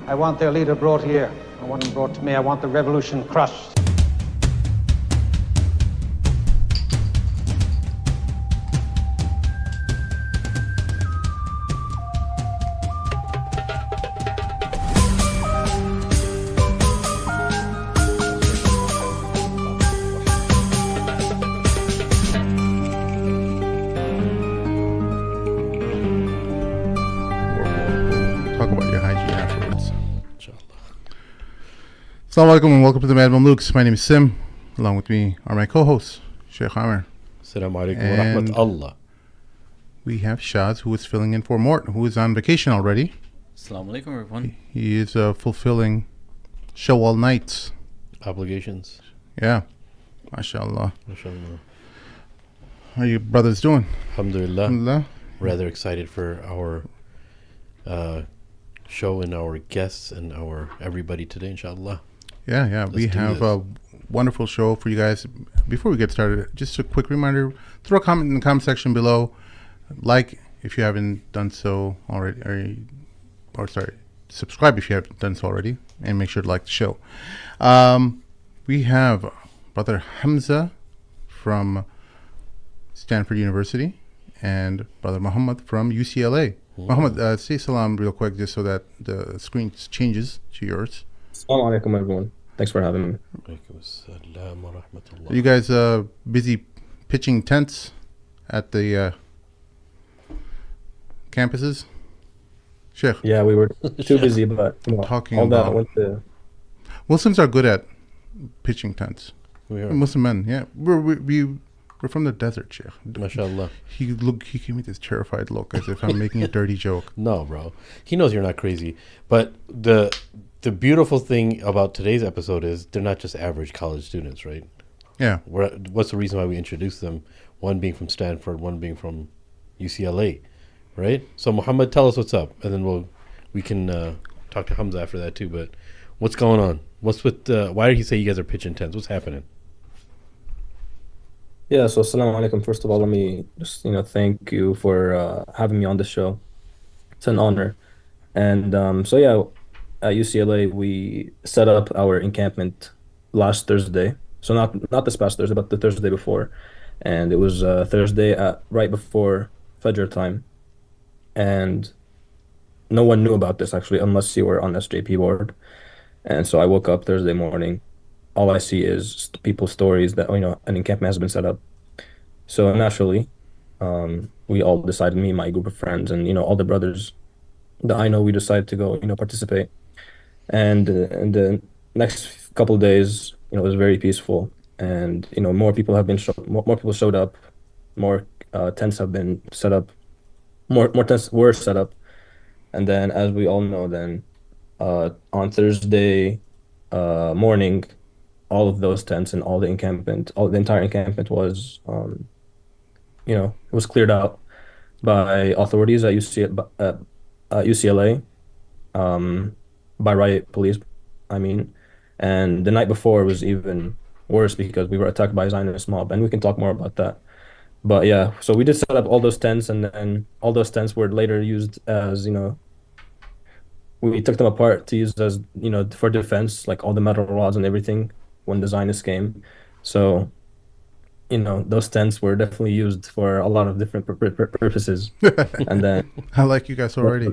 I want their leader brought here. I want him brought to me. I want the revolution crushed. Assalamu alaikum and welcome to the Mad Mamluks. My name is Sim. Along with me are my co-hosts, Sheikh Amr. Assalamu alaikum wa rahmatullah. We have Shaz, who is filling in for Mort, who is on vacation already. Assalamu alaikum, everyone. He is fulfilling Shawwal nights. Obligations. Yeah. MashaAllah. MashaAllah. How are you brothers doing? Alhamdulillah. Alhamdulillah. Rather excited for our show and our guests and our everybody today, inshallah. Yeah. We have a wonderful show for you guys. Before we get started, just a quick reminder, throw a comment in the comment section below. Like if you haven't done so already, subscribe if you haven't done so already, and make sure to like the show. We have Brother Hamza from Stanford University and Brother Muhammad from UCLA. Muhammad, say salam real quick just so that the screen changes to yours. Assalamu alaikum, everyone. Thanks for having me. Are you guys busy pitching tents at the campuses? Sheikh? Yeah, we were too busy, but talking all about that went to... Muslims are good at pitching tents. We are. Muslim men, yeah. We're from the desert, Sheikh. MashaAllah. He gave me this terrified look as if I'm making a dirty joke. No, bro. He knows you're not crazy. But the beautiful thing about today's episode is they're not just average college students, right? Yeah. What's the reason why we introduced them? One being from Stanford, one being from UCLA, right? So Muhammad, tell us what's up, and then we can talk to Hamza after that too. But what's going on? What's with why did he say you guys are pitching tents? What's happening? Yeah, so assalamu alaikum. First of all, let me just, thank you for having me on the show. It's an honor. And at UCLA, we set up our encampment last Thursday. So not this past Thursday, but the Thursday before. And it was Thursday at right before Fajr time. And no one knew about this, actually, unless you were on SJP board. And so I woke up Thursday morning. All I see is people's stories that, an encampment has been set up. So naturally, we all decided, me and my group of friends and, all the brothers that I know, we decided to go, participate. And in the next couple of days, it was very peaceful. And, more people have been, more people showed up, more tents have been set up, more tents were set up. And then, as we all know, then on Thursday morning, all of those tents and all the entire encampment was, it was cleared out by authorities at UCLA, by riot police, and the night before was even worse because we were attacked by a Zionist mob, and we can talk more about that. But yeah, so we did set up all those tents, and then all those tents were later used as, we took them apart to use as, for defense, like all the metal rods and everything when the Zionists came. So, those tents were definitely used for a lot of different purposes. And then I like you guys already.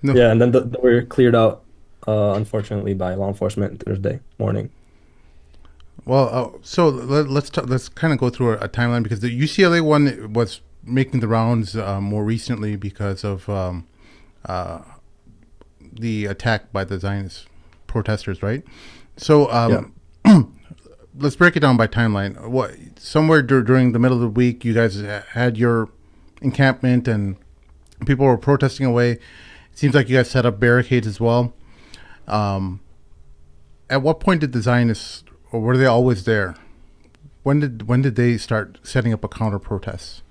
No. Yeah, and then they were cleared out, unfortunately, by law enforcement Thursday morning. Well, so let's kind of go through a timeline, because the UCLA one was making the rounds more recently because of the attack by the Zionist protesters, right? So let's break it down by timeline. What somewhere during the middle of the week, you guys had your encampment and people were protesting away. It seems like you guys set up barricades as well. At what point did the Zionists, or were they always there? When did they start setting up a counter protest?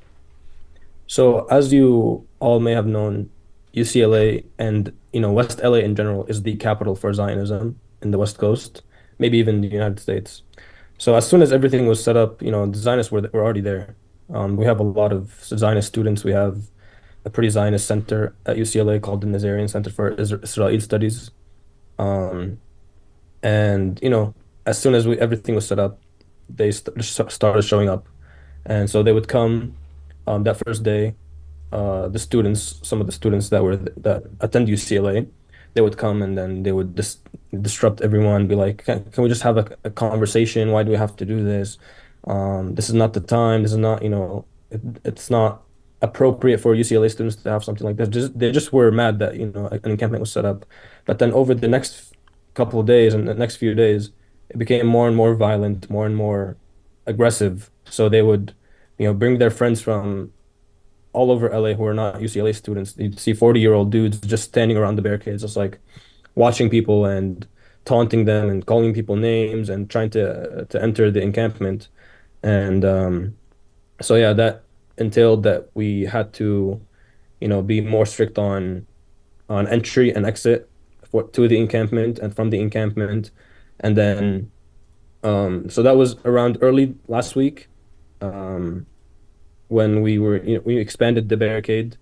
So as you all may have known, UCLA and West LA in general is the capital for Zionism in the West Coast, maybe even the United States. So as soon as everything was set up, the Zionists were already there. We have a lot of Zionist students. We have a pretty Zionist center at UCLA called the Nazarian Center for Israeli Studies. Um, and as soon as we everything was set up, they started showing up, and so they would come that first day. Some of the students that attend UCLA, they would come and then they would disrupt everyone, be like, can we just have a conversation? Why do we have to do this? This is not the time. This is not, it's not appropriate for UCLA students to have something like that. They just were mad that, an encampment was set up. But then over the next couple of days and the next few days, it became more and more violent, more and more aggressive. So they would, bring their friends from all over LA who are not UCLA students. You'd see 40-year-old dudes just standing around the barricades, just like watching people and taunting them and calling people names and trying to enter the encampment. And so yeah, that entailed that we had to, be more strict on entry and exit to the encampment and from the encampment. And then so that was around early last week. When we expanded the barricade,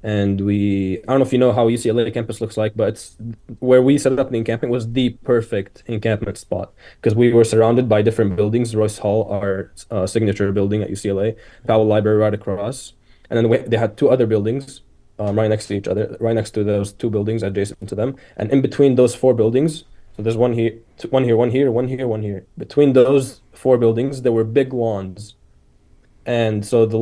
and I don't know if you know how UCLA campus looks like, but it's where we set up the encampment was the perfect encampment spot because we were surrounded by different buildings. Royce Hall, our signature building at UCLA, Powell Library right across, and then they had two other buildings right next to each other, right next to those two buildings adjacent to them, and in between those four buildings. So there's one here, one here, one here, one here, one here. Between those four buildings, there were big lawns. And so the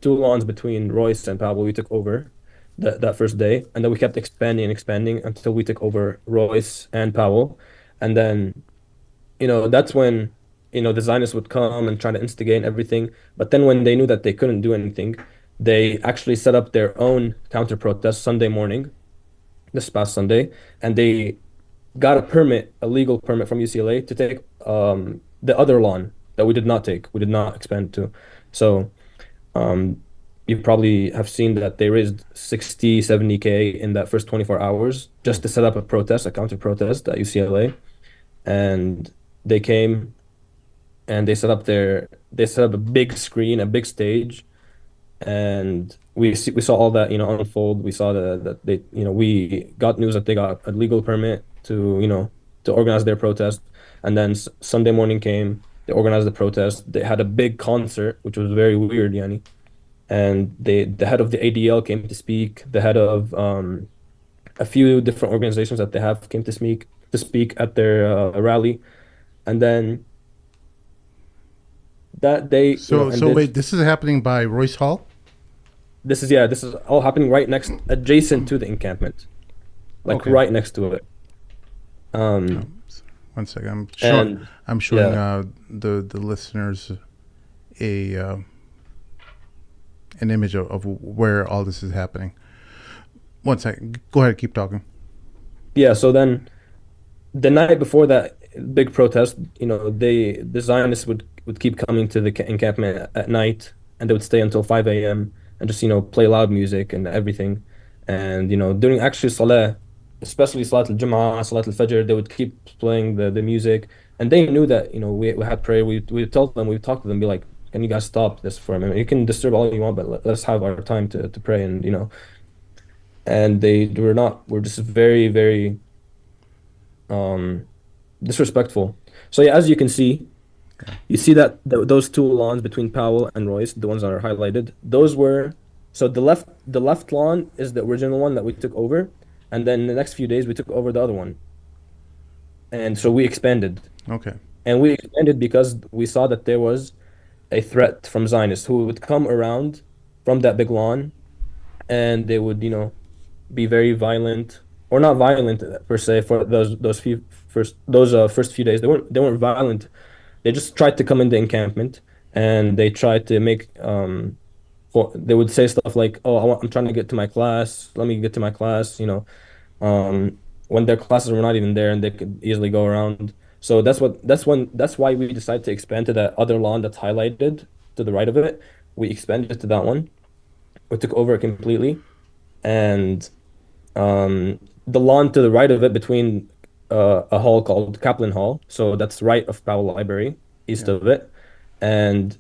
two lawns between Royce and Powell, we took over that first day, and then we kept expanding and expanding until we took over Royce and Powell, and then that's when the Zionists would come and try to instigate and everything. But then when they knew that they couldn't do anything, they actually set up their own counter protest Sunday morning, this past Sunday, and they got a legal permit from UCLA to take the other lawn that we did not take. We did not expand to. So you probably have seen that they raised 60, 70K in that first 24 hours just to set up a counter protest at UCLA. And they came and they set up a big screen, a big stage. And we saw all that, unfold. We saw that they, we got news that they got a legal permit to organize their protest. And then Sunday morning came. They organized the protest. They had a big concert, which was very weird, Yani. And the head of the ADL came to speak. The head of a few different organizations that they have came to speak at their rally. And then that day, So wait, this is happening by Royce Hall? This is all happening right adjacent to the encampment, like Okay. right next to it. 1 second. And- I'm showing yeah. the listeners an image of where all this is happening. 1 second. Go ahead. Keep talking. Yeah, so then the night before that big protest, the Zionists would keep coming to the encampment at night, and they would stay until 5 a.m. and just, play loud music and everything. And, during actually Salah, especially Salat al-Jum'ah, Salat al-Fajr, they would keep playing the music. And they knew that, we had prayer. We talked to them, be like, can you guys stop this for a minute? You can disturb all you want, but let's have our time to pray. And, and they were just very, very disrespectful. So yeah, as you can see, you see that those two lawns between Powell and Royce, the ones that are highlighted, so the left lawn is the original one that we took over, and then the next few days we took over the other one. And so we expanded. Okay. And we expanded because we saw that there was a threat from Zionists who would come around from that big lawn, and they would, be very violent, or not violent per se for those first few days. They weren't violent. They just tried to come in the encampment, and they tried to make they would say stuff like, "Oh, I'm trying to get to my class. Let me get to my class." When their classes were not even there, and they could easily go around. So that's why we decided to expand to that other lawn that's highlighted to the right of it. We expanded to that one. We took over it completely, and the lawn to the right of it between a hall called Kaplan Hall, so that's right of Powell Library, east of it, and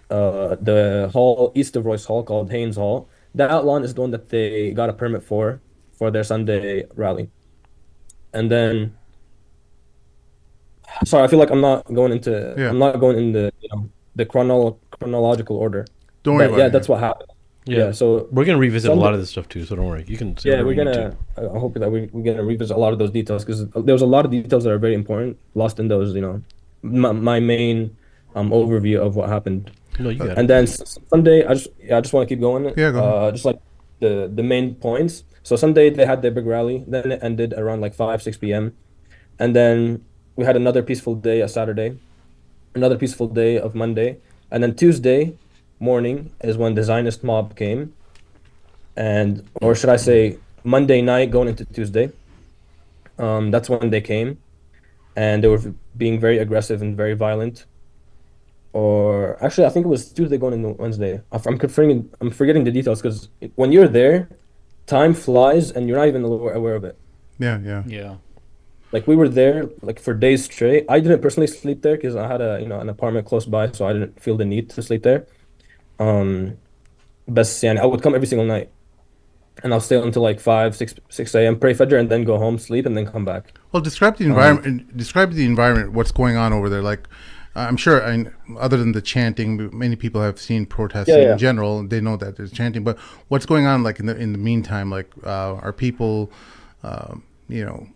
the hall east of Royce Hall called Haynes Hall. That lawn is the one that they got a permit for their Sunday rally. and then sorry, I feel like Yeah. I'm not going in the the chronological order, Don't worry but about yeah, it. that's what happened. Yeah, Yeah, so we're gonna revisit a Sunday, lot of this stuff too, so don't worry. You can say yeah, whatever we're you need to. gonna. I hope that we're gonna revisit a lot of those details because there's a lot of details that are very important lost in those. My main overview of what happened. No, you got And it. then Sunday, I just want to keep going. Yeah, go ahead. Just like the main points. So Sunday they had their big rally. Then it ended around like 5, 6 p.m. And then we had another peaceful day a Saturday, another peaceful day of Monday, and then Tuesday morning is when the Zionist mob came, and or should I say Monday night going into Tuesday. That's when they came, and they were being very aggressive and very violent. Or actually, I think it was Tuesday going into Wednesday. I'm forgetting the details because when you're there, time flies and you're not even aware of it. Yeah, yeah. Yeah. Like we were there like for days straight. I didn't personally sleep there because I had an apartment close by, so I didn't feel the need to sleep there. Um, but yeah, I would come every single night, and I'll stay until like 5, 6 a.m. Pray Fajr, and then go home, sleep, and then come back. Well, describe the environment. Describe the environment. What's going on over there? Like, I'm sure, other than the chanting, many people have seen protesting Yeah. in general. They know that there's chanting, but what's going on? Like in the meantime, like are people, you know,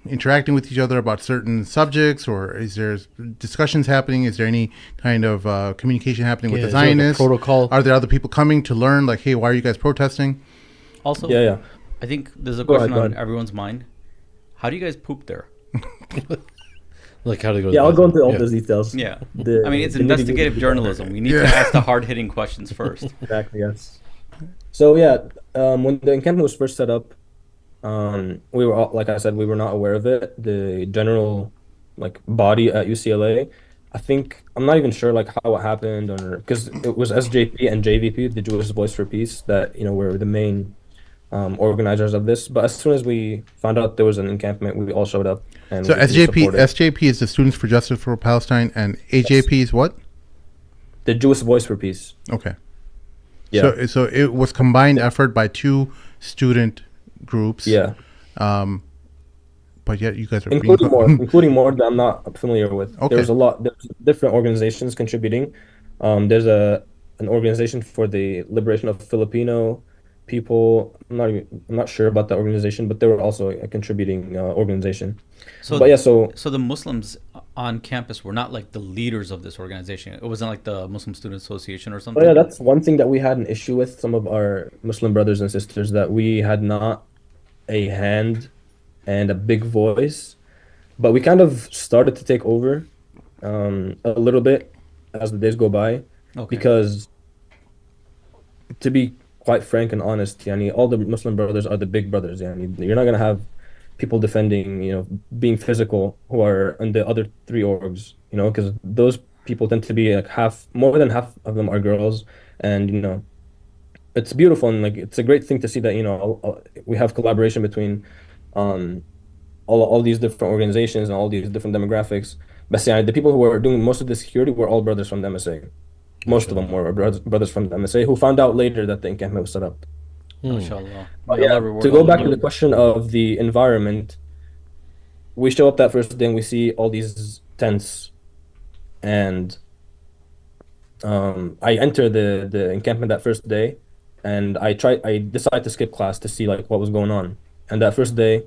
interacting with each other about certain subjects, or is there discussions happening? Is there any kind of communication happening with the Is there like a Zionists? protocol? Are there other people coming to learn? Like, hey, why are you guys protesting? Also, Yeah. I think there's a Go ahead, question go on ahead. everyone's mind. How do you guys poop there? Like how to go. To Yeah, the I'll go bathroom. into all Yeah. those details. Yeah. The- I mean, it's the nitty-gritty investigative details. journalism. We need to Yeah. ask the hard-hitting questions first. Exactly, yes. So yeah, when the encampment was first set up, we were like I said, we were not aware of it. The general like body at UCLA, I think I'm not even sure like how it happened or because it was SJP and JVP, the Jewish Voice for Peace, that were the main organizers of this. But as soon as we found out there was an encampment, we all showed up and So we supported. SJP is the Students for Justice for Palestine, and AJP is what? The Jewish Voice for Peace. Okay. Yeah. So it was combined effort by two student groups. Yeah. But yet you guys are Including more that I'm not familiar with. Okay. There's different organizations contributing. There's an organization for the liberation of Filipino people. I'm not sure about that organization, but they were also a contributing organization. So, But yeah, so so the Muslims on campus were not like the leaders of this organization. It wasn't like the Muslim Student Association or something. yeah, that's one thing that we had an issue with some of our Muslim brothers and sisters, that we had not a hand and a big voice, but we kind of started to take over a little bit as the days go by. Okay. Because to be quite frank and honest, yani, all the Muslim brothers are the big brothers. Yani. You're not gonna have people defending, being physical who are in the other three orgs, because those people tend to be like more than half of them are girls, and it's beautiful and like it's a great thing to see that we have collaboration between all these different organizations and all these different demographics. But yeah, the people who were doing most of the security were all brothers from the MSA. Most of them were brothers from the MSA who found out later that the encampment was set up. MashaAllah. But May yeah, Allah reward to all go back of to you. the question of the environment, we show up that first day and we see all these tents, and I enter the encampment that first day, and I decide to skip class to see like what was going on. And that first day,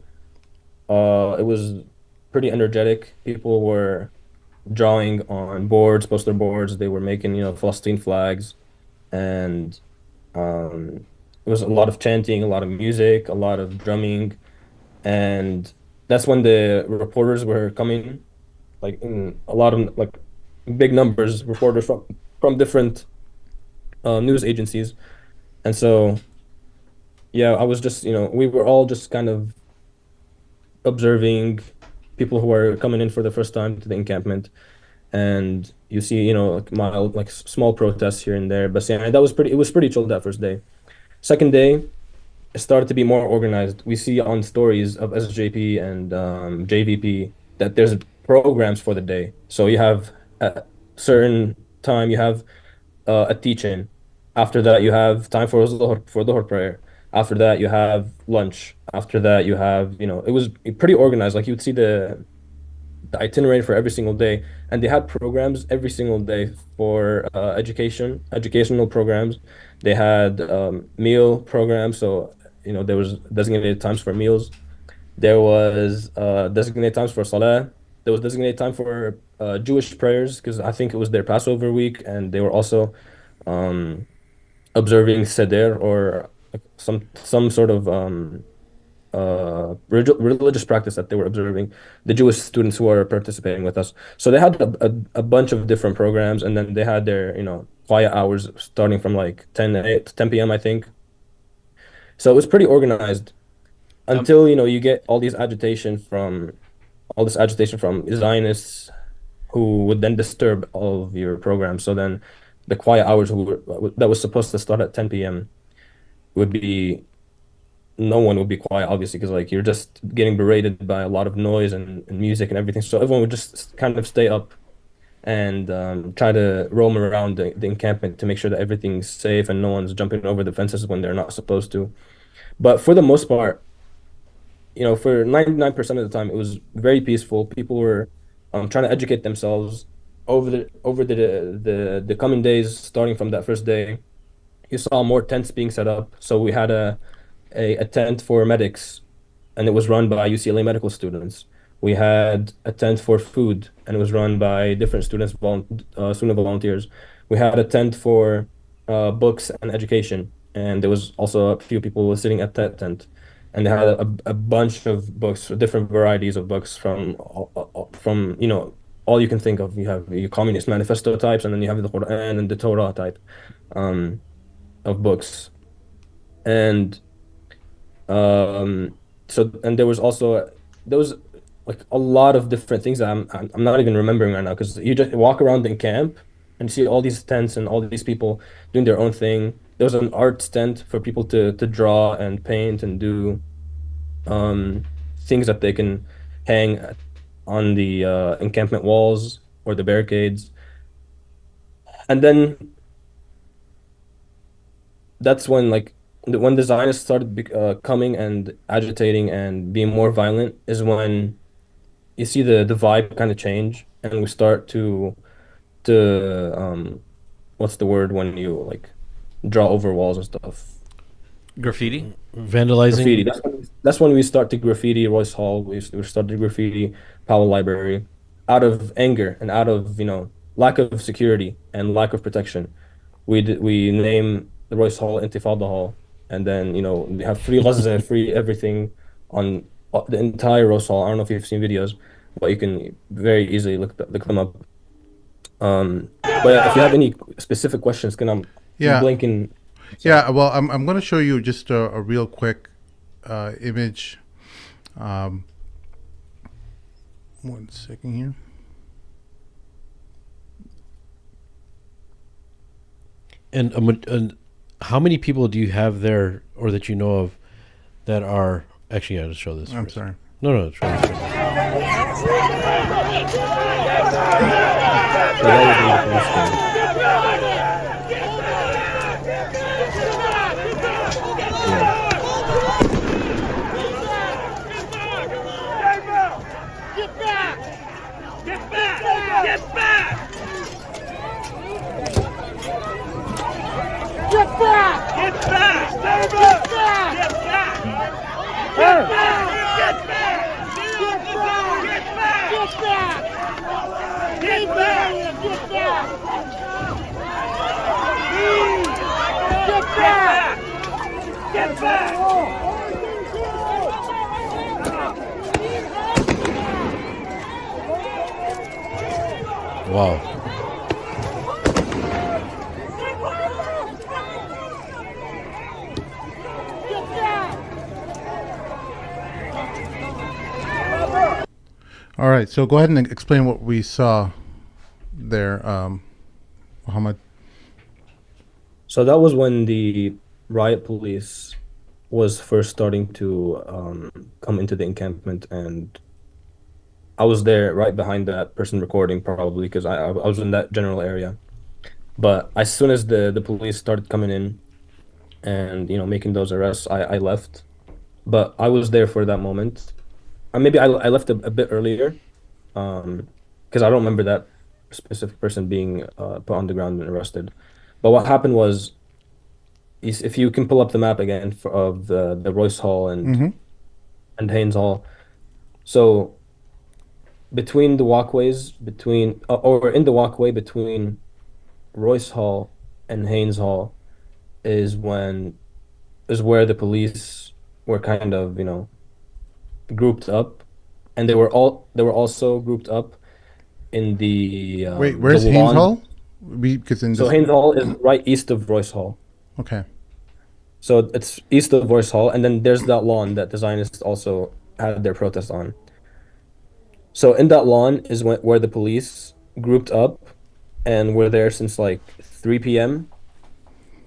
it was pretty energetic. People were drawing on poster boards. They were making, Palestine flags, and it was a lot of chanting, a lot of music, a lot of drumming, and that's when the reporters were coming, like in a lot of like big numbers, reporters from different news agencies, and so yeah, I was just, we were all just kind of observing people who are coming in for the first time to the encampment, and you see, like mild, like small protests here and there. But yeah, it was pretty chill that first day. Second day, it started to be more organized. We see on stories of SJP and JVP that there's programs for the day. So you have at certain time you have a teaching. After that, you have time for Dhuhr prayer. After that, you have lunch. After that, you have, it was pretty organized. Like you would see the itinerary for every single day, and they had programs every single day for educational programs. They had meal programs, so there was designated times for meals. There was designated times for salah. There was designated time for Jewish prayers because I think it was their Passover week, and they were also um, observing Seder or like some sort of religious practice that they were observing, the Jewish students who are participating with us. So they had a bunch of different programs, and then they had their, quiet hours starting from like 10 p.m., I think. So it was pretty organized Um, until, you get all this agitation from Zionists who would then disturb all of your programs. So then the quiet hours that was supposed to start at 10 p.m. would be no one would be quiet, obviously, because like you're just getting berated by a lot of noise and music and everything. So everyone would just kind of stay up and try to roam around the encampment to make sure that everything's safe and no one's jumping over the fences when they're not supposed to. But for the most part, for 99% of the time, it was very peaceful. People were trying to educate themselves over the coming days, starting from that first day. You saw more tents being set up. So we had a tent for medics, and it was run by UCLA medical students. We had a tent for food, and it was run by different student volunteers. We had a tent for books and education, and there was also a few people sitting at that tent. And they had a bunch of books, different varieties of books from all you can think of. You have your Communist Manifesto types, and then you have the Quran and the Torah type um, of books. And and there was like a lot of different things that I'm not even remembering right now because you just walk around in camp and you see all these tents and all these people doing their own thing. There was an art tent for people to draw and paint and do um things that they can hang on the encampment walls or the barricades. And then that's when like when the Zionists started coming and agitating and being more violent is when you see the vibe kind of change, and we start to what's the word when you like draw over walls and stuff? graffiti. Graffiti. Vandalizing. That's when we start to graffiti Royce Hall. We start to graffiti Powell Library out of anger and out of lack of security and lack of protection. We name the Royce Hall Intifada Hall, and then we have free Gaza, free everything on the entire Royce Hall. I don't know if you've seen videos, but you can very easily look them up. But yeah, if you have any specific questions, can I'm Yeah. blinking. Yeah, well, I'm going to show you just a real quick image. Um, 1 second here. And how many people do you have there, or that you know of, that are actually? Yeah, just show this. I'm first. sorry. No, show this. First. So that would be the first thing. Wow. All right, so go ahead and explain what we saw there, Muhammad. So that was when the riot police was first starting to come into the encampment, and I was there right behind that person recording probably because I was in that general area. But as soon as the police started coming in, and making those arrests, I left. But I was there for that moment. Maybe I left a bit earlier, because I don't remember that specific person being put on the ground and arrested. But what happened was, if you can pull up the map again of the Royce Hall Mm-hmm. and Haynes Hall. So between the walkways or in the walkway between Royce Hall and Haynes Hall is where the police were kind of, grouped up, and they were also grouped up in Wait, the where's Haynes lawn. Hall? Because in So this. Haynes Hall is right east of Royce Hall. Okay. So it's east of Royce Hall, and then there's that lawn that the Zionists also had their protest on. So in that lawn is where the police grouped up and were there since like 3 p.m.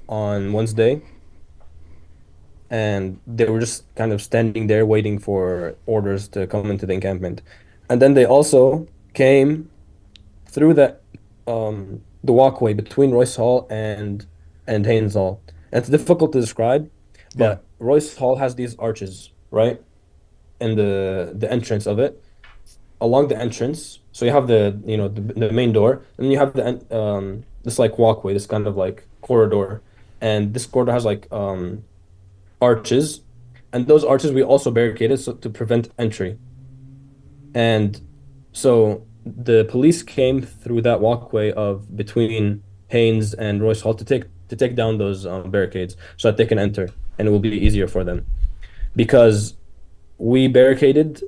on Wednesday, and they were just kind of standing there waiting for orders to come into the encampment. And then they also came through the walkway between Royce Hall and Haynes Hall. And it's difficult to describe, Yeah. but Royce Hall has these arches, right? In the entrance of it, along the entrance. So you have the main door, and then you have this like walkway, this kind of like corridor, and this corridor has like arches, and those arches we also barricaded to prevent entry. And so the police came through that walkway of between Haynes and Royce Hall to take down those barricades so that they can enter, and it will be easier for them because we barricaded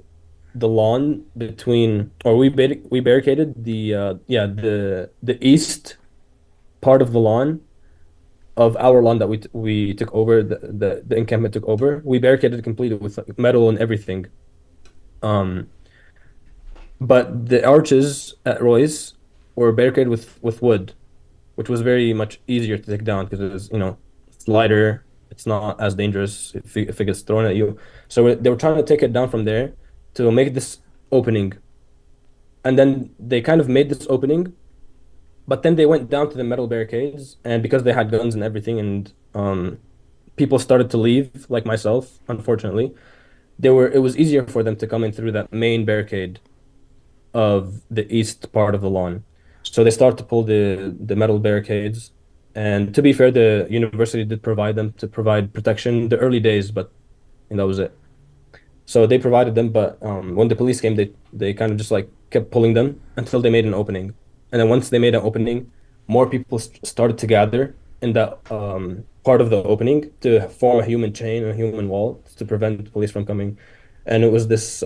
the lawn between, or we barricaded the east part of the lawn of our lawn that we took over, the encampment took over. We barricaded it completely with like, metal and everything. Um, but the arches at Royce were barricaded with wood, which was very much easier to take down because it was, it's lighter. It's not as dangerous if it gets thrown at you. So they were trying to take it down from there to make this opening. And then they kind of made this opening, but then they went down to the metal barricades, and because they had guns and everything, and people started to leave, like myself, unfortunately, it was easier for them to come in through that main barricade of the east part of the lawn. So they started to pull the metal barricades. And to be fair, the university did provide protection the early days, but that was it. So they provided them, but when the police came, they kind of just like kept pulling them until they made an opening. And then once they made an opening, more people started to gather in that part of the opening to form a human chain, a human wall to prevent the police from coming. And it was this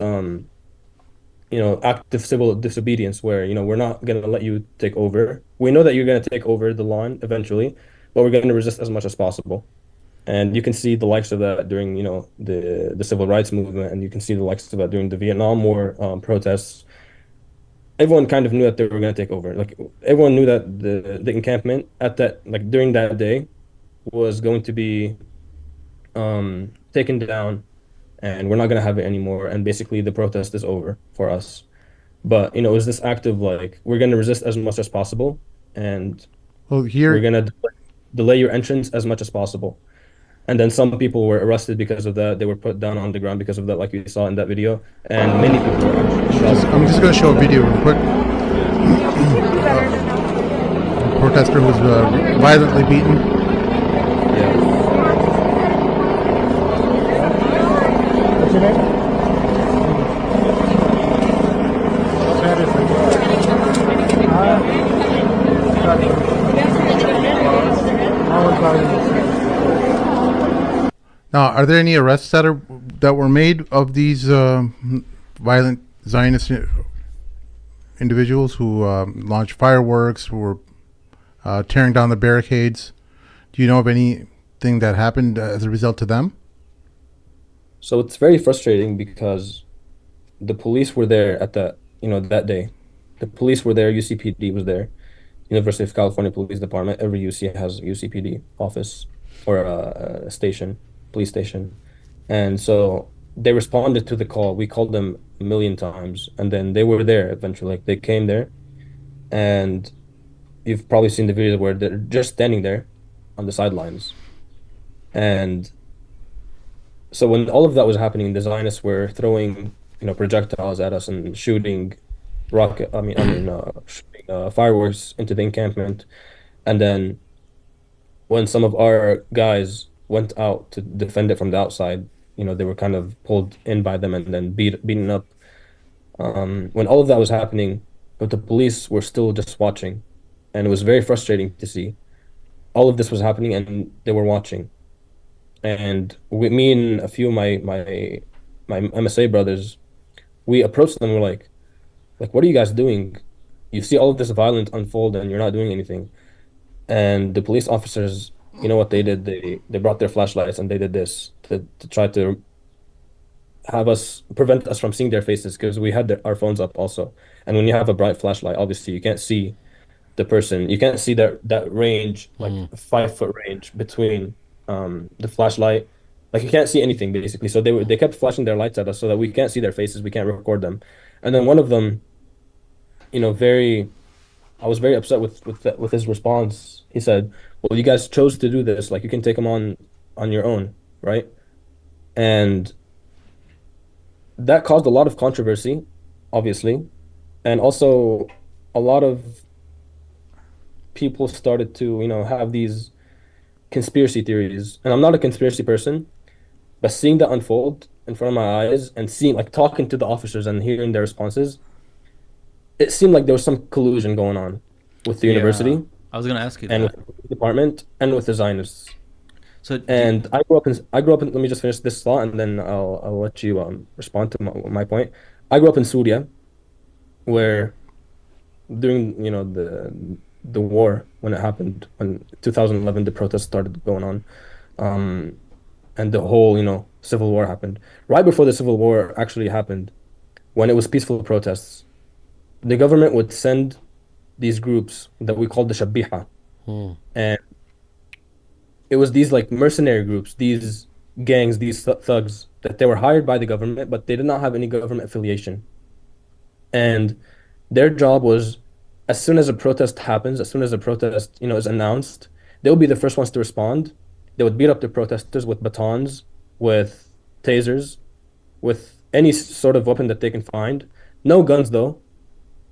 active civil disobedience where, we're not going to let you take over. We know that you're going to take over the lawn eventually, but we're going to resist as much as possible. And you can see the likes of that during, the civil rights movement, and you can see the likes of that during the Vietnam War protests. Everyone kind of knew that they were going to take over. Like everyone knew that the encampment during that day was going to be taken down, and we're not going to have it anymore. And basically, the protest is over for us. But it was this act of like we're going to resist as much as possible, and Well, we're here. going to delay your entrance as much as possible. And then some people were arrested because of that. They were put down on the ground because of that, like you saw in that video. And many people were actually shot. I'm just going to show a video real quick. A protester was violently beaten. Yeah. What's your name? Now, are there any arrests that were made of these violent Zionist individuals who launched fireworks, who were tearing down the barricades? Do you know of anything that happened as a result to them? So it's very frustrating because the police were there at that day. The police were there, UCPD was there. University of California Police Department, every UC has a UCPD office or a police station. And so they responded to the call. We called them a million times, and then they were there eventually. Like they came there, and you've probably seen the videos where they're just standing there on the sidelines. And so when all of that was happening, the Zionists were throwing, projectiles at us and shooting shooting fireworks into the encampment. And then when some of our guys went out to defend it from the outside, they were kind of pulled in by them and then beaten up. When all of that was happening, but the police were still just watching, and it was very frustrating to see all of this was happening, and they were watching. And me and a few of my MSA brothers, we approached them. We're like, what are you guys doing? You see all of this violence unfold, and you're not doing anything. And the police officers, you know what they did? They brought their flashlights and they did this to try to have us prevent us from seeing their faces because we had our phones up also. And when you have a bright flashlight, obviously you can't see the person. You can't see that range, like Mm. a 5 foot range between the flashlight. Like you can't see anything basically. So they kept flashing their lights at us so that we can't see their faces, we can't record them. And then one of them, very I was very upset with his response. He said, "Well, you guys chose to do this. Like you can take them on your own, right?" And that caused a lot of controversy, obviously, and also a lot of people started to, have these conspiracy theories. And I'm not a conspiracy person, but seeing that unfold in front of my eyes and seeing like talking to the officers and hearing their responses, it seemed like there was some collusion going on with the Yeah, university I was gonna ask you and with that. the police department and with the Zionists. So do you, And I grew up in, let me just finish this thought and then I'll let you respond to my point. I grew up in Syria where during, the war when it happened when 2011 the protests started going on, um and the whole, civil war happened. Right before the civil war actually happened, when it was peaceful protests, the government would send these groups that we called the Shabiha, Mm. and it was these like mercenary groups, these gangs, these thugs that they were hired by the government, but they did not have any government affiliation. And their job was, as soon as a protest happens, as soon as a protest, is announced, they'll be the first ones to respond. They would beat up the protesters with batons, with tasers, with any sort of weapon that they can find. No guns though.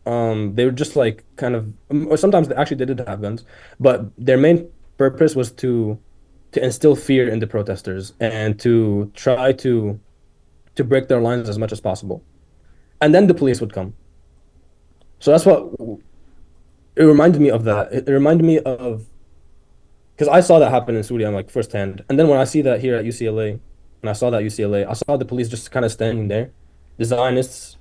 They were just like kind of, or sometimes they did have guns, but their main purpose was to instill fear in the protesters and to try to break their lines as much as possible. And then the police would come. So that's what it reminded me of that. It reminded me of because I saw that happen in Syria like firsthand. And then when I see that here at UCLA, and I saw that UCLA, I saw the police just kind of standing there, the Zionists,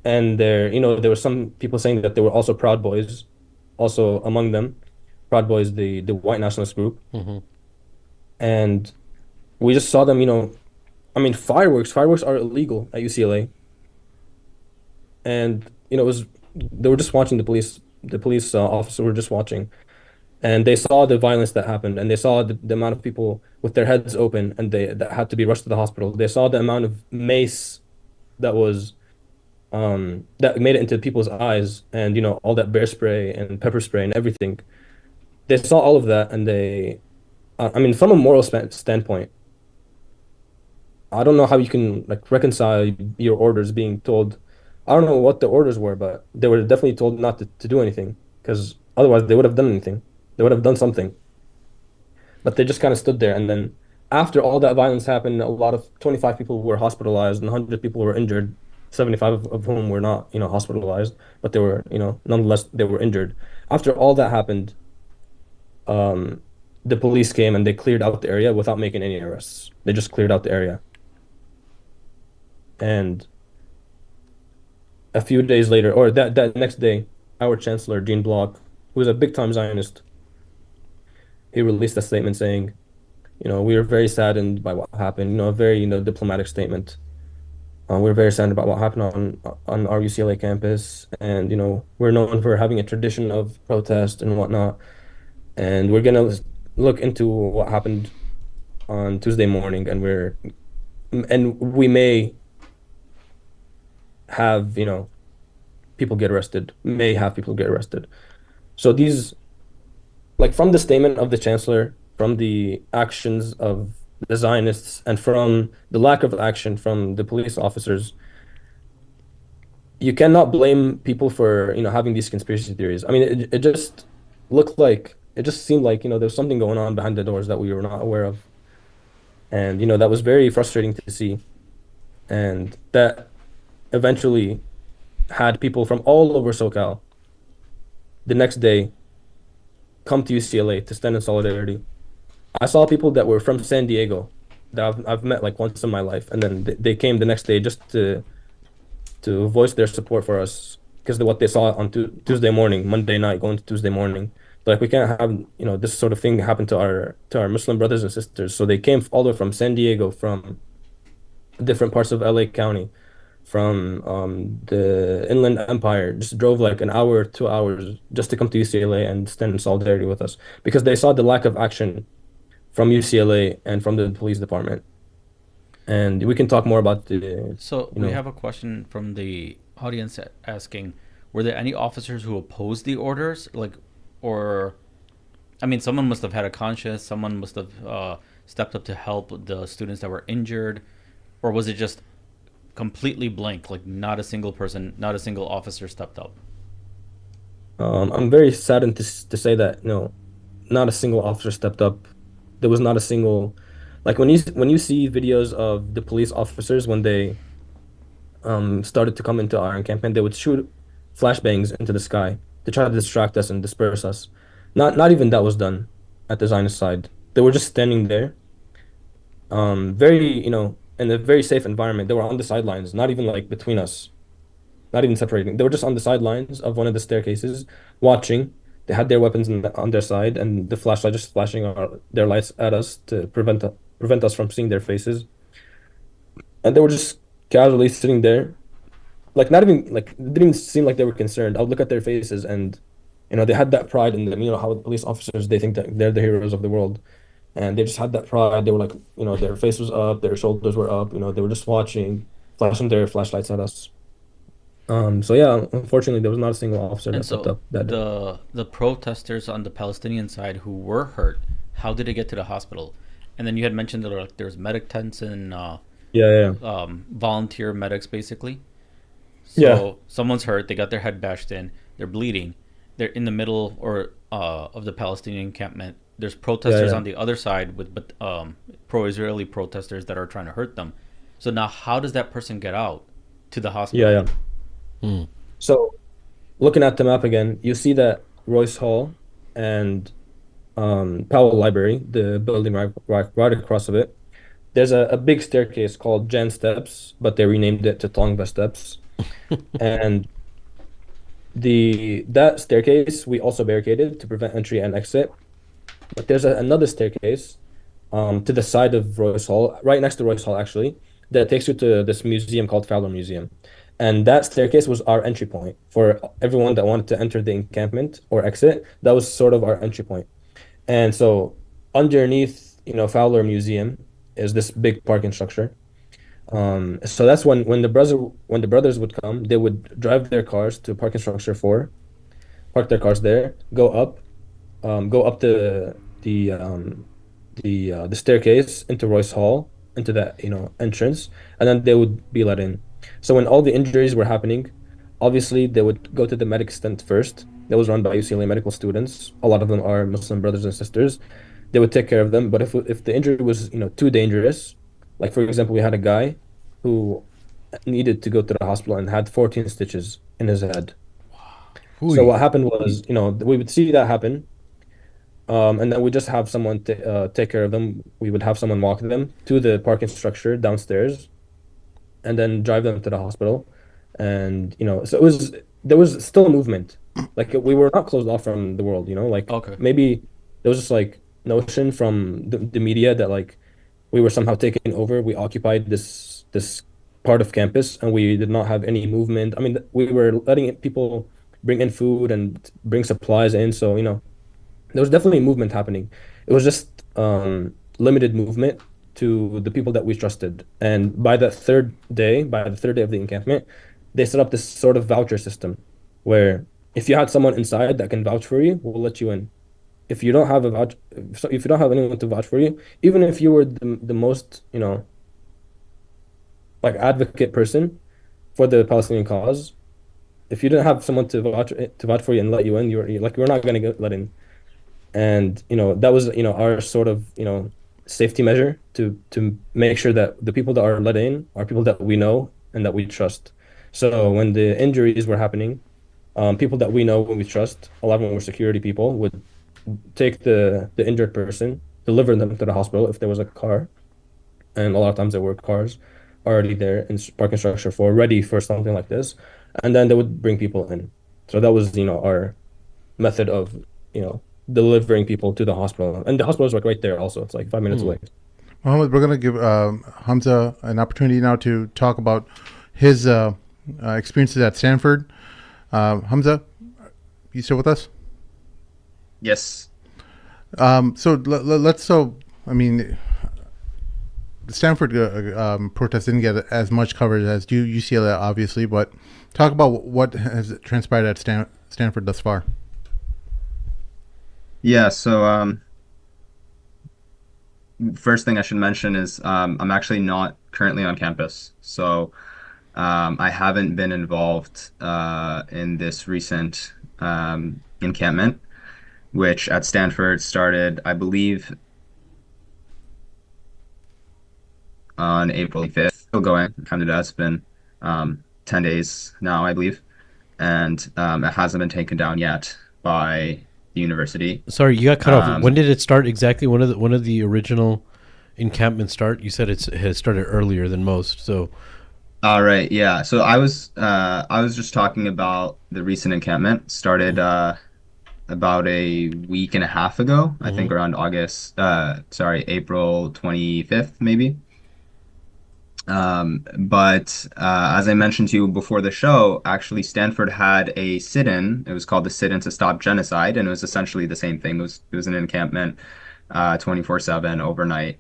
and there were some people saying that they were also Proud Boys, also among them, Proud Boys, the white nationalist group, Hmm. and we just saw them. I mean, fireworks are illegal at UCLA, and it was they were just watching the police officer were just watching, and they saw the violence that happened, and they saw the amount of people with their heads open and they that had to be rushed to the hospital. They saw the amount of mace that was that made it into people's eyes, and all that bear spray and pepper spray and everything. They saw all of that, and I mean, from a moral standpoint, I don't know how you can like reconcile your orders being told. I don't know what the orders were, but they were definitely told not to do anything because otherwise they would have done anything. They would have done something, but they just kind of stood there. And then after all that violence happened, a lot of 25 people were hospitalized and 100 people were injured, 75 of whom were not, hospitalized, but they were, nonetheless, they were injured. After all that happened, um, the police came and they cleared out the area without making any arrests. They just cleared out the area. And a few days later, or that next day, our chancellor, Jean Block, who is a big time Zionist, he released a statement saying, we are very saddened by what happened, a very, diplomatic statement. We're very saddened about what happened on our UCLA campus, and we're known for having a tradition of protest and whatnot, and we're gonna look into what happened on Tuesday morning, and we may have people get arrested, may have people get arrested. So these, like from the statement of the chancellor from the actions of the Zionists and from the lack of action from the police officers, you cannot blame people for, having these conspiracy theories. I mean, it just it just seemed like, there's something going on behind the doors that we were not aware of. And, that was very frustrating to see. And that eventually had people from all over SoCal the next day come to UCLA to stand in solidarity. I saw people that were from San Diego that I've met like once in my life, and then they came the next day just to voice their support for us because of what they saw on Tuesday morning, Monday night, going to Tuesday morning. Like we can't have this sort of thing happen to our Muslim brothers and sisters. So they came all the way from San Diego, from different parts of LA County, from the Inland Empire, just drove like an hour, 2 hours just to come to UCLA and stand in solidarity with us because they saw the lack of action from UCLA and from the police department. And we can talk more about the. So we have a question from the audience asking, were there any officers who opposed the orders? Like, or, I mean, someone must have had a conscience. Someone must have stepped up to help the students that were injured. Or was it just completely blank? Like not a single person, not a single officer stepped up? I'm very saddened to say that, not a single officer stepped up. There was not a single, like when you see videos of the police officers when they started to come into our encampment, they would shoot flashbangs into the sky to try to distract us and disperse us. Not even that was done at the Zionist side. They were just standing there, very, in a very safe environment. They were on the sidelines, not even like between us, not even separating. They were just on the sidelines of one of the staircases, watching. They had their weapons on their side, and the flashlight just flashing their lights at us to prevent us from seeing their faces. And they were just casually sitting there, like not even like it didn't even seem like they were concerned. I would look at their faces, and they had that pride in them. How police officers, they think that they're the heroes of the world, and they just had that pride. They were like, their face was up, their shoulders were up. They were just watching, flashing their flashlights at us. So yeah, unfortunately, there was not a single officer And that stepped so up that day. the protesters on the Palestinian side who were hurt, how did they get to the hospital? And then you had mentioned that like there's medic tents and Yeah, yeah, volunteer medics basically. yeah, So someone's hurt, they got their head bashed in, they're bleeding, they're in the middle or of the Palestinian encampment. There's protesters yeah, on the other side with pro-Israeli protesters that are trying to hurt them. So now, how does that person get out to the hospital? yeah, yeah. So looking at the map again, you see that Royce Hall and Powell Library, the building right across of it. There's a big staircase called Jan Steps, but they renamed it to Tongva Steps. And that staircase we also barricaded to prevent entry and exit. But there's another staircase to the side of Royce Hall, right next to Royce Hall actually, that takes you to this museum called Fowler Museum. And that staircase was our entry point for everyone that wanted to enter the encampment or exit. That was sort of our entry point. And so underneath, Fowler Museum is this big parking structure. So that's when the brothers would come, they would drive their cars to parking structure 4, park their cars there, go up the staircase into Royce Hall, into that entrance, and then they would be let in. So when all the injuries were happening, obviously they would go to the medic tent first. That was run by UCLA medical students. A lot of them are Muslim brothers and sisters. They would take care of them. But if the injury was too dangerous, like for example, we had a guy who needed to go to the hospital and had 14 stitches in his head. So what happened was, we would see that happen, and then we just have someone take care of them. We would have someone walk them to the parking structure downstairs, and then drive them to the hospital. And so there was still movement. Like we were not closed off from the world. Like Okay. maybe there was just like notion from the media that like we were somehow taking over. We occupied this part of campus, and we did not have any movement. I mean, we were letting people bring in food and bring supplies in. So there was definitely movement happening. It was just limited movement to the people that we trusted. And by the third day of the encampment, they set up this sort of voucher system where if you had someone inside that can vouch for you, we'll let you in. if you don't have a vouch, if you don't have anyone to vouch for you, even if you were the most, like advocate person for the Palestinian cause, if you didn't have someone to vouch for you and let you in, you're like you're not gonna get let in. And that was our sort of safety measure to make sure that the people that are let in are people that we know and that we trust. So when the injuries were happening, people that we know and we trust, a lot of them were security people, would take the injured person, deliver them to the hospital if there was a car, and a lot of times there were cars already there in parking structure for ready for something like this, and then they would bring people in. So that was our method of delivering people to the hospital, and the hospital is like right there. Also, it's like 5 minutes away. Mohammed, we're going to give Hamza an opportunity now to talk about his experiences at Stanford. Hamza, you still with us? Yes. I mean, the Stanford protest didn't get as much coverage as UCLA, obviously, but talk about what has transpired at Stanford thus far. Yeah, so first thing I should mention is I'm actually not currently on campus. So I haven't been involved in this recent encampment, which at Stanford started, I believe, on April 5th. Still going, kind of. It's been 10 days now, I believe. And it hasn't been taken down yet by the university. Sorry, you got cut off. When did it start exactly? When did the original encampment start? You said it has started earlier than most. So, all right, yeah. So I was just talking about the recent encampment. Started about a week and a half ago. I think around April 25th, maybe. But as I mentioned to you before the show, actually Stanford had a sit-in. It was called the Sit-in to Stop Genocide, and it was essentially the same thing. It was an encampment, 24/7 overnight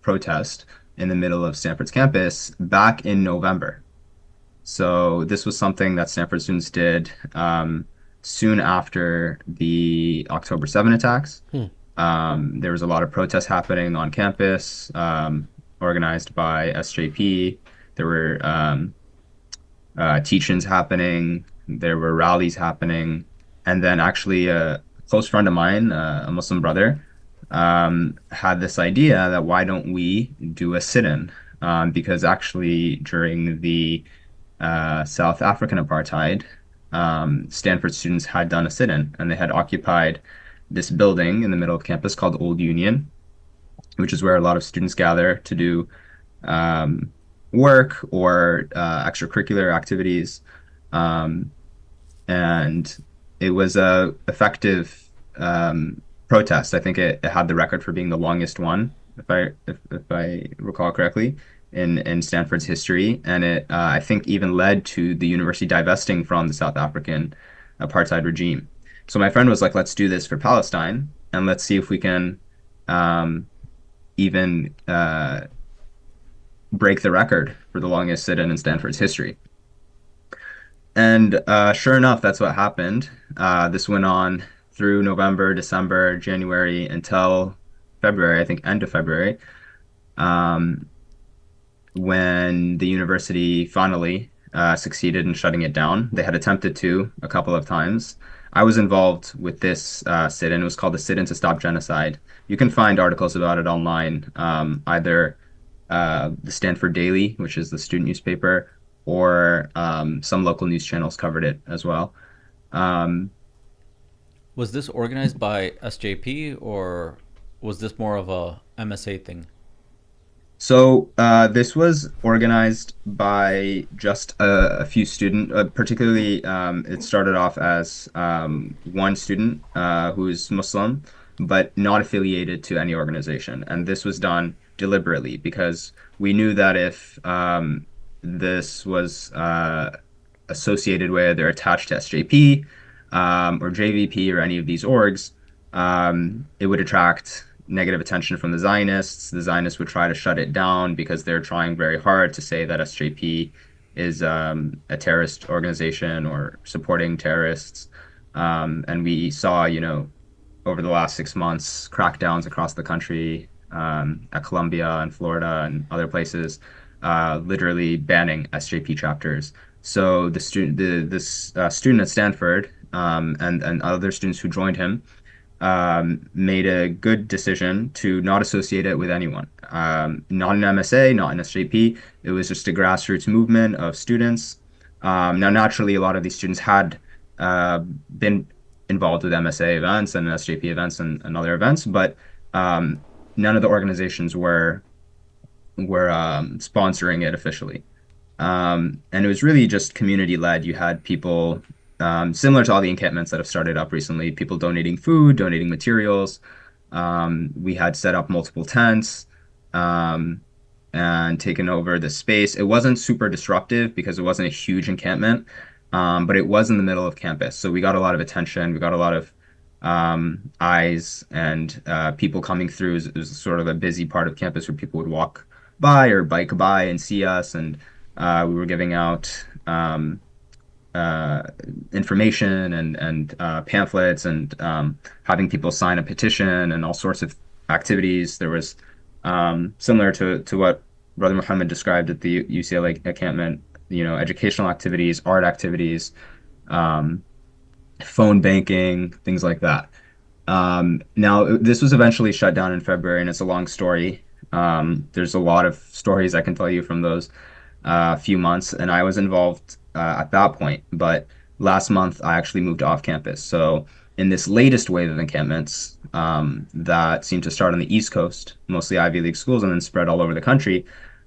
protest in the middle of Stanford's campus back in November. So this was something that Stanford students did soon after the October 7 attacks. There was a lot of protests happening on campus. Organized by SJP. There were teach-ins happening. There were rallies happening. And then actually a close friend of mine, a Muslim brother, had this idea that why don't we do a sit-in? Because actually during the South African apartheid, Stanford students had done a sit-in, and they had occupied this building in the middle of campus called Old Union, which is where a lot of students gather to do work or extracurricular activities. And it was a effective protest. I think it had the record for being the longest one, if I recall correctly, in Stanford's history. And it I think even led to the university divesting from the South African apartheid regime. So my friend was like, let's do this for Palestine, and let's see if we can even break the record for the longest sit-in in Stanford's history. And sure enough, that's what happened. This went on through November, December, January, until February, I think end of February, when the university finally succeeded in shutting it down. They had attempted to a couple of times. I was involved with this sit-in. It was called the Sit-in to Stop Genocide. You can find articles about it online, either the Stanford Daily, which is the student newspaper, or some local news channels covered it as well. Was this organized by SJP, or was this more of a MSA thing? So this was organized by just a few students. Particularly, it started off as one student who's Muslim, but not affiliated to any organization. And this was done deliberately because we knew that if this was associated with or attached to SJP or JVP or any of these orgs, it would attract negative attention from the Zionists. The Zionists would try to shut it down because they're trying very hard to say that SJP is a terrorist organization or supporting terrorists. And we saw, over the last 6 months, crackdowns across the country, at Columbia and Florida and other places, literally banning SJP chapters. So this student at Stanford, and other students who joined him, made a good decision to not associate it with anyone. Not an MSA, not an SJP. It was just a grassroots movement of students. Now, naturally, a lot of these students had been involved with MSA events and SJP events and other events, but none of the organizations were sponsoring it officially. And it was really just community led. You had people, similar to all the encampments that have started up recently, people donating food, donating materials. We had set up multiple tents, and taken over the space. It wasn't super disruptive because it wasn't a huge encampment, but it was in the middle of campus. So we got a lot of attention. We got a lot of eyes and people coming through. It was sort of a busy part of campus where people would walk by or bike by and see us. And we were giving out information and pamphlets and having people sign a petition and all sorts of activities. There was similar to what Brother Muhammad described at the UCLA encampment, educational activities, art activities, phone banking, things like that. Now, this was eventually shut down in February, and it's a long story. There's a lot of stories I can tell you from those few months, and I was involved at that point. But last month, I actually moved off campus. So in this latest wave of encampments that seemed to start on the East Coast, mostly Ivy League schools, and then spread all over the country,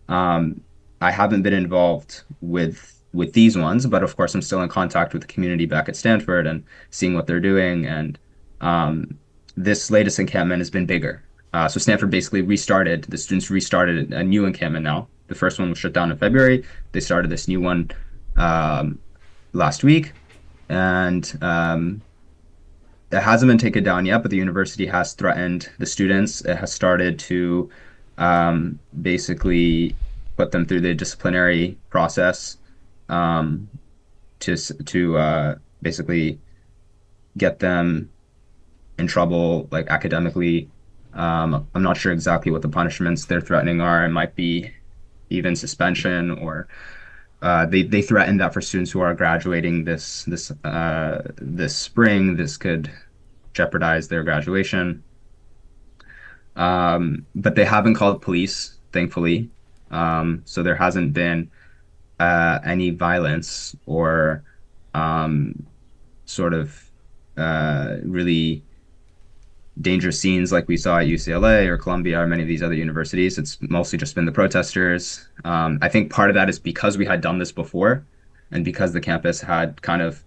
I haven't been involved with these ones, but of course I'm still in contact with the community back at Stanford and seeing what they're doing. And this latest encampment has been bigger. So Stanford basically restarted, the students restarted a new encampment now. The first one was shut down in February. They started this new one last week. And it hasn't been taken down yet, but the university has threatened the students. It has started to basically put them through the disciplinary process to basically get them in trouble, like academically. I'm not sure exactly what the punishments they're threatening are. It might be even suspension, or they threatened that for students who are graduating this spring, this could jeopardize their graduation. But they haven't called police, thankfully. So there hasn't been any violence or sort of really dangerous scenes like we saw at UCLA or Columbia or many of these other universities. It's mostly just been the protesters. I think part of that is because we had done this before, and because the campus had kind of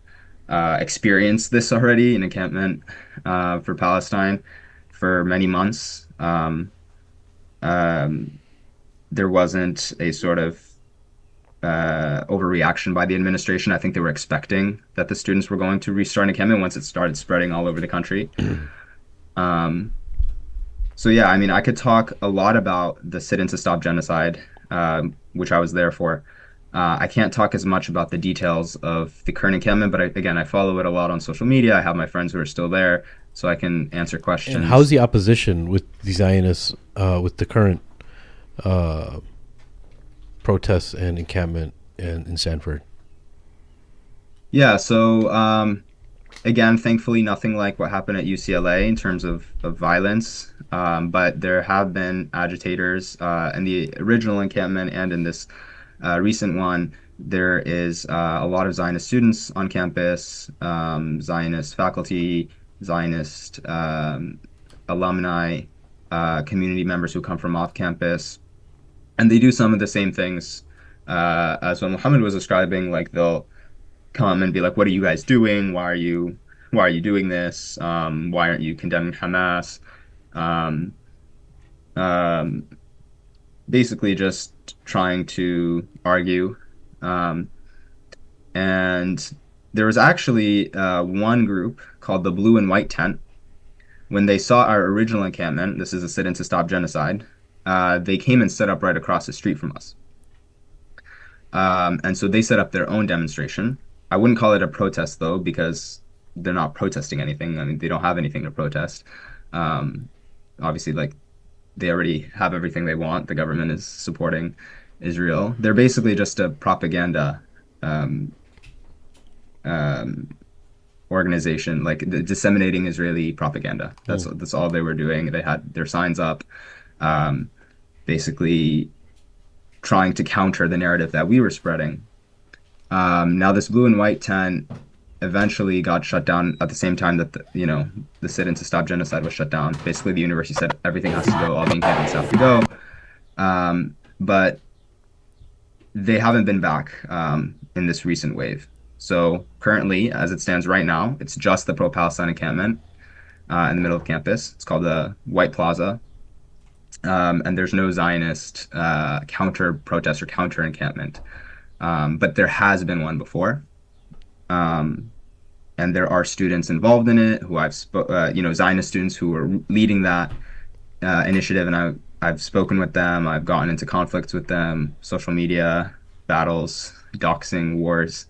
experienced this already, an encampment for Palestine for many months. There wasn't a sort of overreaction by the administration. I think they were expecting that the students were going to restart an encampment once it started spreading all over the country. So yeah, I mean, I could talk a lot about the sit-in to stop genocide, which I was there for. I can't talk as much about the details of the current encampment, but I follow it a lot on social media. I have my friends who are still there, so I can answer questions. And how's the opposition with the Zionists with the current protests and encampment in Stanford? Yeah, so again, thankfully, nothing like what happened at UCLA in terms of violence, but there have been agitators in the original encampment and in this recent one. There is a lot of Zionist students on campus, Zionist faculty, Zionist alumni, community members who come from off campus, and they do some of the same things as what Muhammad was describing. Like, they'll come and be like, "What are you guys doing? Why are you doing this? Why aren't you condemning Hamas?" Basically just trying to argue. And there was actually one group called the Blue and White Tent. When they saw our original encampment, this is a sit-in to stop genocide, they came and set up right across the street from us. And so they set up their own demonstration. I wouldn't call it a protest, though, because they're not protesting anything. I mean, they don't have anything to protest. Um, Obviously, like they already have everything they want. The government is supporting Israel. They're basically just a propaganda um, um, organization, like disseminating Israeli propaganda. That's all they were doing. They had their signs up, um, basically trying to counter the narrative that we were spreading. Now this blue and white tent eventually got shut down at the same time that the sit-in to stop genocide was shut down. Basically, the university said everything has to go, all the encampments have to go. But they haven't been back in this recent wave. So currently, as it stands right now, it's just the pro-Palestine encampment in the middle of campus. It's called the White Plaza. And there's no Zionist counter protest or counter encampment. But there has been one before. And there are students involved in it who Zionist students who are leading that initiative. And I've spoken with them. I've gotten into conflicts with them, social media battles, doxing wars.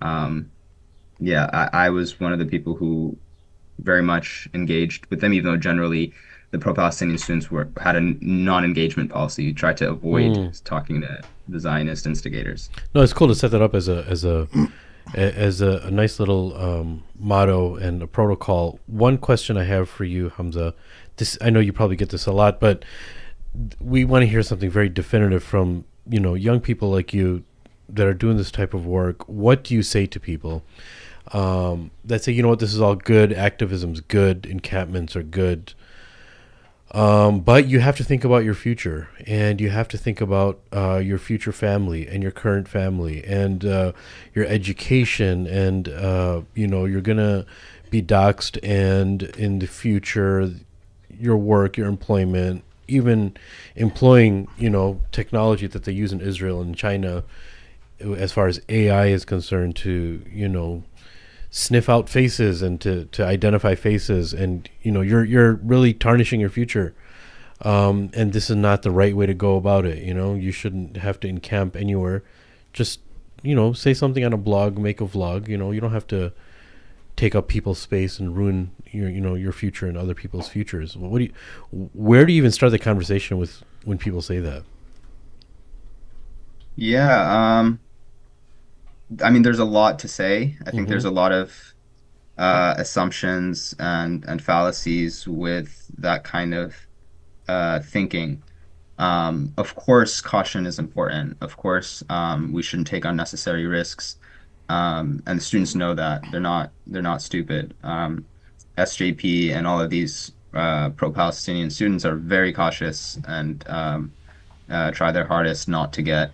I was one of the people who very much engaged with them, even though generally the pro-Palestinian students had a non-engagement policy. You tried to avoid talking to the Zionist instigators. No, it's cool to set that up as a nice little motto and a protocol. One question I have for you, Hamza, this, I know you probably get this a lot, but we want to hear something very definitive from young people like you that are doing this type of work. What do you say to people that say, this is all good, activism's good, encampments are good, but you have to think about your future, and you have to think about your future family and your current family and your education, and you're gonna be doxxed, and in the future your work, your employment, even employing technology that they use in Israel and China as far as AI is concerned to sniff out faces and to identify faces, and you're really tarnishing your future, and this is not the right way to go about it. You shouldn't have to encamp anywhere. Just say something on a blog, make a vlog. You don't have to take up people's space and ruin your future and other people's futures. Where do you even start the conversation with when people say that? I mean, there's a lot to say. I think there's a lot of assumptions and fallacies with that kind of thinking. Of course, caution is important. Of course, we shouldn't take unnecessary risks. And the students know that they're not stupid. SJP and all of these pro-Palestinian students are very cautious and try their hardest not to get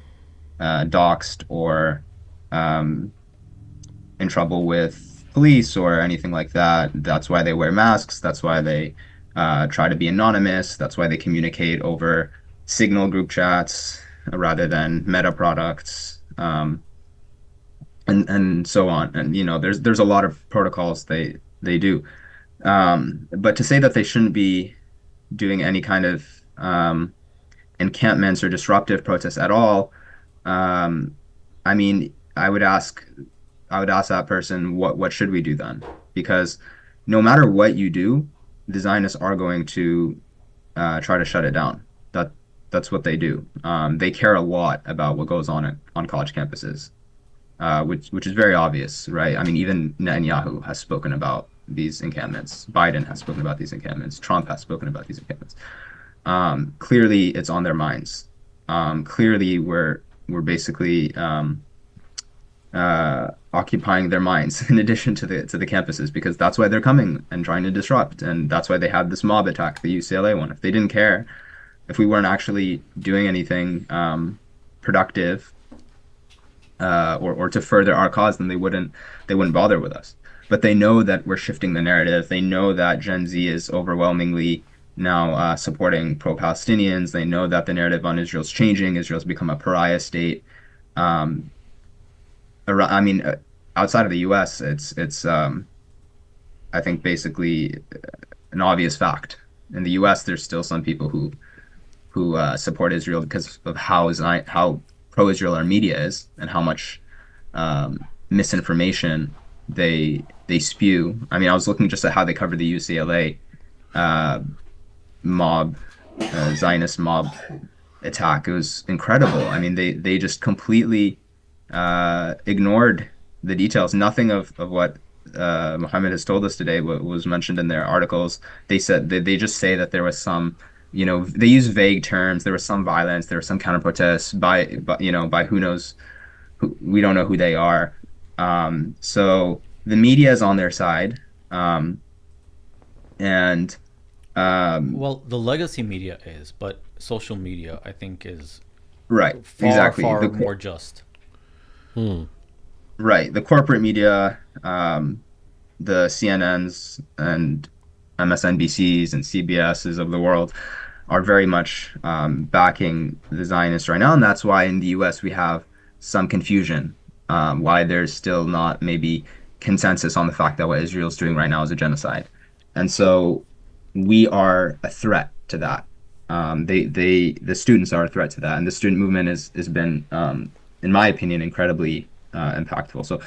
doxxed or in trouble with police or anything like that. That's why they wear masks. That's why they try to be anonymous. That's why they communicate over Signal group chats rather than Meta products, and so on. And there's a lot of protocols they do. But to say that they shouldn't be doing any kind of encampments or disruptive protests at all, I mean, I would ask that person, what should we do then? Because no matter what you do, the Zionists are going to try to shut it down. That's what they do. They care a lot about what goes on college campuses, which is very obvious, right? I mean, even Netanyahu has spoken about these encampments. Biden has spoken about these encampments. Trump has spoken about these encampments. Clearly, it's on their minds. Clearly, we're basically occupying their minds in addition to the campuses, because that's why they're coming and trying to disrupt, and that's why they had this mob attack, the UCLA one. If they didn't care, if we weren't actually doing anything productive or to further our cause, then they wouldn't bother with us. But they know that we're shifting the narrative. They know that Gen Z is overwhelmingly now supporting pro-Palestinians. They know that the narrative on Israel's changing. Israel's become a pariah state. I mean, outside of the U.S., it's I think basically an obvious fact. In the U.S., there's still some people who support Israel because of how pro-Israel our media is and how much misinformation they spew. I mean, I was looking just at how they cover the UCLA uh, mob, Zionist mob attack. It was incredible. I mean, they just completely ignored the details. Nothing of what Muhammad has told us today was mentioned in their articles. They said they just say that there was some, they use vague terms. There was some violence. There was some counter protests by who knows who, we don't know who they are. So the media is on their side, and Well, the legacy media is, but social media, I think, is right, far, exactly. far more just. Right. The corporate media, the CNNs and MSNBCs and CBSs of the world are very much backing the Zionists right now. And that's why in the US we have some confusion, why there's still not maybe consensus on the fact that what Israel's doing right now is a genocide. And so we are a threat to that. The students are a threat to that. And the student movement has been, in my opinion, incredibly impactful. So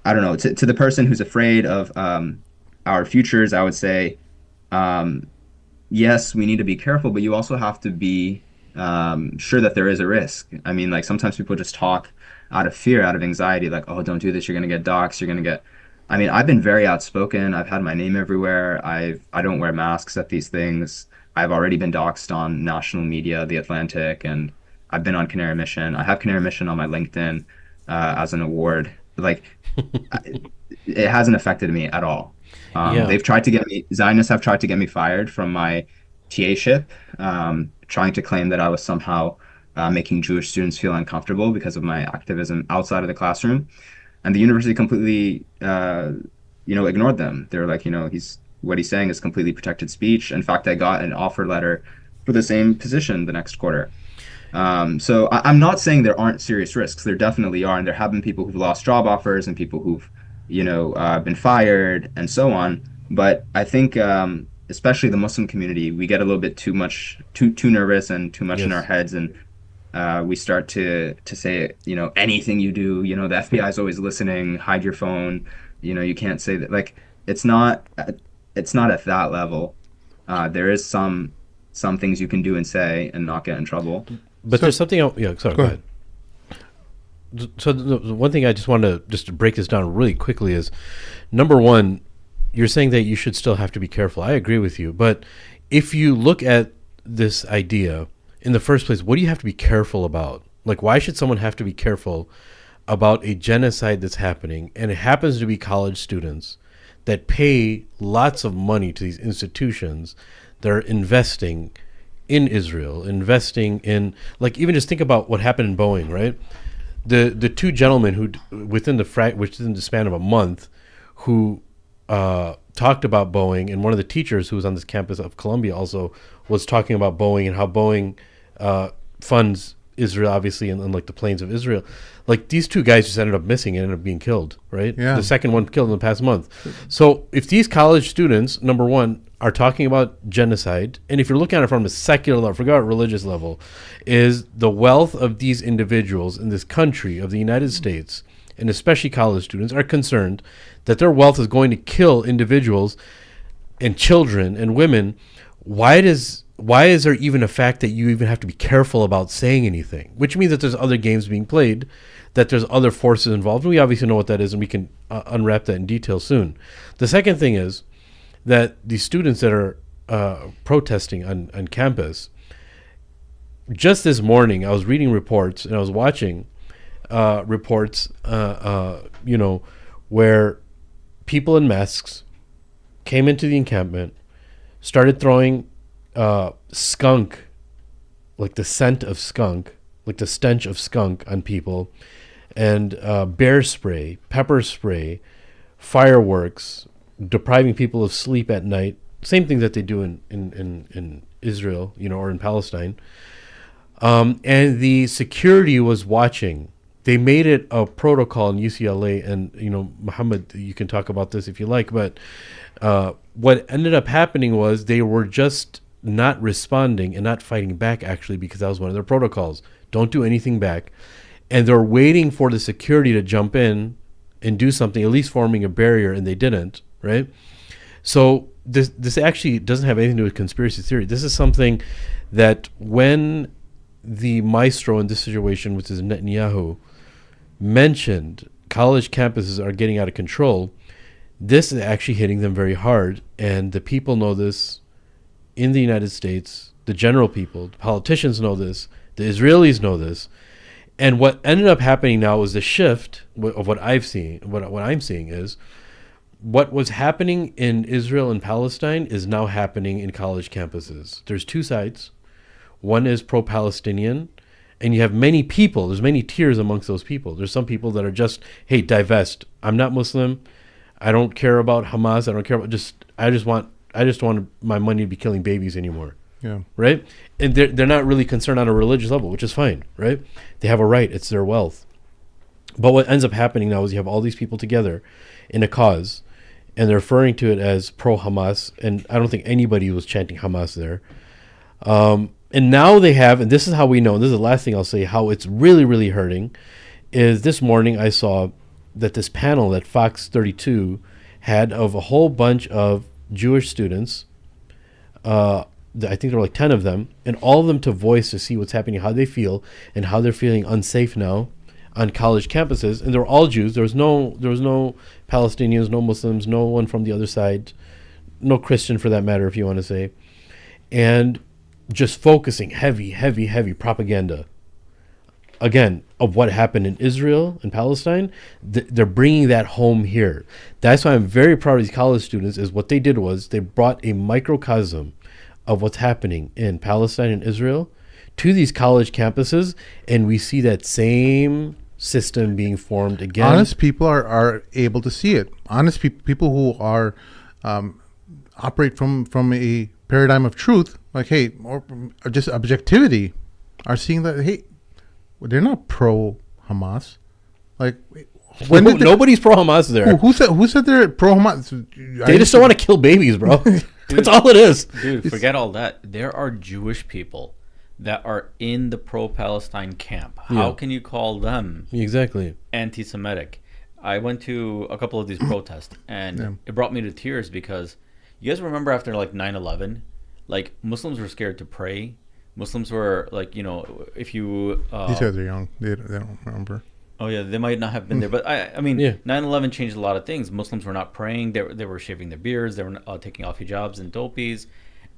I don't know, to the person who's afraid of our futures, I would say, yes, we need to be careful, but you also have to be sure that there is a risk. I mean, like sometimes people just talk out of fear, out of anxiety, like, oh, don't do this, you're going to get doxxed, you're going to get. I mean, I've been very outspoken. I've had my name everywhere. I don't wear masks at these things. I've already been doxxed on national media, The Atlantic, and I've been on Canary Mission. I have Canary Mission on my LinkedIn as an award. Like, it hasn't affected me at all. They've tried to get me, Zionists have tried to get me fired from my TA-ship, trying to claim that I was somehow making Jewish students feel uncomfortable because of my activism outside of the classroom. And the university completely, ignored them. They're like, what he's saying is completely protected speech. In fact, I got an offer letter for the same position the next quarter. So I'm not saying there aren't serious risks. There definitely are, and there have been people who've lost job offers and people who've, been fired and so on. But I think, especially the Muslim community, we get a little bit too nervous and too much in our heads, and we start to say, anything you do, the FBI is always listening. Hide your phone. You can't say that. Like, it's not at that level. There is some things you can do and say and not get in trouble. But there's something else. Yeah, sorry, go ahead. So the one thing I just want to break this down really quickly is, number one, you're saying that you should still have to be careful. I agree with you. But if you look at this idea in the first place, what do you have to be careful about? Like, why should someone have to be careful about a genocide that's happening? And it happens to be college students that pay lots of money to these institutions that are investing in Israel, investing in, like, even just think about what happened in Boeing, right? The two gentlemen who within the span of a month, who talked about Boeing, and one of the teachers who was on this campus of Columbia also was talking about Boeing and how Boeing funds Israel, obviously, and like the planes of Israel. Like, these two guys just ended up missing and ended up being killed, right? Yeah. The second one killed in the past month. So if these college students, number one, are talking about genocide, and if you're looking at it from a secular level, forget about religious level, is the wealth of these individuals in this country of the United States, and especially college students, are concerned that their wealth is going to kill individuals and children and women, why is there even a fact that you even have to be careful about saying anything? Which means that there's other games being played, that there's other forces involved. And we obviously know what that is, and we can unwrap that in detail soon. The second thing is that the students that are protesting on campus, just this morning, I was reading reports and I was watching reports, where people in masks came into the encampment, started throwing skunk, like the scent of skunk, like the stench of skunk on people, and bear spray, pepper spray, fireworks, depriving people of sleep at night. Same thing that they do in Israel, or in Palestine. And the security was watching. They made it a protocol in UCLA, and Muhammad, you can talk about this if you like, but what ended up happening was they were just not responding and not fighting back, actually, because that was one of their protocols. Don't do anything back. And they're waiting for the security to jump in and do something, at least forming a barrier, and they didn't, right? So this actually doesn't have anything to do with conspiracy theory. This is something that when the maestro in this situation, which is Netanyahu, mentioned college campuses are getting out of control, this is actually hitting them very hard. And the people know this in the United States, the general people, the politicians know this, the Israelis know this. And what ended up happening now is the shift of what I've seen, what I'm seeing is what was happening in Israel and Palestine is now happening in college campuses. There's two sides. One is pro-Palestinian, and you have many people. There's many tiers amongst those people. There's some people that are just, hey, divest. I'm not Muslim. I don't care about Hamas. I don't care about I just want my money to be killing babies anymore. Yeah. Right? And they're not really concerned on a religious level, which is fine, right? They have a right. It's their wealth. But what ends up happening now is you have all these people together in a cause, and they're referring to it as pro-Hamas, and I don't think anybody was chanting Hamas there. And now they have, and this is how we know, and this is the last thing I'll say, how it's really, really hurting, is this morning I saw that this panel that Fox 32 had of a whole bunch of Jewish students, I think there were like 10 of them, and all of them to voice to see what's happening, how they feel, and how they're feeling unsafe now on college campuses. And they were all Jews. There was no Palestinians, no Muslims, no one from the other side, no Christian for that matter, if you want to say. And just focusing heavy propaganda, again, of what happened in Israel and Palestine. They're bringing that home here. That's why I'm very proud of these college students, is what they did was they brought a microcosm of what's happening in Palestine and Israel to these college campuses, and we see that same system being formed again. Honest people are able to see it. Honest people who are operate from a paradigm of truth, like, hey, or just objectivity, are seeing that, hey, they're not pro Hamas. Like, when did nobody's pro Hamas there. Who said they're pro Hamas? They just don't want to kill babies, bro. That's all it is. Dude, forget all that. There are Jewish people that are in the pro-Palestine camp. How can you call them exactly anti-Semitic? I went to a couple of these protests, and it brought me to tears, because you guys remember after like 9/11, like Muslims were scared to pray. Muslims were like, if you these guys are young, they don't remember. Oh yeah, they might not have been there, but I mean, 9/11 changed a lot of things. Muslims were not praying; they were shaving their beards, they were taking off hijabs and topis,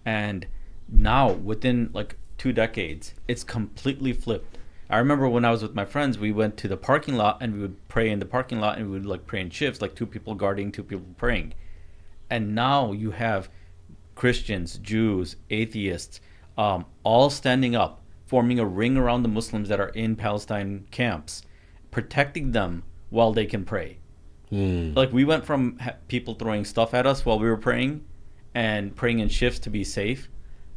and now within like 2 decades, it's completely flipped. I remember when I was with my friends, we went to the parking lot and we would pray in the parking lot, and we would like pray in shifts, like 2 people guarding, 2 people praying, and now you have Christians, Jews, atheists, all standing up, forming a ring around the Muslims that are in Palestine camps, protecting them while they can pray. Like, we went from people throwing stuff at us while we were praying and praying in shifts to be safe,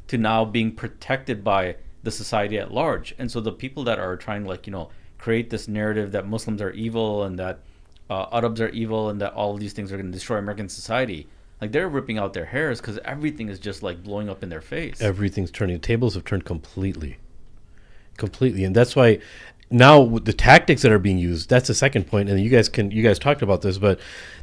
to now being protected by the society at large. And so the people that are trying to create this narrative that Muslims are evil and that Arabs are evil and that all of these things are going to destroy American society, like, they're ripping out their hairs because everything is just like blowing up in their face. Everything's turning. The tables have turned completely. And that's why now the tactics that are being used, that's the second point, and you guys talked about this, but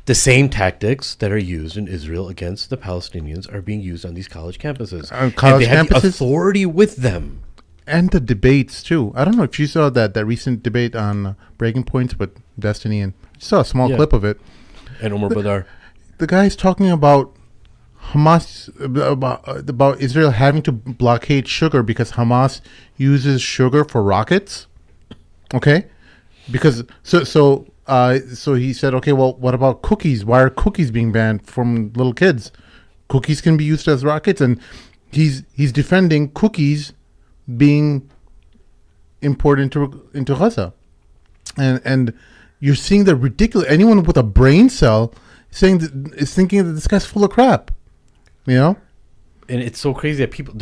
the same tactics that are used in Israel against the Palestinians are being used on these college campuses. On and college they have the campuses? authority with them. And the debates too. I don't know if you saw that recent debate on Breaking Points with Destiny, and I saw a small clip of it. And Omar Badar. The guy's talking about Hamas, about Israel having to blockade sugar because Hamas uses sugar for rockets. Okay, because so he said, okay, well, what about cookies? Why are cookies being banned from little kids? Cookies can be used as rockets, and he's defending cookies being imported into Gaza, and you're seeing the ridiculous. Anyone with a brain cell is thinking that this guy's full of crap, And it's so crazy that people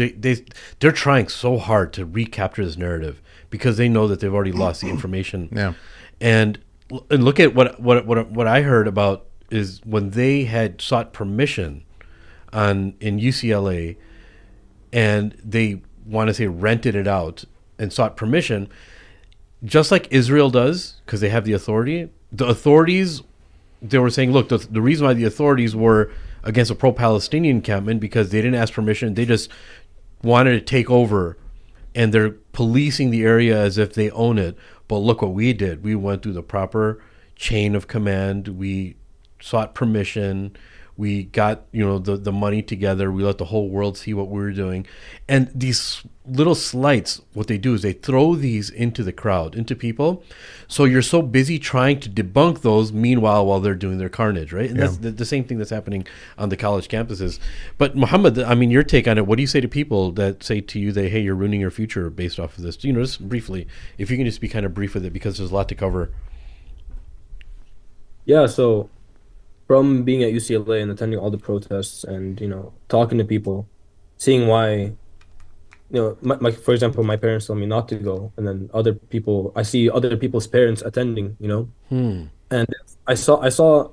they're trying so hard to recapture this narrative because they know that they've already lost the information. Yeah, and look at what I heard about is when they had sought permission in UCLA, and they want to say rented it out and sought permission, just like Israel does because they have the authority. The authorities they were saying, look, the reason why the authorities were against a pro-Palestinian encampment because they didn't ask permission. They just wanted to take over, and they're policing the area as if they own it. But look what we did. We went through the proper chain of command. We sought permission. We got, the money together. We let the whole world see what we were doing. And these little slights, what they do is they throw these into the crowd, into people. So you're so busy trying to debunk those, meanwhile, while they're doing their carnage, right? And that's the same thing that's happening on the college campuses. But Muhammad, I mean, your take on it, what do you say to people that say to you that, hey, you're ruining your future based off of this? Just briefly, if you can just be kind of brief with it, because there's a lot to cover. Yeah, so from being at UCLA and attending all the protests and, talking to people, seeing why, for example, my parents tell me not to go, and then I see other people's parents attending, and I saw,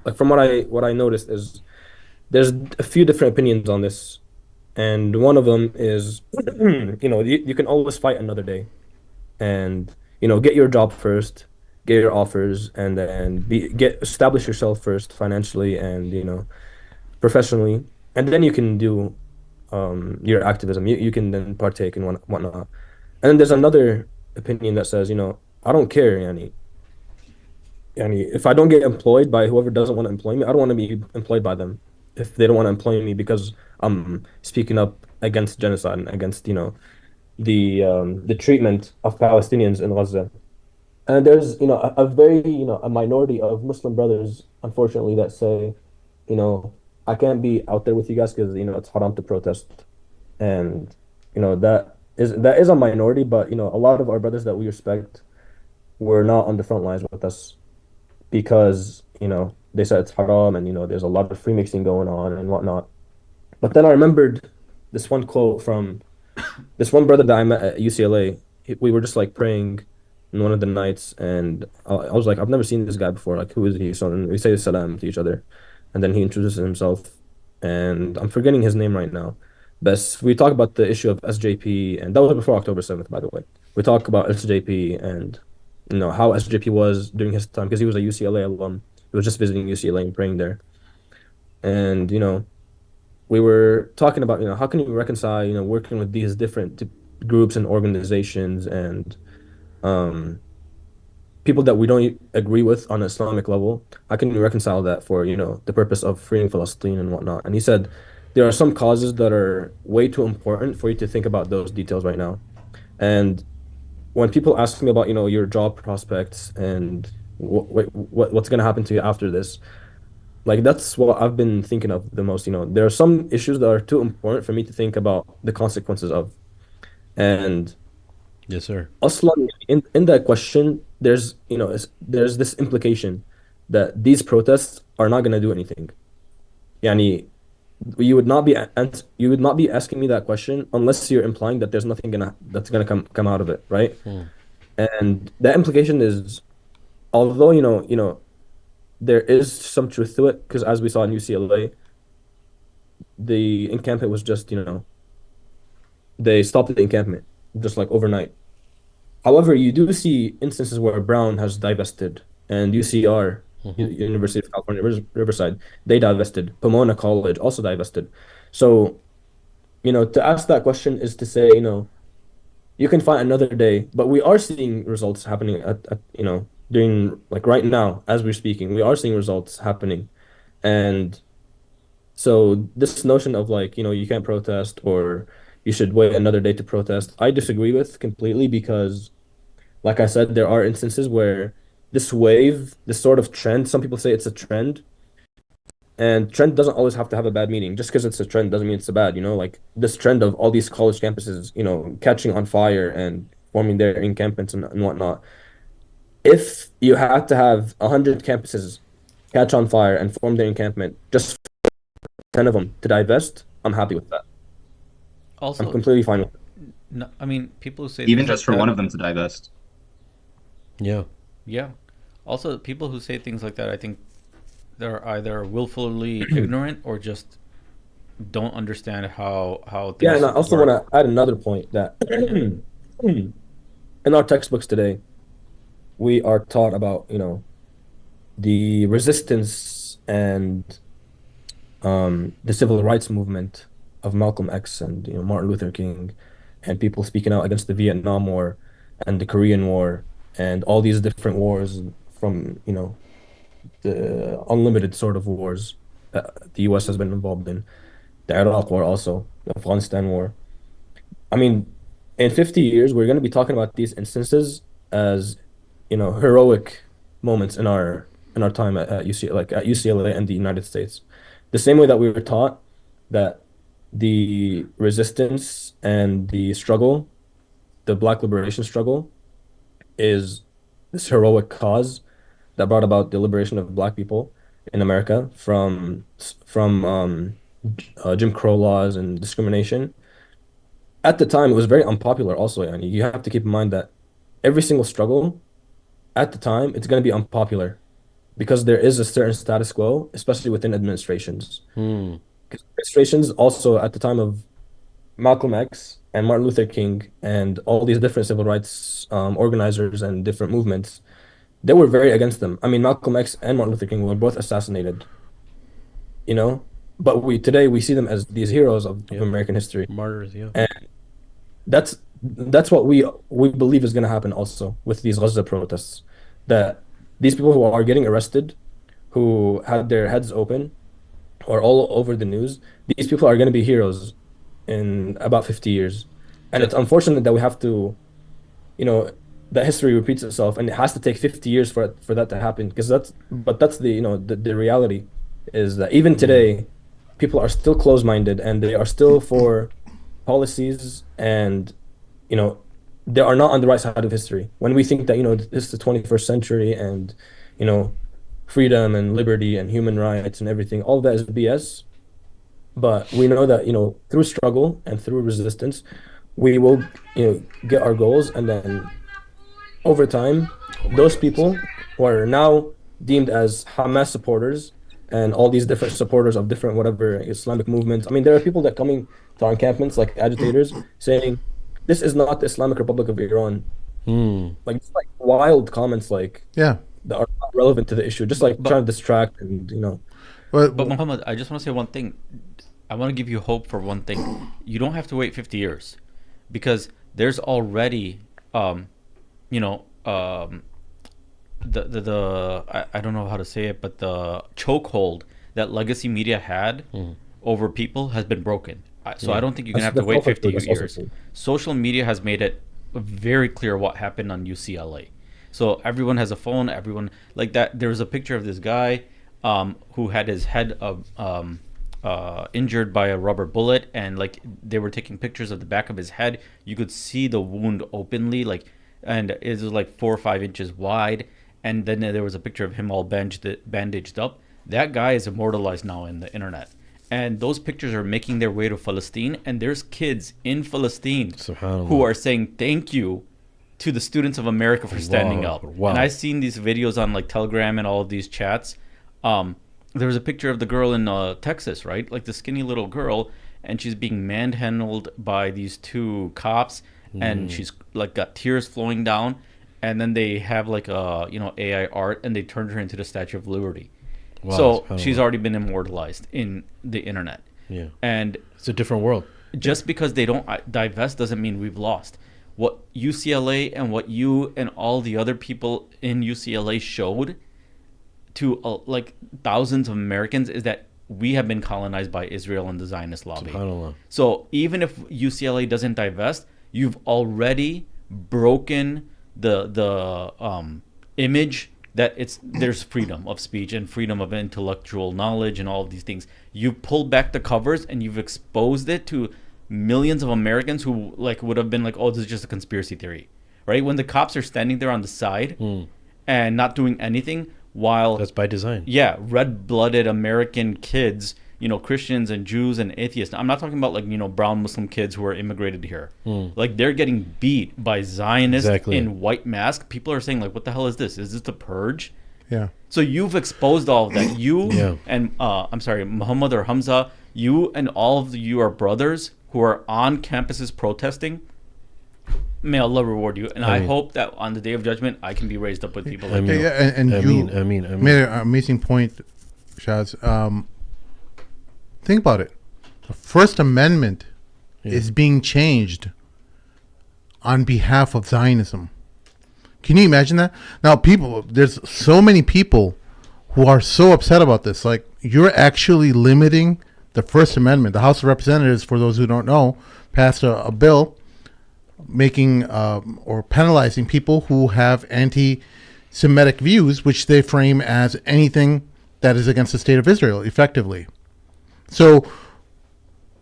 like, from what I noticed is there's a few different opinions on this, and one of them is, you can always fight another day, and, get your job first, get your offers, and then establish yourself first financially and professionally, and then you can do your activism. You can then partake in whatnot. And then there's another opinion that says, I don't care, yani, if I don't get employed by whoever doesn't want to employ me, I don't want to be employed by them if they don't want to employ me because I'm speaking up against genocide and against the treatment of Palestinians in Gaza. And there's, a very, a minority of Muslim brothers, unfortunately, that say, I can't be out there with you guys because, it's haram to protest. And, that is a minority, but, a lot of our brothers that we respect were not on the front lines with us because, they said it's haram and, there's a lot of free mixing going on and whatnot. But then I remembered this one quote from this one brother that I met at UCLA. We were just like praying in one of the nights, and I was like, I've never seen this guy before. Like, who is he? So we say salam to each other, and then he introduces himself, and I'm forgetting his name right now. But we talk about the issue of SJP, and that was before October 7th, by the way. We talk about SJP and how SJP was during his time because he was a UCLA alum. He was just visiting UCLA and praying there, and we were talking about how can you reconcile working with these different groups and organizations and people that we don't agree with on an Islamic level. How can we reconcile that for the purpose of freeing Palestine and whatnot? And he said there are some causes that are way too important for you to think about those details right now. And when people ask me about your job prospects and what's going to happen to you after this, like, that's what I've been thinking of the most. There are some issues that are too important for me to think about the consequences of. And yes, sir. Aslan, in that question, there's there's this implication that these protests are not going to do anything. Yani, you would not be asking me that question unless you're implying that there's nothing that's gonna come out of it, right? And that implication is, although there is some truth to it, because as we saw in UCLA, the encampment was just they stopped the encampment just like overnight. However, you do see instances where Brown has divested, and UCR, University of California, Riverside, they divested. Pomona College also divested. So, to ask that question is to say, you can find another day, but we are seeing results happening at during, like, right now, as we're speaking, we are seeing results happening. And so this notion of, like, you can't protest or you should wait another day to protest, I disagree with completely because, like I said, there are instances where this wave, this sort of trend, some people say it's a trend, and trend doesn't always have to have a bad meaning. Just because it's a trend doesn't mean it's a bad, like this trend of all these college campuses, catching on fire and forming their encampments and whatnot. If you had to have 100 campuses catch on fire and form their encampment, just 10 of them to divest, I'm happy with that. Also, I'm completely fine with it. no, I mean, people who say Even things just like for that- one of them to divest. Yeah. Yeah. Also, people who say things like that, I think they're either willfully ignorant or just don't understand how things Yeah, and I also work. want to add another point that in our textbooks today, we are taught about, the resistance and the civil rights movement of Malcolm X and Martin Luther King and people speaking out against the Vietnam War and the Korean War and all these different wars from the unlimited sort of wars that the US has been involved in, the Iraq War also, the Afghanistan War. I mean, in 50 years, we're going to be talking about these instances as, heroic moments in our time at UCLA, like at UCLA and the United States. The same way that we were taught that the resistance and the struggle, the Black liberation struggle, is this heroic cause that brought about the liberation of Black people in America from Jim Crow laws and discrimination. At the time, it was very unpopular also, and you have to keep in mind that every single struggle at the time, it's going to be unpopular because there is a certain status quo, especially within administrations. Hmm. Because administrations also at the time of Malcolm X and Martin Luther King and all these different civil rights organizers and different movements, they were very against them. I mean, Malcolm X and Martin Luther King were both assassinated, you know, but today we see them as these heroes of American history. Martyrs, yeah. And that's what we believe is going to happen also with these Gaza protests. That these people who are getting arrested, who had their heads open, or all over the news, these people are going to be heroes in about 50 years. And it's unfortunate that we have to, that history repeats itself, and it has to take 50 years for that to happen. Because that's the reality is that even today, people are still closed-minded and they are still for policies, and they are not on the right side of history. When we think that this is the 21st century and freedom and liberty and human rights and everything, all of that is BS. But we know that through struggle and through resistance, we will get our goals, and then over time, those people who are now deemed as Hamas supporters and all these different supporters of different whatever Islamic movements. I mean, there are people that coming to our encampments like agitators saying, "This is not the Islamic Republic of Iran." Like wild comments Yeah. that are not relevant to the issue, just like trying to distract and But Muhammad, I just want to say one thing. I want to give you hope for one thing. You don't have to wait 50 years, because there's already, I don't know how to say it, but the chokehold that legacy media had over people has been broken. So I don't think you're gonna have to wait 50 years. Social media has made it very clear what happened on UCLA. So everyone has a phone. Everyone like that. There was a picture of this guy who had his head injured by a rubber bullet, and like they were taking pictures of the back of his head. You could see the wound openly, and it was like 4 or 5 inches wide. And then there was a picture of him all bandaged up. That guy is immortalized now in the internet. And those pictures are making their way to Palestine, and there's kids in Palestine who are saying thank you to the students of America for standing up. Wow. And I've seen these videos on like Telegram and all of these chats. There was a picture of the girl in Texas, right? Like the skinny little girl, and she's being manhandled by these 2 cops, and she's like got tears flowing down. And then they have like a AI art, and they turned her into the Statue of Liberty. Wow, So she's already been immortalized in the internet. Yeah. And It's a different world. just because they don't divest doesn't mean we've lost. What UCLA and what you and all the other people in UCLA showed to like thousands of Americans is that we have been colonized by Israel and the Zionist lobby. SubhanAllah. So even if UCLA doesn't divest, you've already broken the image that there's freedom of speech and freedom of intellectual knowledge and all of these things. You pulled back the covers and you've exposed it to millions of Americans who like would have been like, oh, this is just a conspiracy theory, right? When the cops are standing there on the side and not doing anything while That's by design. yeah, red-blooded American kids, Christians and Jews and atheists. I'm not talking about like, brown Muslim kids who are immigrated here. Like they're getting beat by Zionists in white masks. People are saying like, what the hell is this? Is this the purge? yeah. So you've exposed all of that. You Yeah. and I'm sorry, Muhammad or Hamza, you and all of you are brothers who are on campuses protesting. may Allah reward you. And I Ameen. hope that on the day of judgment, I can be raised up with people like Ameen. you. Yeah, and I you mean, I mean. made an amazing point, Shaz. Think about it. The First Amendment is being changed on behalf of Zionism. Can you imagine that? Now, there's so many people who are so upset about this. Like, you're actually limiting the First Amendment. The House of Representatives, for those who don't know, passed a bill making or penalizing people who have anti-Semitic views, which they frame as anything that is against the state of Israel, effectively. So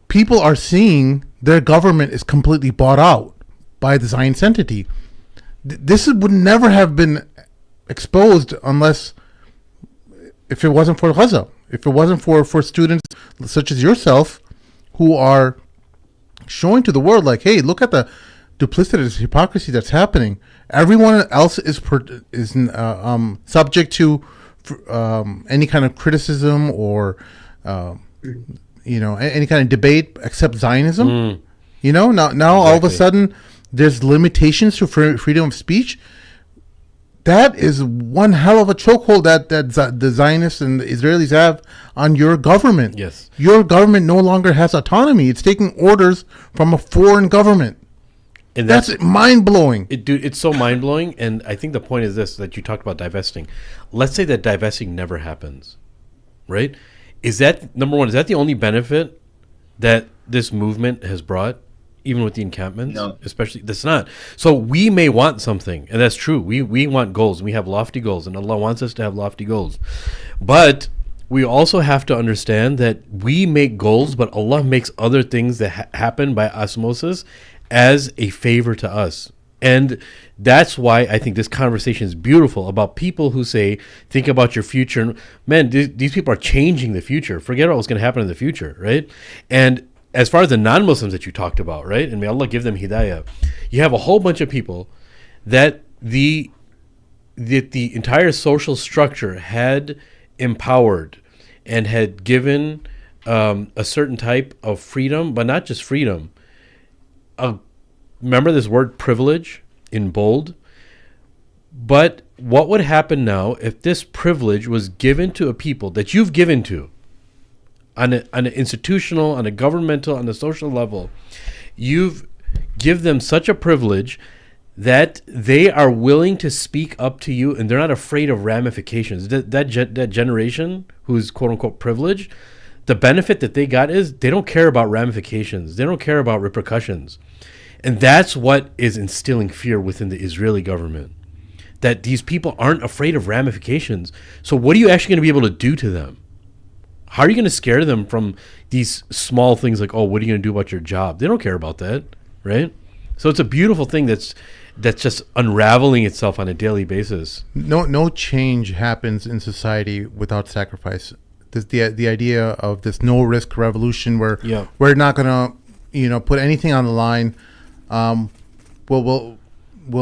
people are seeing their government is completely bought out by the Zionist entity. This would never have been exposed if it wasn't for Gaza, if it wasn't for students such as yourself who are showing to the world, like, hey, look at the duplicitous hypocrisy that's happening. Everyone else is subject to any kind of criticism or any kind of debate except Zionism. Now exactly. All of a sudden there's limitations to freedom of speech. That is one hell of a chokehold that the Zionists and the Israelis have on your government. Yes. Your government no longer has autonomy. It's taking orders from a foreign government. And that's mind-blowing. Dude, it's so mind-blowing. And I think the point is this, that you talked about divesting. Let's say that divesting never happens, right? Is that, number one, is that the only benefit that this movement has brought? Even with the encampments, No. especially, that's not. So we may want something, and that's true. We want goals. We have lofty goals, and Allah wants us to have lofty goals. But we also have to understand that we make goals, but Allah makes other things that happen by osmosis as a favor to us. And that's why I think this conversation is beautiful about people who say, think about your future. Man, these people are changing the future. Forget about what's going to happen in the future, right? And as far as the non-Muslims that you talked about, right? And may Allah give them hidayah. You have a whole bunch of people that the entire social structure had empowered and had given a certain type of freedom, but not just freedom. Remember this word privilege in bold? But what would happen now if this privilege was given to a people that you've given to? On an institutional, on a governmental, on a social level, you've give them such a privilege that they are willing to speak up to you, and they're not afraid of ramifications. That generation who's quote unquote privileged, the benefit that they got is they don't care about ramifications. They don't care about repercussions, and that's what is instilling fear within the Israeli government. That these people aren't afraid of ramifications. So what are you actually going to be able to do to them? How are you going to scare them from these small things like, oh, what are you going to do about your job? They don't care about that, right? So it's a beautiful thing that's just unraveling itself on a daily basis. No change happens in society without sacrifice. The idea of this no risk revolution where we're not going to put anything on the line. We'll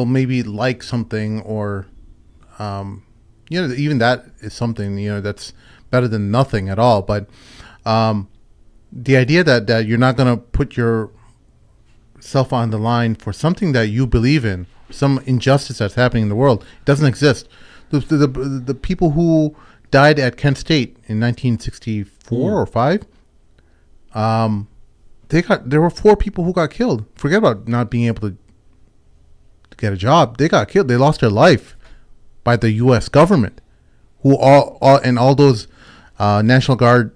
maybe like something or even that is something that's better than nothing at all. But the idea that you're not going to put yourself on the line for something that you believe in, some injustice that's happening in the world, doesn't exist. The people who died at Kent State in 1964 or 5, there were 4 people who got killed. Forget about not being able to get a job. They got killed. They lost their life by the U.S. government, who all those National Guard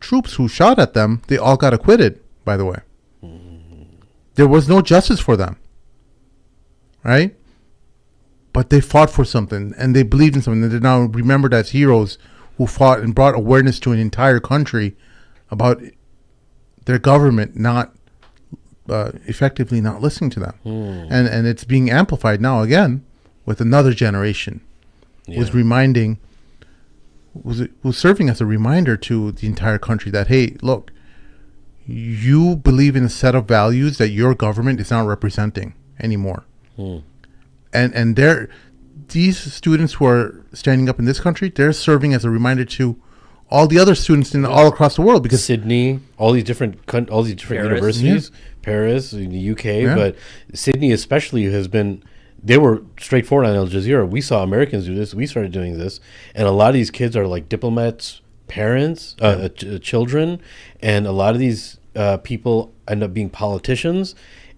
troops who shot at them, they all got acquitted, by the way. There was no justice for them, right? But they fought for something, and they believed in something. They're now remembered as heroes who fought and brought awareness to an entire country about their government not effectively not listening to them. And it's being amplified now again with another generation who's serving as a reminder to the entire country that, hey, look, you believe in a set of values that your government is not representing anymore. And these students who are standing up in this country, they're serving as a reminder to all the other students in all across the world because Sydney, all these different Paris. universities, Paris, in the UK, Yeah. but Sydney especially has been. They were straightforward on Al Jazeera. We saw Americans do this. We started doing this, and a lot of these kids are like diplomats, parents, children, and a lot of these people end up being politicians.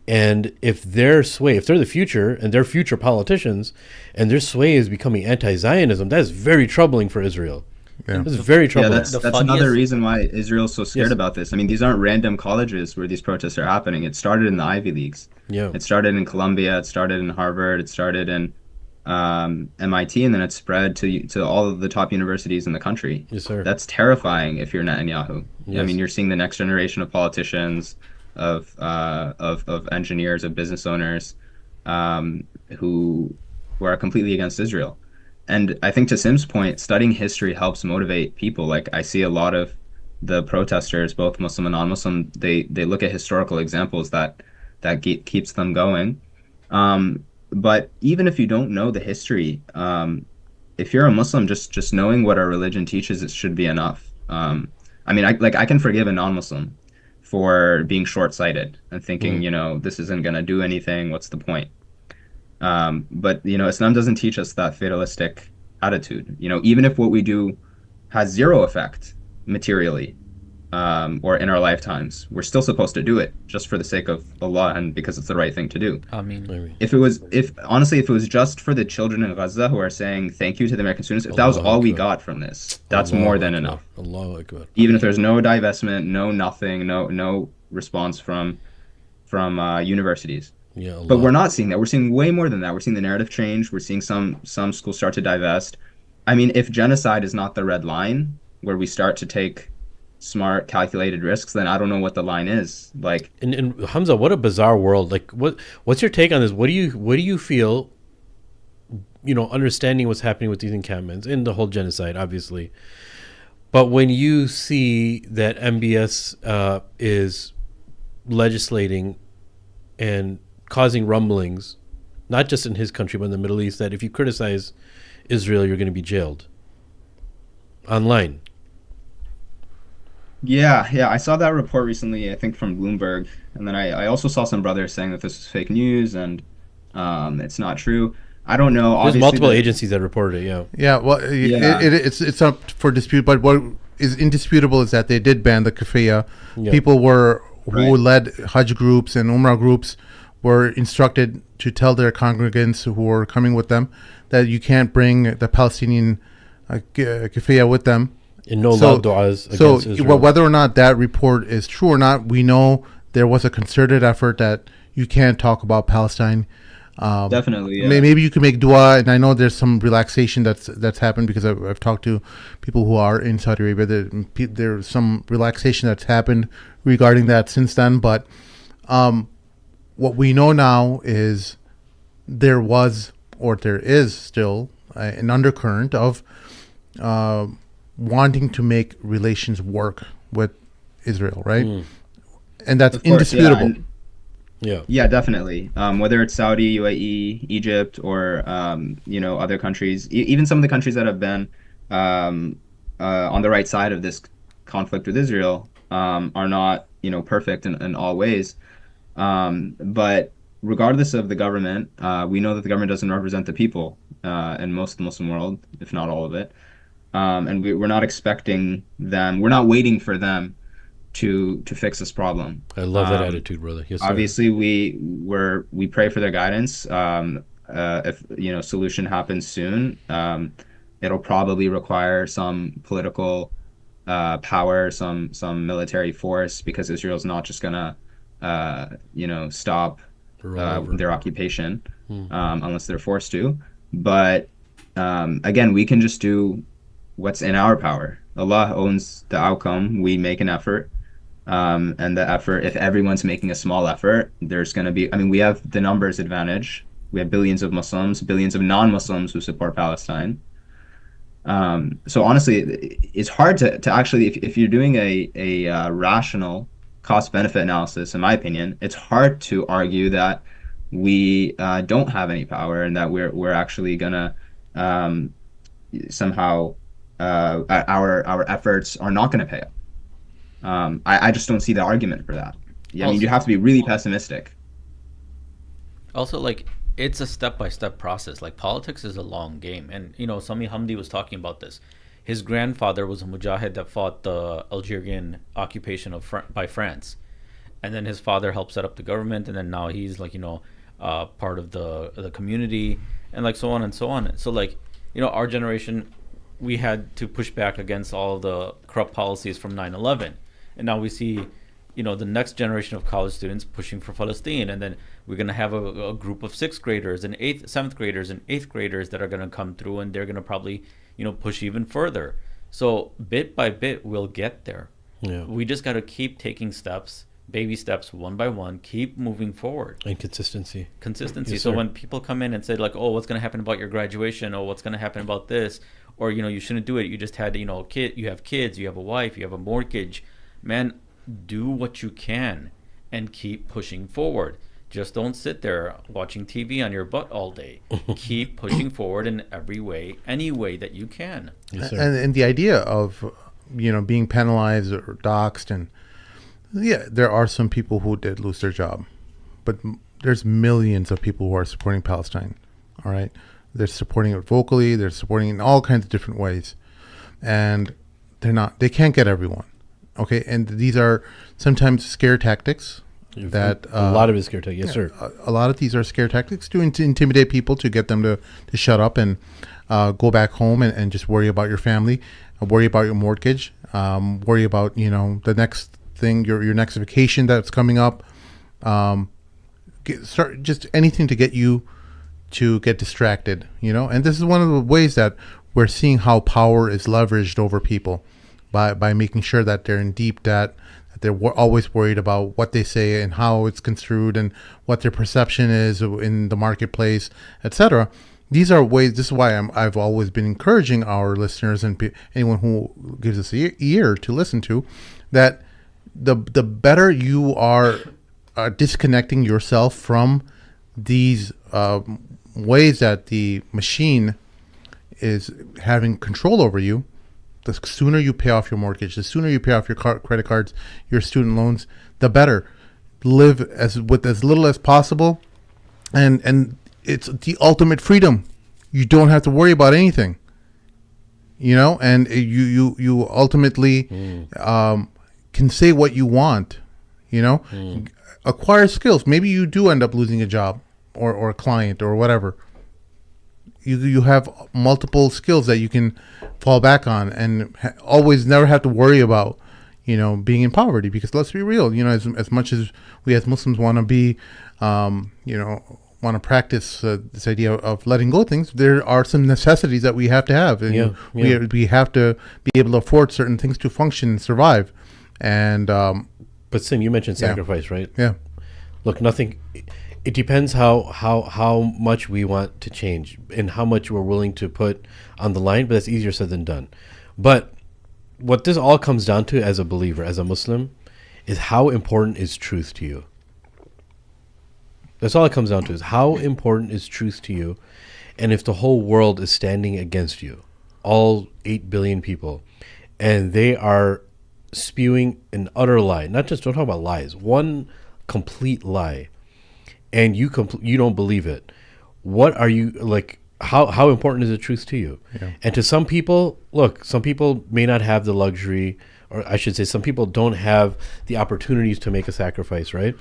And if they're the future, and they're future politicians, and their sway is becoming anti-Zionism, that is very troubling for Israel. Yeah. This is very Yeah, troubling. that's The another funniest- reason why Israel's so scared Yes. about this. I mean, these aren't random colleges where these protests are happening. It started in the Ivy Leagues. Yeah. It started in Columbia. It started in Harvard. It started in MIT, and then it spread to all of the top universities in the country. Yes, sir. That's terrifying if you're Netanyahu. I Yes. mean, you're seeing the next generation of politicians, of engineers, of business owners, who are completely against Israel. And I think to Sim's point, studying history helps motivate people. Like I see a lot of the protesters, both Muslim and non-Muslim, they look at historical examples that keeps them going. But even if you don't know the history, if you're a Muslim, just knowing what our religion teaches, it should be enough. I mean, I can forgive a non-Muslim for being short-sighted and thinking, this isn't gonna do anything. What's the point? But Islam doesn't teach us that fatalistic attitude. Even if what we do has zero effect materially, or in our lifetimes, we're still supposed to do it just for the sake of Allah and because it's the right thing to do. I mean, If it was just for the children in Gaza who are saying thank you to the American students, if that was all we got from this, that's more than enough. Allahu Akbar. Even if there's no divestment, no nothing, no response from universities. Yeah, But Allah. we're not seeing that. We're seeing way more than that. We're seeing the narrative change. We're seeing some schools start to divest. I mean, if genocide is not the red line where we start to take smart, calculated risks, then I don't know what the line is. Like, And Hamza, what a bizarre world. Like, what's your take on this? What do you feel? Understanding what's happening with these encampments and the whole genocide, obviously. But when you see that MBS is legislating and causing rumblings, not just in his country but in the Middle East, that if you criticize Israel, you're going to be jailed online. yeah, I saw that report recently, I think from Bloomberg. And then I also saw some brothers saying that this was fake news and it's not true. I don't know. There's Obviously, multiple agencies that reported it. Yeah. yeah, well, Yeah. it's up for dispute. But what is indisputable is that they did ban the kafiyah. Yeah. People who Right. led Hajj groups and Umrah groups were instructed to tell their congregants who were coming with them that you can't bring the Palestinian kafiyah with them. And no So- loud du'as So against Israel. whether or not that report is true or not, we know there was a concerted effort that you can't talk about Palestine. definitely. Yeah. Maybe you can make dua, and I know there's some relaxation that's happened because I've talked to people who are in Saudi Arabia. There's some relaxation that's happened regarding that since then. But what we know now is there was, or there is still, an undercurrent of wanting to make relations work with Israel, right? And that's Of course, yeah, indisputable. and- yeah. Yeah, definitely. Whether it's Saudi, UAE, Egypt, or other countries, even some of the countries that have been on the right side of this conflict with Israel are not perfect in all ways. But regardless of the government, we know that the government doesn't represent the people in most of the Muslim world, if not all of it. And we're not expecting them. We're not waiting for them to fix this problem. I love that attitude, brother. Yes, sir. Obviously, we pray for their guidance. If solution happens soon, it'll probably require some political power, some military force, because Israel's not just gonna stop their occupation unless they're forced to. But again, we can just do what's in our power. Allah owns the outcome. We make an effort. And the effort, if everyone's making a small effort, there's going to be, we have the numbers advantage. We have billions of Muslims, billions of non-Muslims who support Palestine. So honestly, it's hard to actually, if you're doing a rational cost-benefit analysis, in my opinion, it's hard to argue that we don't have any power and that we're actually going to somehow our efforts are not going to pay off. I just don't see the argument for that. Yeah, I mean, you have to be really pessimistic. Also, like, it's a step-by-step process. Like, politics is a long game. And, Sami Hamdi was talking about this. His grandfather was a mujahid that fought the Algerian occupation by France. And then his father helped set up the government. And then now he's, like, part of the community. And, like, so on and so on. So, like, our generation, we had to push back against all the corrupt policies from 9/11. And now we see the next generation of college students pushing for Palestine, and then we're going to have a group of 6th graders and 7th graders and 8th graders that are going to come through, and they're going to probably push even further. So bit by bit we'll get there. We just got to keep taking steps, baby steps, one by one, keep moving forward. And consistency. Yes, so when people come in and say, like, oh, what's going to happen about your graduation, or what's going to happen about this, or you shouldn't do it, you just had a kid, you have kids, you have a wife, you have a mortgage, man, do what you can and keep pushing forward. Just don't sit there watching TV on your butt all day. Keep pushing forward in every way, any way that you can. Yes, and the idea of being penalized or doxxed, and there are some people who did lose their job, but there's millions of people who are supporting Palestine. All right, they're supporting it vocally, they're supporting it in all kinds of different ways, and they can't get everyone. Okay, and these are sometimes scare tactics. That a lot of it is scare tactics. Yes, sir. A lot of these are scare tactics to intimidate people, to get them to shut up and go back home and just worry about your family, worry about your mortgage, worry about the next thing, your next vacation that's coming up. Start just anything to get you to get distracted. And this is one of the ways that we're seeing how power is leveraged over people. By making sure that they're in deep debt, that they're always worried about what they say and how it's construed and what their perception is in the marketplace, etc. These are ways. This is why I've always been encouraging our listeners and anyone who gives us an ear to listen to, that the better you are disconnecting yourself from these ways that the machine is having control over you, the sooner you pay off your mortgage, the sooner you pay off your credit cards, your student loans, the better. Live with as little as possible, and it's the ultimate freedom. You don't have to worry about anything, and you ultimately can say what you want, acquire skills. Maybe you do end up losing a job or a client or whatever. You have multiple skills that you can fall back on, and always never have to worry about, being in poverty. Because let's be real, as much as we as Muslims want to be, want to practice this idea of letting go of things, there are some necessities that we have to have. And we have to be able to afford certain things to function and survive. And but Sim, you mentioned sacrifice, right? Yeah. Look, nothing. It depends how much we want to change and how much we're willing to put on the line, but that's easier said than done. But what this all comes down to as a believer, as a Muslim, is how important is truth to you. That's all it comes down to, is how important is truth to you. And if the whole world is standing against you, all 8 billion people, and they are spewing an utter lie, don't talk about lies, one complete lie, and you don't believe it, what are you, like, how important is the truth to you? Yeah. And to some people, look, some people may not have the luxury, or I should say some people don't have the opportunities to make a sacrifice, right?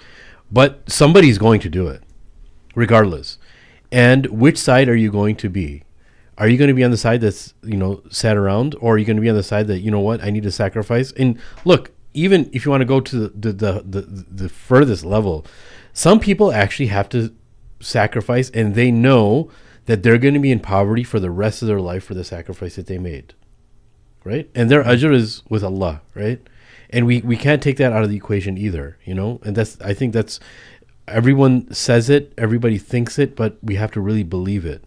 But somebody's going to do it, regardless. And which side are you going to be? Are you going to be on the side that's, sat around, or are you going to be on the side that, I need to sacrifice? And look, even if you want to go to the furthest level, some people actually have to sacrifice, and they know that they're going to be in poverty for the rest of their life for the sacrifice that they made, right? And their ajr is with Allah, right? And we can't take that out of the equation either, And I think that's, everyone says it, everybody thinks it, but we have to really believe it,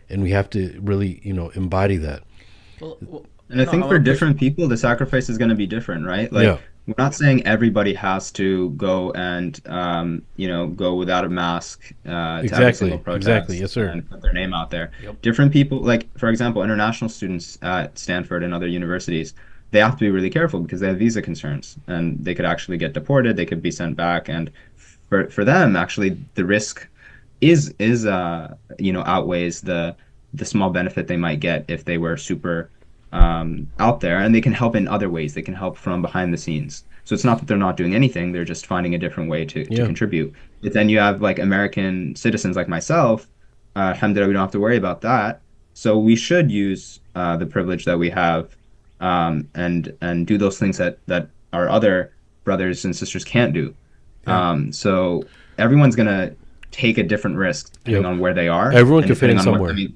and we have to really, embody that. And I think for different people, the sacrifice is going to be different, right? Like, we're not saying everybody has to go and go without a mask to every single Exactly. protest Yes, sir. and put their name out there. Yep. Different people, like for example, international students at Stanford and other universities, they have to be really careful because they have visa concerns and they could actually get deported, they could be sent back, and for them, actually, the risk is outweighs the small benefit they might get if they were super out there, and they can help in other ways. They can help from behind the scenes. So it's not that they're not doing anything, they're just finding a different way to Yeah. contribute. But then you have like American citizens like myself, alhamdulillah, we don't have to worry about that. So we should use the privilege that we have, and do those things that our other brothers and sisters can't do. So everyone's gonna take a different risk depending Yep. on where they are. Everyone and can fit in depending on somewhere.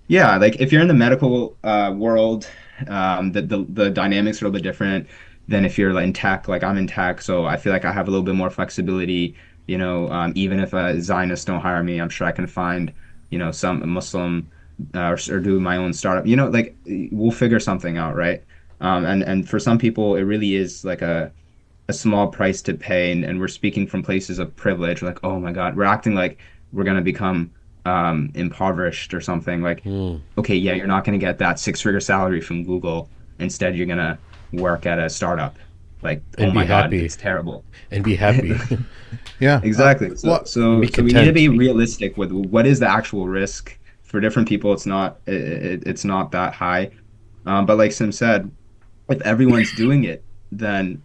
yeah, like if you're in the medical world, the dynamics are a little bit different than if you're like in tech. Like I'm in tech, so I feel like I have a little bit more flexibility. Even if Zionists don't hire me, I'm sure I can find, some Muslim or do my own startup. Like we'll figure something out, right? And for some people, it really is like a small price to pay, and we're speaking from places of privilege. We're like, oh my God, we're acting like we're gonna become impoverished or something. Like, okay, yeah, you're not gonna get that six-figure salary from Google. Instead, you're gonna work at a startup. Like, And oh be my God, happy. it's terrible. And be happy. Yeah, Exactly. So, well, so, be so we need to content. be realistic with what is the actual risk. For different people, it's not that high. But like Sim said, if everyone's doing it, then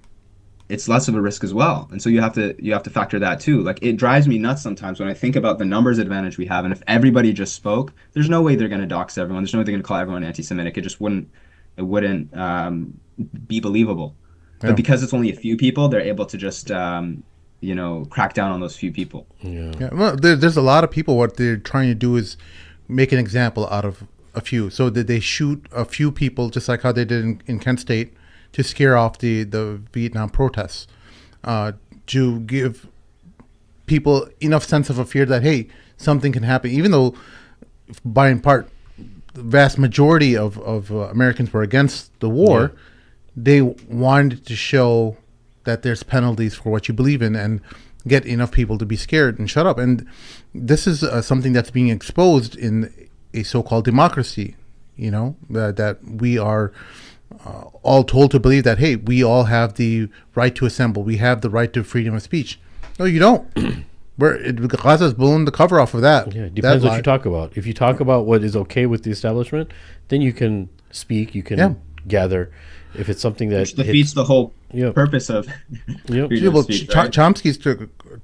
it's less of a risk as well. And so you have to factor that too. Like it drives me nuts sometimes when I think about the numbers advantage we have, and if everybody just spoke, there's no way they're going to dox everyone. There's no way they're going to call everyone anti-Semitic. It wouldn't be believable. Yeah. But because it's only a few people, they're able to just crack down on those few people. yeah. Well, there's a lot of people. What they're trying to do is make an example out of a few. So that they shoot a few people, just like how they did in Kent State, to scare off the Vietnam protests, to give people enough sense of a fear that, hey, something can happen, even though by in part the vast majority of Americans were against the war. They wanted to show that there's penalties for what you believe in and get enough people to be scared and shut up. And this is something that's being exposed in a so-called democracy, that we are all told to believe that, hey, we all have the right to assemble. We have the right to freedom of speech. No, you don't. Gaza's blown the cover off of that. Yeah, it depends what you talk about. If you talk about what is okay with the establishment, then you can speak, you can gather. If it's something that Which defeats the whole Yep. purpose of Yep. freedom Yeah, well, of speech, right? Chomsky's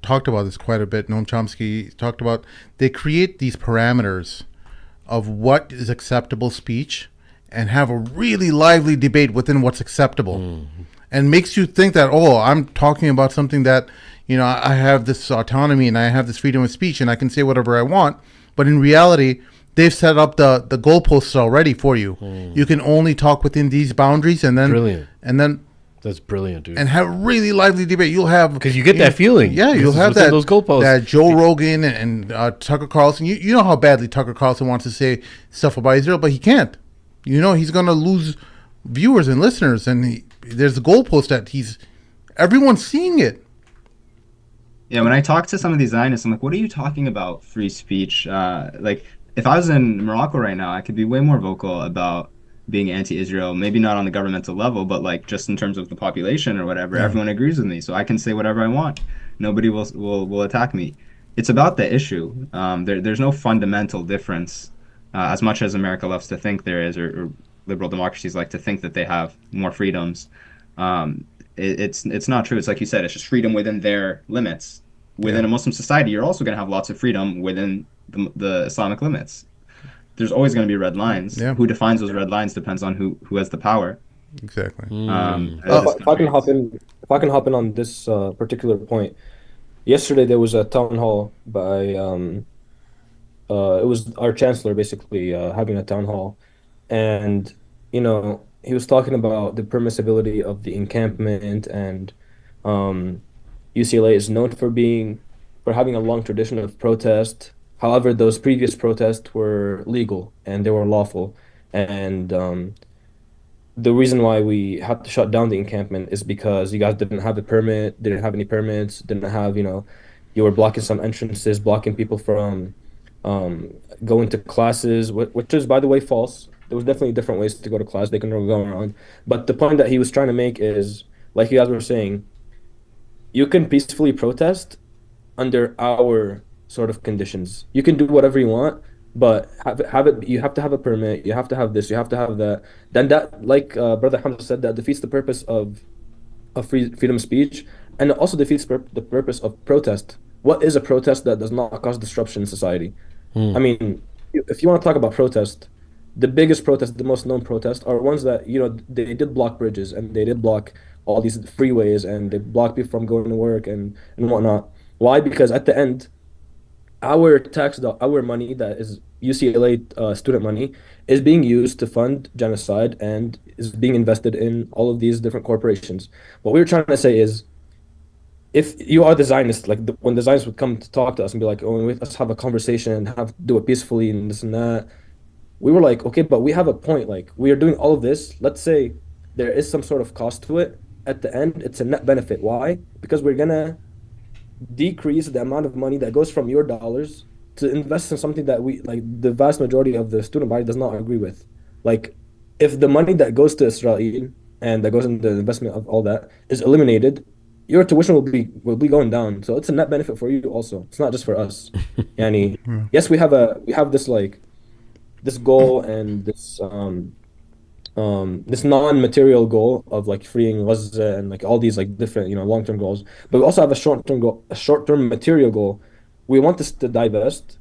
talked about this quite a bit. Noam Chomsky talked about they create these parameters of what is acceptable speech and have a really lively debate within what's acceptable, and makes you think that, oh, I'm talking about something that, I have this autonomy and I have this freedom of speech and I can say whatever I want. But in reality, they've set up the goalposts already for you. You can only talk within these boundaries, and then Brilliant. and then That's brilliant, dude. and have a really lively debate. You'll have, Because you get that feeling. Yeah, This you'll is have within that those goalposts. that Joe Rogan and Tucker Carlson. You know how badly Tucker Carlson wants to say stuff about Israel, but he can't. He's going to lose viewers and listeners, and there's a goalpost that everyone's seeing it. Yeah, when I talk to some of these Zionists, I'm like, what are you talking about free speech? Like, if I was in Morocco right now, I could be way more vocal about being anti-Israel, maybe not on the governmental level, but like just in terms of the population or whatever. Everyone agrees with me, so I can say whatever I want. Nobody will attack me. It's about the issue. There's no fundamental difference, as much as America loves to think there is, or liberal democracies like to think that they have more freedoms. It's not true. It's like you said, it's just freedom within their limits. Within a Muslim society, you're also going to have lots of freedom within the Islamic limits. There's always going to be red lines. Yeah. Who defines those red lines depends on who has the power. Exactly. If I can hop in on this particular point. Yesterday there was a town hall by it was our chancellor basically having a town hall, and he was talking about the permissibility of the encampment, and UCLA is known for having a long tradition of protest. However, those previous protests were legal and they were lawful, and the reason why we had to shut down the encampment is because you guys didn't have a permit, didn't have any permits, didn't have, you were blocking some entrances, blocking people from um, going to classes, which is, by the way, false. There was definitely different ways to go to class. They can go around. But the point that he was trying to make is, like you guys were saying, you can peacefully protest under our sort of conditions. You can do whatever you want, but have it. You have to have a permit. You have to have this. You have to have that. Then that, like Brother Hamza said, that defeats the purpose of freedom of speech, and it also defeats the purpose of protest. What is a protest that does not cause disruption in society? I Hmm. mean, if you want to talk about protest, the biggest protest, the most known protest, are ones that, they did block bridges and they did block all these freeways and they blocked people from going to work and whatnot. Why? Because at the end, our money that is UCLA student money is being used to fund genocide and is being invested in all of these different corporations. What we were trying to say is, if you are the Zionist, like when the Zionists would come to talk to us and be like, "Oh, let's have a conversation, have do it peacefully and this and that," we were like, "Okay, but we have a point. Like we are doing all of this. Let's say there is some sort of cost to it. At the end, it's a net benefit. Why? Because we're gonna decrease the amount of money that goes from your dollars to invest in something that we like the vast majority of the student body does not agree with. Like if the money that goes to Israel and that goes into the investment of all that is eliminated, your tuition will be going down. So it's a net benefit for you also. It's not just for us. Yani, yes, we have this like this goal and this non-material goal of like freeing Gaza and like all these like different long-term goals, but we also have a short-term material goal. We want this to divest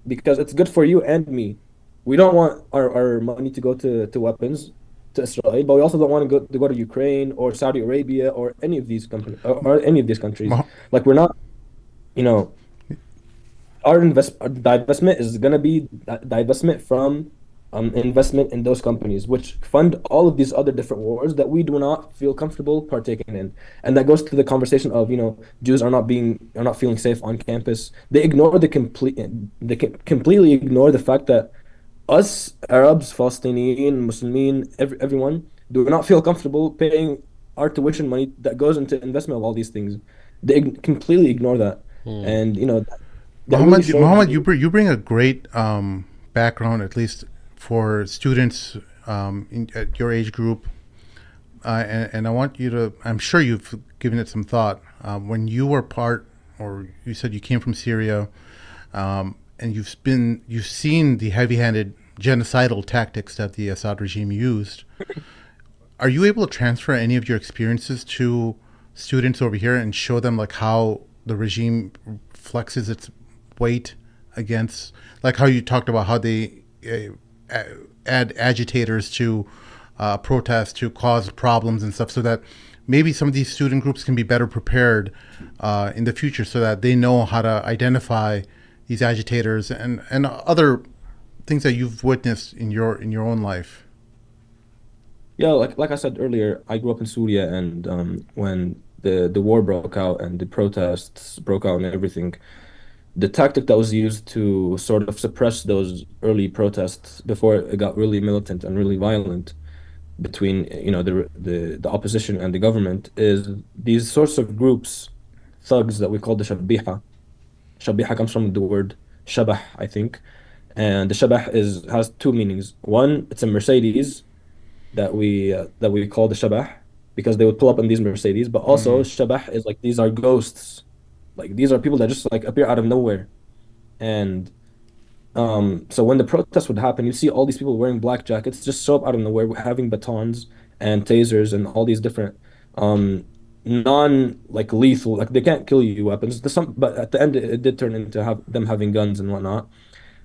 because it's good for you and me. We don't want our money to go to weapons to Israel, but we also don't want to go to Ukraine or Saudi Arabia or any of these companies or any of these countries. Mo- Like we're not, you know, our divestment is gonna be divestment from investment in those companies, which fund all of these other different wars that we do not feel comfortable partaking in. And that goes to the conversation of, Jews are not feeling safe on campus. They completely ignore the fact that us Arabs, Palestinian, Muslimin, everyone do not feel comfortable paying our tuition money that goes into investment of all these things. They completely ignore that, Hmm. and that really Muhammad, shows Muhammad, me. you bring a great background, at least for students at your age group, and I want you to. I'm sure you've given it some thought when you were part, or you said you came from Syria, and you've seen the heavy-handed genocidal tactics that the Assad regime used. Are you able to transfer any of your experiences to students over here and show them like how the regime flexes its weight against, like how you talked about how they add agitators to protest to cause problems and stuff, so that maybe some of these student groups can be better prepared in the future, so that they know how to identify these agitators and other things that you've witnessed in your own life. Yeah, like I said earlier, I grew up in Syria, and when the war broke out and the protests broke out and everything, the tactic that was used to sort of suppress those early protests before it got really militant and really violent between the opposition and the government is these sorts of groups, thugs that we call the shabiha. Shabiha comes from the word shabah, I think, and the shabah is has two meanings. One, it's a Mercedes that we call the shabah because they would pull up in these Mercedes, but also Mm. shabah is like these are ghosts, like these are people that just like appear out of nowhere. And so when the protest would happen, you see all these people wearing black jackets just show up out of nowhere, having batons and tasers and all these different um non like lethal, like they can't kill you weapons. But at the end it did turn into have them having guns and whatnot.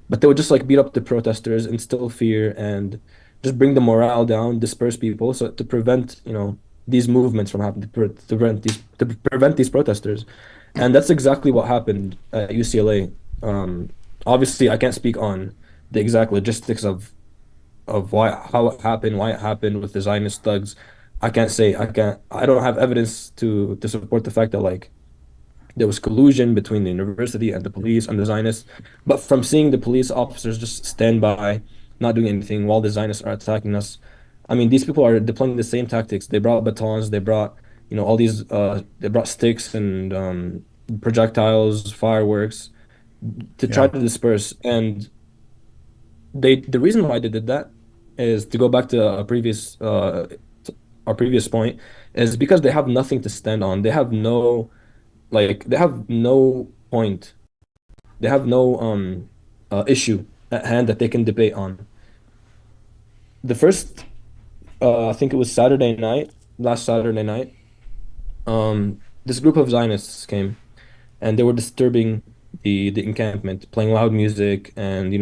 But they would just like beat up the protesters, instill fear, and just bring the morale down, disperse people, so to prevent these movements from happening, to prevent these protesters, and that's exactly what happened at UCLA. Obviously, I can't speak on the exact logistics of how it happened, why it happened with the Zionist thugs. I don't have evidence to support the fact that like there was collusion between the university and the police and the Zionists. But from seeing the police officers just stand by, not doing anything while the Zionists are attacking us, I mean, these people are deploying the same tactics. They brought batons, they brought, all these, they brought sticks and projectiles, fireworks to try Yeah. to disperse. And the reason why they did that is to go back to our previous point, is because they have nothing to stand on. They have no, they have no point. They have no issue at hand that they can debate on. The first, I think it was last Saturday night, this group of Zionists came and they were disturbing the encampment, playing loud music and,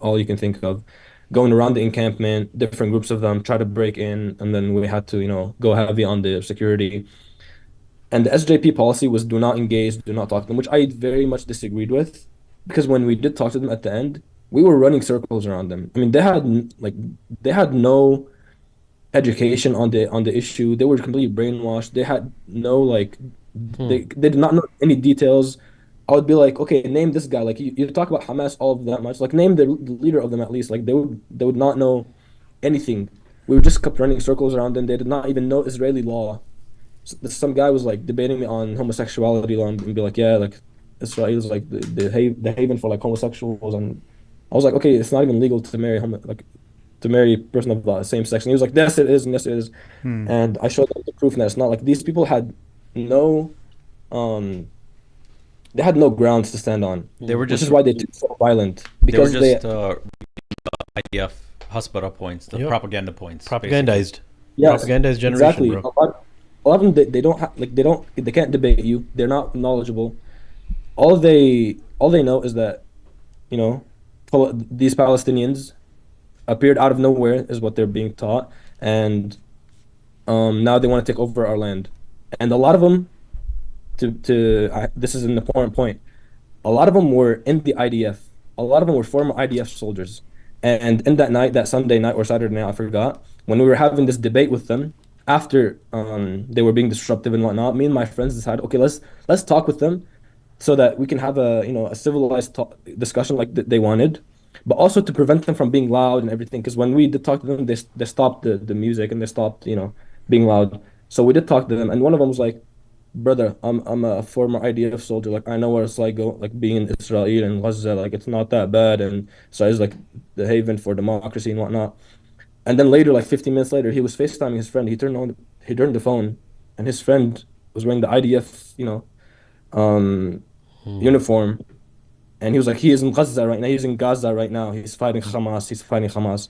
all you can think of, going around the encampment, different groups of them try to break in, and then we had to, go heavy on the security. And the SJP policy was do not engage, do not talk to them, which I very much disagreed with, because when we did talk to them at the end, we were running circles around them. I mean, they had no education on the issue. They were completely brainwashed. They had no they did not know any details. I would be like, okay, name this guy. Like you talk about Hamas all of that much. Like name the leader of them at least. Like they would not know anything. We were just kept running circles around them. They did not even know Israeli law. Some guy was like debating me on homosexuality law and be like, yeah, like Israel is like the haven for like homosexuals, and I was like, okay, it's not even legal to marry to marry a person of the same sex. And he was like, yes, it is, and yes, it is. Hmm. And I showed them the proof, and it's not. Like these people had no, um, they had no grounds to stand on, They were which just is why they did so violent they were because just IDF hospital points, the Yep. propaganda points, Propagandized. yes, Propagandized generation, exactly. bro. A lot of them they don't have they can't debate you. They're not knowledgeable. All they know is that you know these Palestinians appeared out of nowhere is what they're being taught, and now they want to take over our land, and a lot of them this is an important point. A lot of them were in the IDF. A lot of them were former IDF soldiers. And in that night, that Sunday night or Saturday night, I forgot, when we were having this debate with them after they were being disruptive and whatnot, me and my friends decided, okay, let's talk with them so that we can have a civilized discussion like they wanted, but also to prevent them from being loud and everything. Because when we did talk to them, they stopped the music and they stopped being loud. So we did talk to them, and one of them was like, brother, I'm a former IDF soldier. Like I know what it's like being in Israel and Gaza. Like it's not that bad, and so it's like the haven for democracy and whatnot. And then later, like 15 minutes later, he was FaceTiming his friend. He turned the phone, and his friend was wearing the IDF, um, uniform, and he was like, he is in Gaza right now. He's in Gaza right now. He's fighting Hamas. He's fighting Hamas.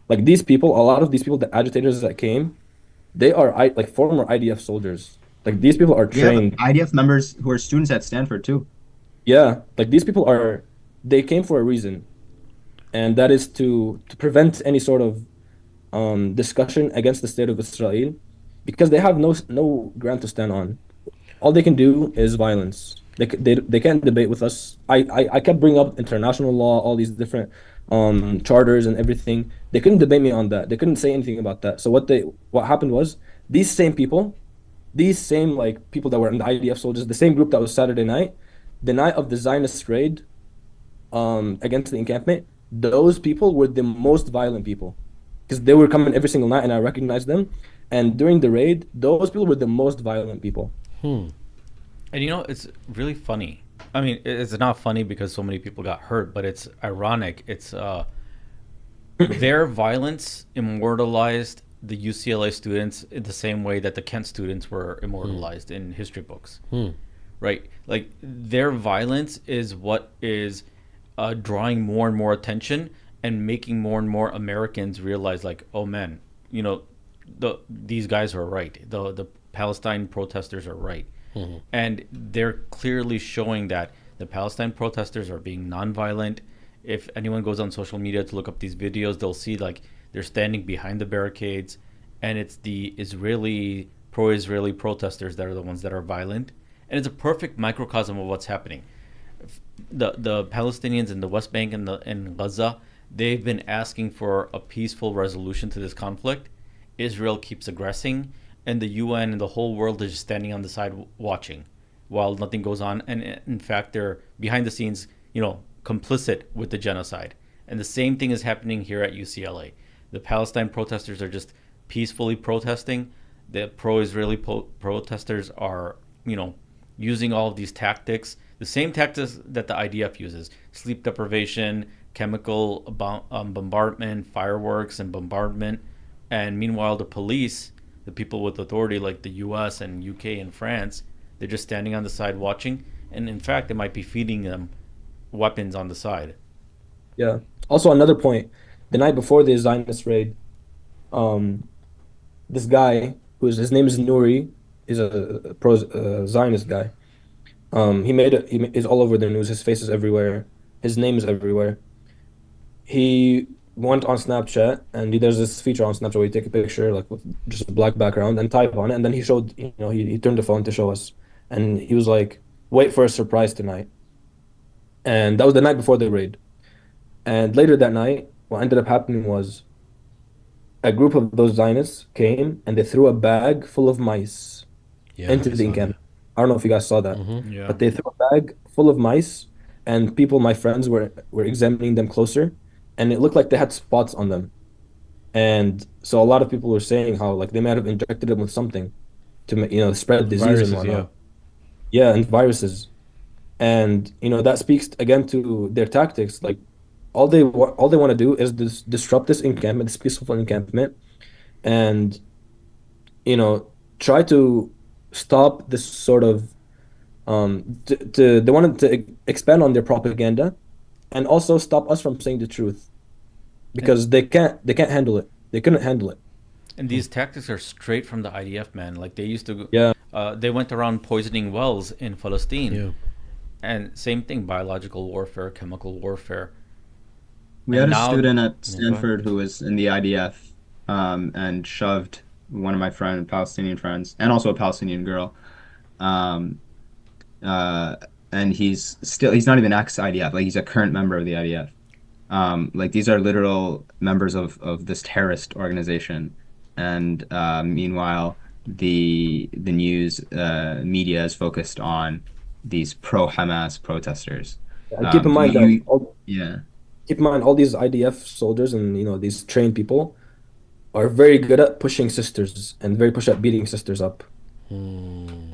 Like these people, a lot of these people, the agitators that came, they are like former IDF soldiers. Like these people are We have trained. IDF members who are students at Stanford too. Yeah, like these people they came for a reason, and that is to prevent any sort of discussion against the state of Israel, because they have no ground to stand on. All they can do is violence. They can't debate with us. I kept bringing up international law, all these different charters and everything. They couldn't debate me on that. They couldn't say anything about that. So what happened was these same people, these same like people that were in the IDF soldiers, the same group that was Saturday night, the night of the Zionist raid against the encampment, those people were the most violent people because they were coming every single night and I recognized them. And during the raid, those people were the most violent people. And it's really funny. I mean, it's not funny because so many people got hurt, but it's ironic. It's their violence immortalized the UCLA students in the same way that the Kent students were immortalized in history books. Right? Like their violence is what is drawing more and more attention and making more and more Americans realize, like, oh man, these guys are right. The Palestine protesters are right. And they're clearly showing that the Palestine protesters are being nonviolent. If anyone goes on social media to look up these videos, they'll see like they're standing behind the barricades, and it's the pro-Israeli protesters that are the ones that are violent. And it's a perfect microcosm of what's happening. The Palestinians in the West Bank and in Gaza, they've been asking for a peaceful resolution to this conflict. Israel keeps aggressing, and the UN and the whole world is just standing on the side watching while nothing goes on. And in fact, they're behind the scenes, complicit with the genocide. And the same thing is happening here at UCLA. the Palestine protesters are just peacefully protesting. The pro-Israeli protesters are, using all of these tactics, the same tactics that the IDF uses: sleep deprivation, chemical bombardment, fireworks and bombardment. And meanwhile, the police, the people with authority like the US and UK and France, they're just standing on the side watching. And in fact, they might be feeding them weapons on the side. Yeah. Also, another point: the night before the Zionist raid, this guy his name is Nuri, is a pro Zionist guy. He is all over the news. His face is everywhere. His name is everywhere. He went on Snapchat, and there's this feature on Snapchat where you take a picture like with just a black background and type on it, and then he showed, he turned the phone to show us, and he was like, "Wait for a surprise tonight." And that was the night before the raid. And later that night, what ended up happening was a group of those Zionists came and they threw a bag full of mice into the encampment. I don't know if you guys saw that, Yeah. but they threw a bag full of mice, and my friends were examining them closer, and it looked like they had spots on them. And so a lot of people were saying how like they might have injected them with something to spread disease Viruses, and whatnot. Yeah, and viruses. And that speaks again to their tactics. Like all they want to do is disrupt this encampment, this peaceful encampment, and try to stop this sort of they wanted to expand on their propaganda, and also stop us from saying the truth, because they can't handle it. They couldn't handle it. And these tactics are straight from the IDF, man. Like they used to, Yeah. They went around poisoning wells in Palestine. Yeah. And same thing, biological warfare, chemical warfare. We And had a now- student at go ahead. Stanford who was in the IDF, and shoved one of my Palestinian friends, and also a Palestinian girl. Um, and he's not even ex-IDF, like he's a current member of the IDF. Like these are literal members of this terrorist organization. And meanwhile, the news media is focused on these pro-Hamas protesters. And keep in mind Yeah. keep in mind all these IDF soldiers and these trained people are very good at pushing sisters and very push at beating sisters up.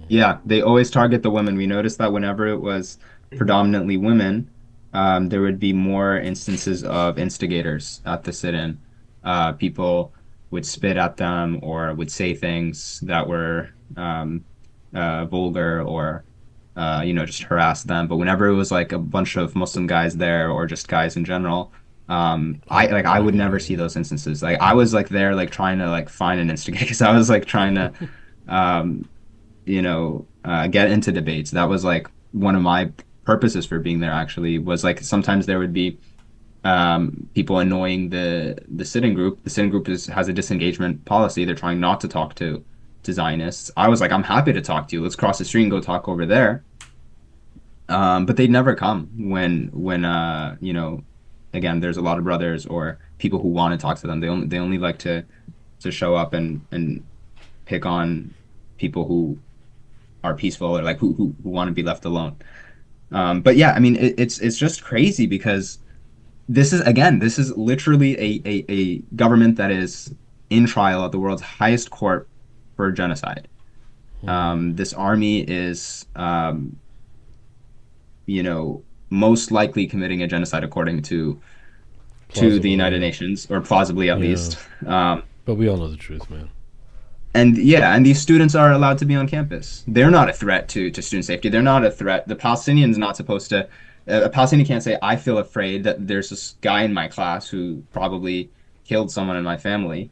Yeah, they always target the women. We noticed that whenever it was predominantly women, there would be more instances of instigators at the sit-in. People would spit at them or would say things that were vulgar, or just harass them. But whenever it was like a bunch of Muslim guys there, or just guys in general, I would never see those instances. Like I was like there like trying to like find an instigator, because I was like trying to get into debates. That was like one of my purposes for being there, actually, was like sometimes there would be people annoying the sitting group. The sitting group has a disengagement policy. They're trying not to talk to Zionists. I was like, I'm happy to talk to you. Let's cross the street and go talk over there. But they'd never come when again, there's a lot of brothers or people who want to talk to them. They only like to show up and pick on people who are peaceful, or like who want to be left alone. But yeah, I mean, it's just crazy, because this is literally a government that is in trial at the world's highest court for genocide. This army is most likely committing a genocide according to the United Nations, or plausibly at least. But we all know the truth, man. And these students are allowed to be on campus. They're not a threat to student safety. They're not a threat. The Palestinian's not supposed to. A Palestinian can't say, I feel afraid that there's this guy in my class who probably killed someone in my family,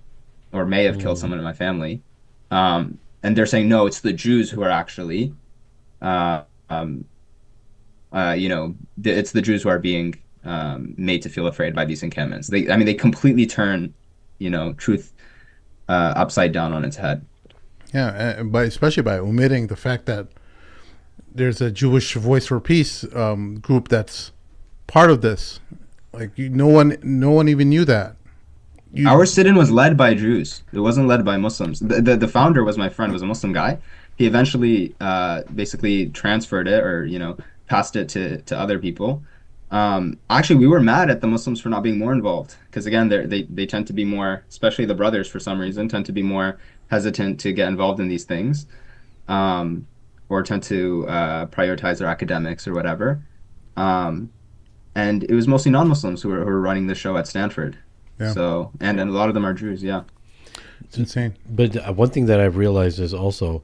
or may have killed someone in my family. And they're saying, no, it's the Jews who are actually, it's the Jews who are being made to feel afraid by these encampments. They completely turn, truth upside down on its head. Yeah, but especially by omitting the fact that there's a Jewish Voice for Peace group that's part of this. Like no one even knew that. Our sit-in was led by Jews. It wasn't led by Muslims. The founder was my friend, was a Muslim guy. He eventually basically transferred it, or passed it to other people. Actually, we were mad at the Muslims for not being more involved because again, they tend to be more, especially the brothers for some reason, tend to be more hesitant to get involved in these things, um, or tend to prioritize their academics or whatever. Um, and it was mostly non-Muslims who were running the show at Stanford. Yeah. So, and a lot of them are Jews, yeah. It's insane. But one thing that I've realized is also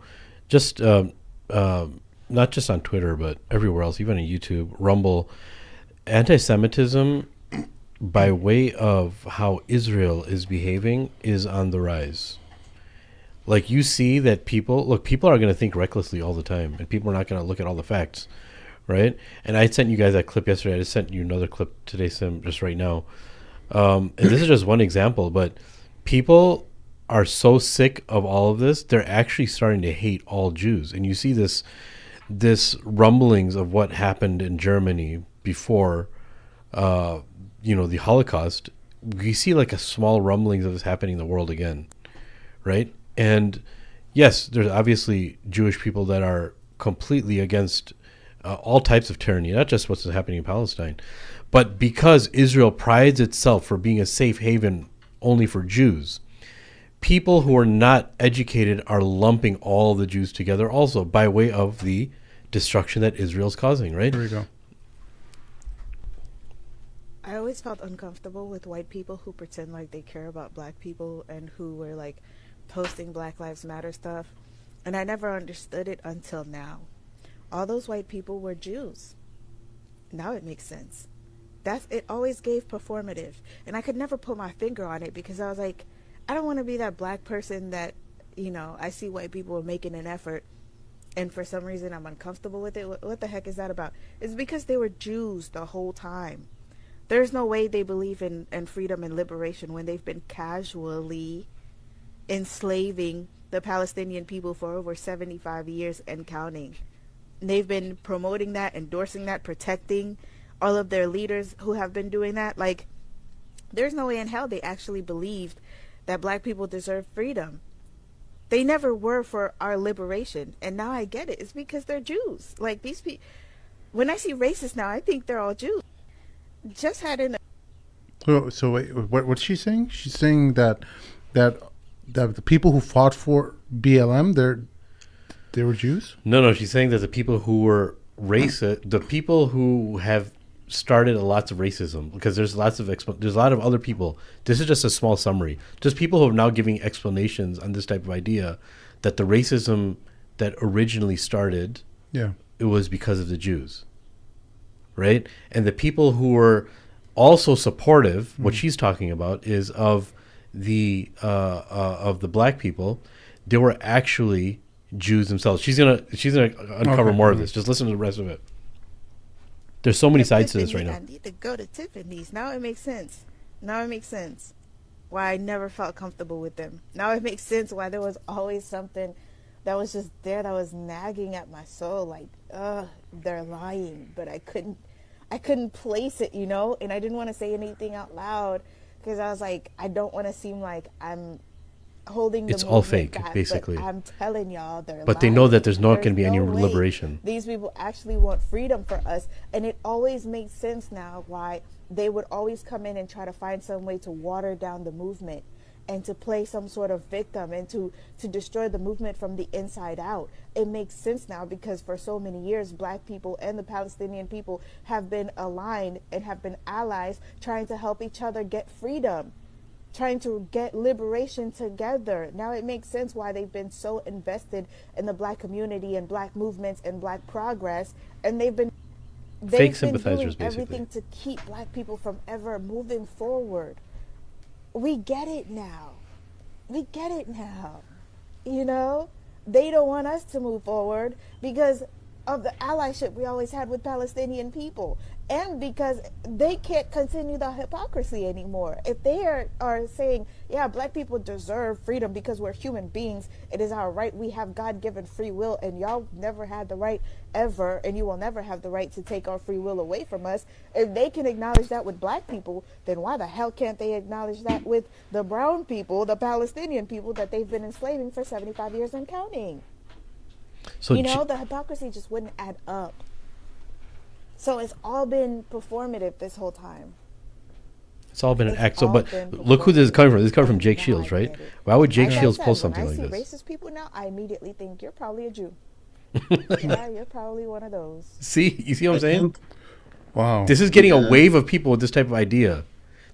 just not just on Twitter, but everywhere else, even on YouTube, Rumble, anti-Semitism by way of how Israel is behaving is on the rise. Like you see that people are going to think recklessly all the time, and people are not going to look at all the facts, right? And I sent you guys that clip yesterday. I just sent you another clip today, Sim, just right now. And this is just one example, but people are so sick of all of this, they're actually starting to hate all Jews. And you see this rumblings of what happened in Germany before, the Holocaust. We see like a small rumblings of this happening in the world again, right? And yes, there's obviously Jewish people that are completely against all types of tyranny, not just what's happening in Palestine, but because Israel prides itself for being a safe haven only for Jews, people who are not educated are lumping all the Jews together also by way of the destruction that Israel's causing, right? There we go. I always felt uncomfortable with white people who pretend like they care about black people and who were like posting Black Lives Matter stuff. And I never understood it until now. All those white people were Jews. Now it makes sense. It always gave performative. And I could never put my finger on it because I was like, I don't want to be that black person that, I see white people making an effort and for some reason I'm uncomfortable with it. What the heck is that about? It's because they were Jews the whole time. There's no way they believe in freedom and liberation when they've been casually enslaving the Palestinian people for over 75 years and counting. They've been promoting that, endorsing that, protecting all of their leaders who have been doing that. Like, there's no way in hell they actually believed that black people deserve freedom. They never were for our liberation. And now I get it. It's because they're Jews. Like, these people, when I see racists now, I think they're all Jews. Just had an... So wait, what's she saying? She's saying that the people who fought for BLM, they were Jews? No, she's saying that the people who were racist, the people who have started lots of racism, because there's a lot of other people. This is just a small summary. Just people who are now giving explanations on this type of idea that the racism that originally started, it was because of the Jews, right? And the people who were also supportive, what she's talking about is of the black people. They were actually Jews themselves. She's gonna uncover more of this. Just listen to the rest of it. There's so many sides to this right now. I need to go to Tiffany's. Now it makes sense. Why I never felt comfortable with them. Now it makes sense why there was always something that was just there that was nagging at my soul. Like, they're lying, but I couldn't place it, and I didn't want to say anything out loud because I was like, I don't want to seem like I'm holding the it's all fake back, basically. I'm telling y'all they're but lying. They know that there's not going to be any liberation. These people actually want freedom for us, and it always makes sense now why they would always come in and try to find some way to water down the movement and to play some sort of victim and to destroy the movement from the inside out. It makes sense now because for so many years, black people and the Palestinian people have been aligned and have been allies trying to help each other get freedom, trying to get liberation together. Now it makes sense why they've been so invested in the black community and black movements and black progress, and they've been fake sympathizers, doing everything to keep black people from ever moving forward. We get it now. They don't want us to move forward because of the allyship we always had with Palestinian people, and because they can't continue the hypocrisy anymore. If they are saying, yeah, black people deserve freedom because we're human beings, it is our right, we have God-given free will, and y'all never had the right ever, and you will never have the right to take our free will away from us. If they can acknowledge that with black people, then why the hell can't they acknowledge that with the brown people, the Palestinian people that they've been enslaving for 75 years and counting? So the hypocrisy just wouldn't add up. So it's all been performative this whole time. It's all been an It's act. So, all but been look who this is coming from. This is coming from and Jake now Shields, I right? get it. Why would Jake Like I Shields said, post something like when I this? see racist people now, I immediately think you're probably a Jew. Yeah, you're probably one of those. See, you see what I'm saying? Wow. This is getting a wave of people with this type of idea.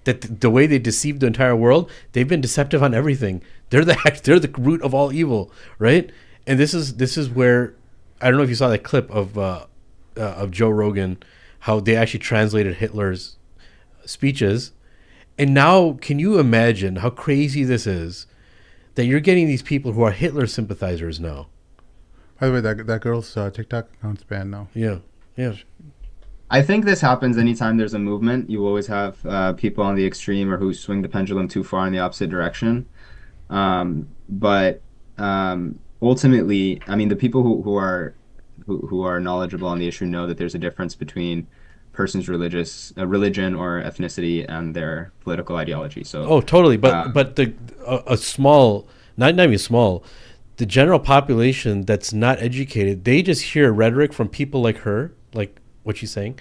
That the way they deceived the entire world, they've been deceptive on everything. They're the root of all evil, right? And this is where, I don't know if you saw that clip of Joe Rogan, how they actually translated Hitler's speeches, and now can you imagine how crazy this is? That you're getting these people who are Hitler sympathizers now. By the way, that girl's TikTok account's banned now. Yeah. I think this happens anytime there's a movement. You always have people on the extreme or who swing the pendulum too far in the opposite direction. But ultimately, I mean, the people who are knowledgeable on the issue know that there's a difference between person's religion or ethnicity and their political ideology. So Oh, totally. But a small, not even small, the general population that's not educated, they just hear rhetoric from people like her, like what she's saying,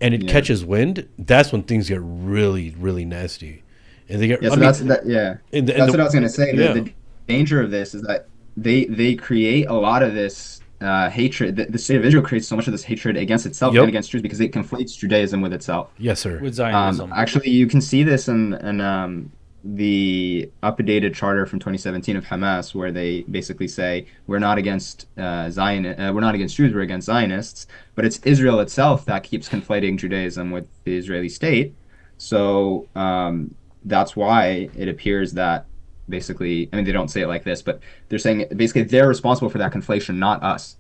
and it catches wind. That's when things get really, really nasty, and they get. Yeah, so that's what I was going to say. Yeah. The danger of this is that they create a lot of this hatred. The state of Israel creates so much of this hatred against itself and against Jews because it conflates Judaism with itself. Yes, sir. With Zionism. Actually, you can see this in the updated charter from 2017 of Hamas, where they basically say we're not against we're not against Jews, we're against Zionists. But it's Israel itself that keeps conflating Judaism with the Israeli state. So that's why it appears that basically, I mean, they don't say it like this, but they're saying basically they're responsible for that conflation, not us.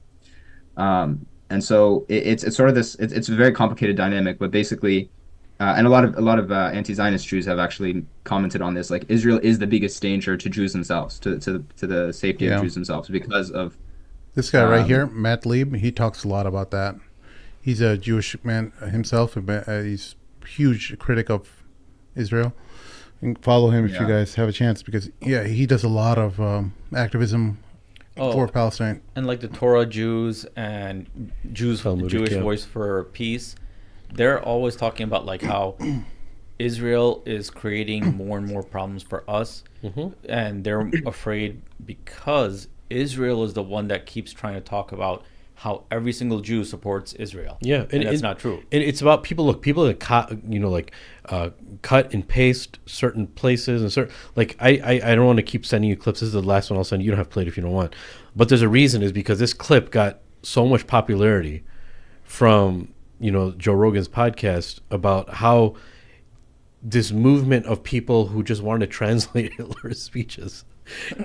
And so it's sort of this. It's a very complicated dynamic, but basically. And a lot of anti-Zionist Jews have actually commented on this. Like Israel is the biggest danger to Jews themselves, to the safety of Jews themselves, because of this guy right here, Matt Lieb. He talks a lot about that. He's a Jewish man himself. He's a huge critic of Israel. And follow him if you guys have a chance, because he does a lot of activism for Palestine. And like the Torah Jews and Jewish Voice for Peace. They're always talking about like how Israel is creating more and more problems for us, and they're afraid because Israel is the one that keeps trying to talk about how every single Jew supports Israel. Yeah, and that's not true. And it's about people. Look, people that cut and paste certain places and certain. Like I don't want to keep sending you clips. This is the last one I'll send you. You don't have to play it if you don't want. But there's a reason, is because this clip got so much popularity from Joe Rogan's podcast about how this movement of people who just wanted to translate Hitler's speeches,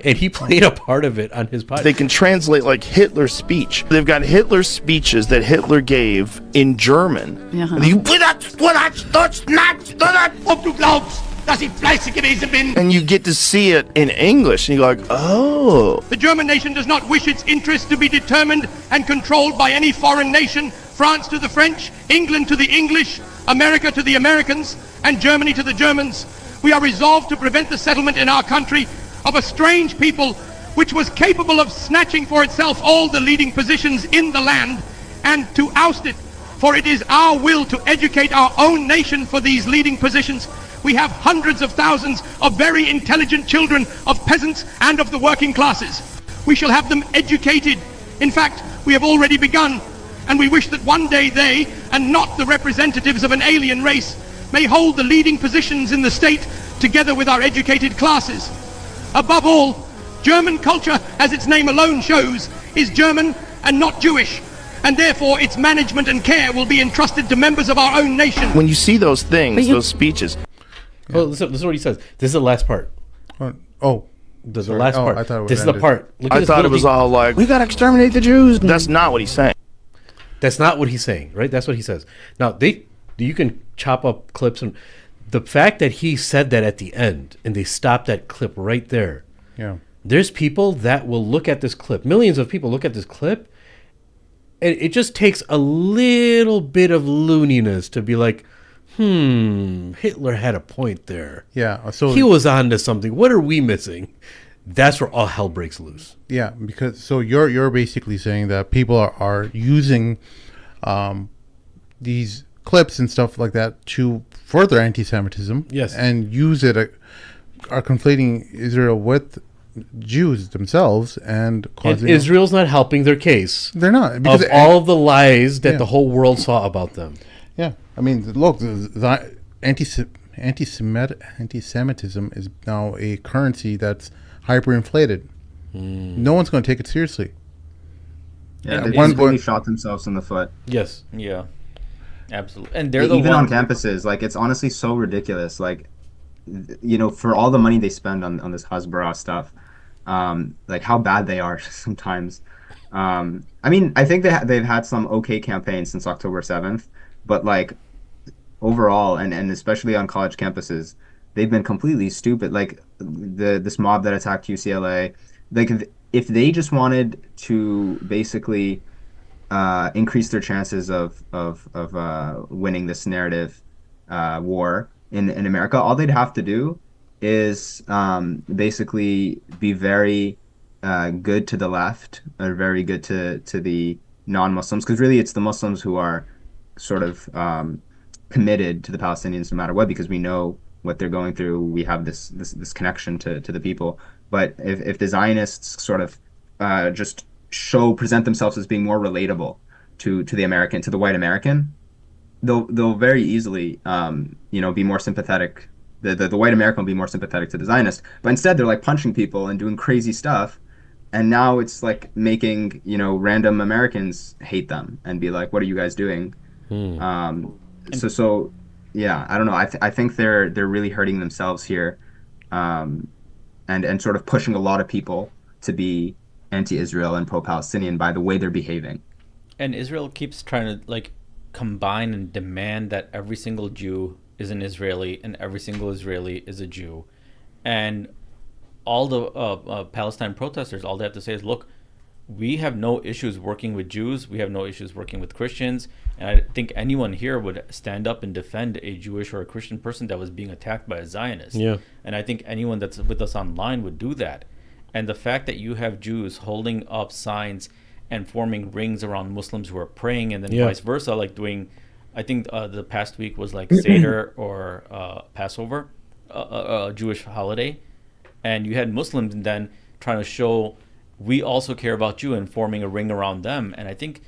and he played a part of it on his podcast. They can translate like Hitler's speech. They've got Hitler's speeches that Hitler gave in German. And you get to see it in English, and you're like, oh. The German nation does not wish its interests to be determined and controlled by any foreign nation. France to the French, England to the English, America to the Americans, and Germany to the Germans. We are resolved to prevent the settlement in our country of a strange people which was capable of snatching for itself all the leading positions in the land, and to oust it, for it is our will to educate our own nation for these leading positions. We have hundreds of thousands of very intelligent children of peasants and of the working classes. We shall have them educated. In fact, we have already begun. And we wish that one day they, and not the representatives of an alien race, may hold the leading positions in the state together with our educated classes. Above all, German culture, as its name alone shows, is German and not Jewish, and therefore its management and care will be entrusted to members of our own nation. When you see those things, those speeches. Oh, listen, this is what he says. This is the last part. The last part. I thought it was this is the part. Look at I this thought it was all like, we got to exterminate the Jews. That's not what he's saying. That's not what he's saying, right? That's what he says. Now, you can chop up clips, and the fact that he said that at the end, and they stopped that clip right there. Yeah. There's people that will look at this clip. Millions of people look at this clip, and it just takes a little bit of looniness to be like, Hitler had a point there. Yeah. So he was onto something. What are we missing? That's where all hell breaks loose. Yeah, because so you're basically saying that people are using these clips and stuff like that to further anti-Semitism. Yes. And use it, are conflating Israel with Jews themselves and causing... And Israel's not helping their case. They're not. Of all of the lies that the whole world saw about them. Yeah. I mean, look, the anti-Semitism is now a currency that's hyperinflated. No one's going to take it seriously. Yeah, they One basically boy- shot themselves in the foot. Yes. Yeah, absolutely. And they're the Even on ones. campuses, like it's honestly so ridiculous. Like, you know, for all the money they spend on this Hasbara stuff, like how bad they are sometimes. I mean, I think they've had some okay campaigns since October 7th, but like overall, and especially on college campuses, they've been completely stupid. Like this mob that attacked UCLA, like if they just wanted to basically increase their chances of winning this narrative war in America, all they'd have to do is basically be very good to the left or very good to the non-Muslims, because really it's the Muslims who are sort of committed to the Palestinians no matter what, because we know what they're going through. We have this connection to the people. But if the Zionists sort of just present themselves as being more relatable to the American, to the white American, they'll very easily be more sympathetic. The white American will be more sympathetic to the Zionist. But instead they're like punching people and doing crazy stuff. And now it's like making, random Americans hate them and be like, what are you guys doing? So yeah, I don't know. I think they're really hurting themselves here, and sort of pushing a lot of people to be anti-Israel and pro-Palestinian by the way they're behaving. And Israel keeps trying to like combine and demand that every single Jew is an Israeli and every single Israeli is a Jew. And all the Palestine protesters, all they have to say is, look, we have no issues working with Jews. We have no issues working with Christians. And I think anyone here would stand up and defend a Jewish or a Christian person that was being attacked by a Zionist. Yeah. And I think anyone that's with us online would do that. And the fact that you have Jews holding up signs and forming rings around Muslims who are praying, and then vice versa, like doing, I think the past week was like Seder or Passover, a Jewish holiday. And you had Muslims and then trying to show we also care about you and forming a ring around them. And I think,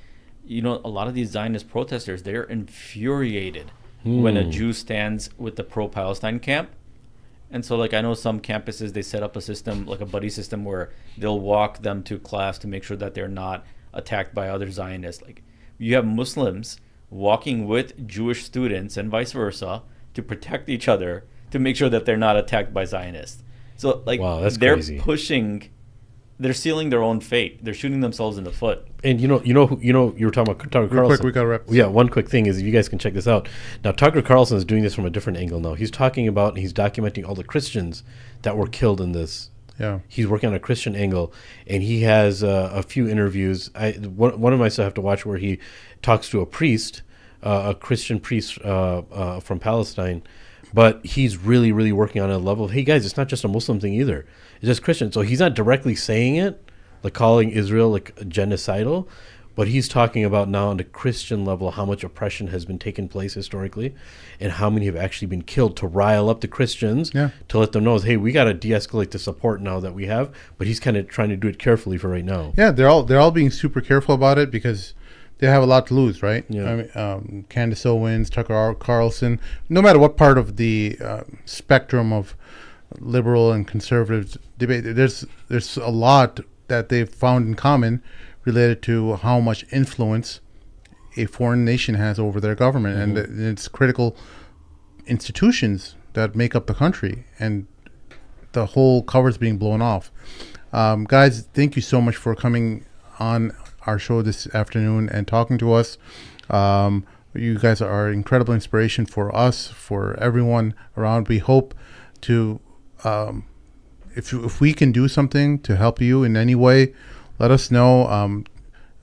a lot of these Zionist protesters, they're infuriated when a Jew stands with the pro-Palestine camp. And so, like, I know some campuses, they set up a system, like a buddy system, where they'll walk them to class to make sure that they're not attacked by other Zionists. Like, you have Muslims walking with Jewish students and vice versa to protect each other to make sure that they're not attacked by Zionists. So, like, wow, that's they're crazy. They're sealing their own fate. They're shooting themselves in the foot. And you were talking about Tucker Carlson. Real quick, we got to wrap. Yeah, one quick thing is, if you guys can check this out. Now, Tucker Carlson is doing this from a different angle now. He's talking about and he's documenting all the Christians that were killed in this. Yeah. He's working on a Christian angle, and he has a few interviews. One of my stuff I have to watch where he talks to a priest, a Christian priest from Palestine. But he's really, really working on a level of, hey, guys, it's not just a Muslim thing either. It's just Christian. So he's not directly saying it, like calling Israel like genocidal, but he's talking about now on the Christian level how much oppression has been taking place historically and how many have actually been killed to rile up the Christians, to let them know, hey, we got to de-escalate the support now that we have. But he's kind of trying to do it carefully for right now. Yeah, they're all being super careful about it because they have a lot to lose, right? Yeah. I mean, Candace Owens, Tucker Carlson, no matter what part of the spectrum of liberal and conservative debate, there's a lot that they've found in common related to how much influence a foreign nation has over their government and its critical institutions that make up the country, and the whole cover's being blown off. Guys, thank you so much for coming on our show this afternoon and talking to us. You guys are incredible inspiration for us, for everyone around. We hope to, if we can do something to help you in any way, let us know.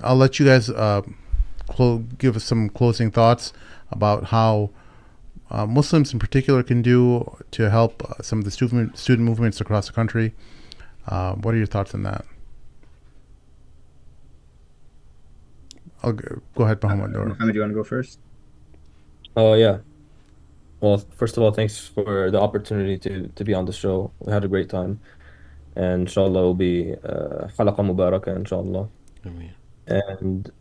I'll let you guys give us some closing thoughts about how Muslims in particular can do to help some of the student movements across the country. What are your thoughts on that? I'll go ahead, Muhammad. Muhammad, do you want to go first? Oh yeah. Well, first of all, thanks for the opportunity to be on the show. We had a great time, and inshallah will be حلقة مباركة inshallah. I mean, And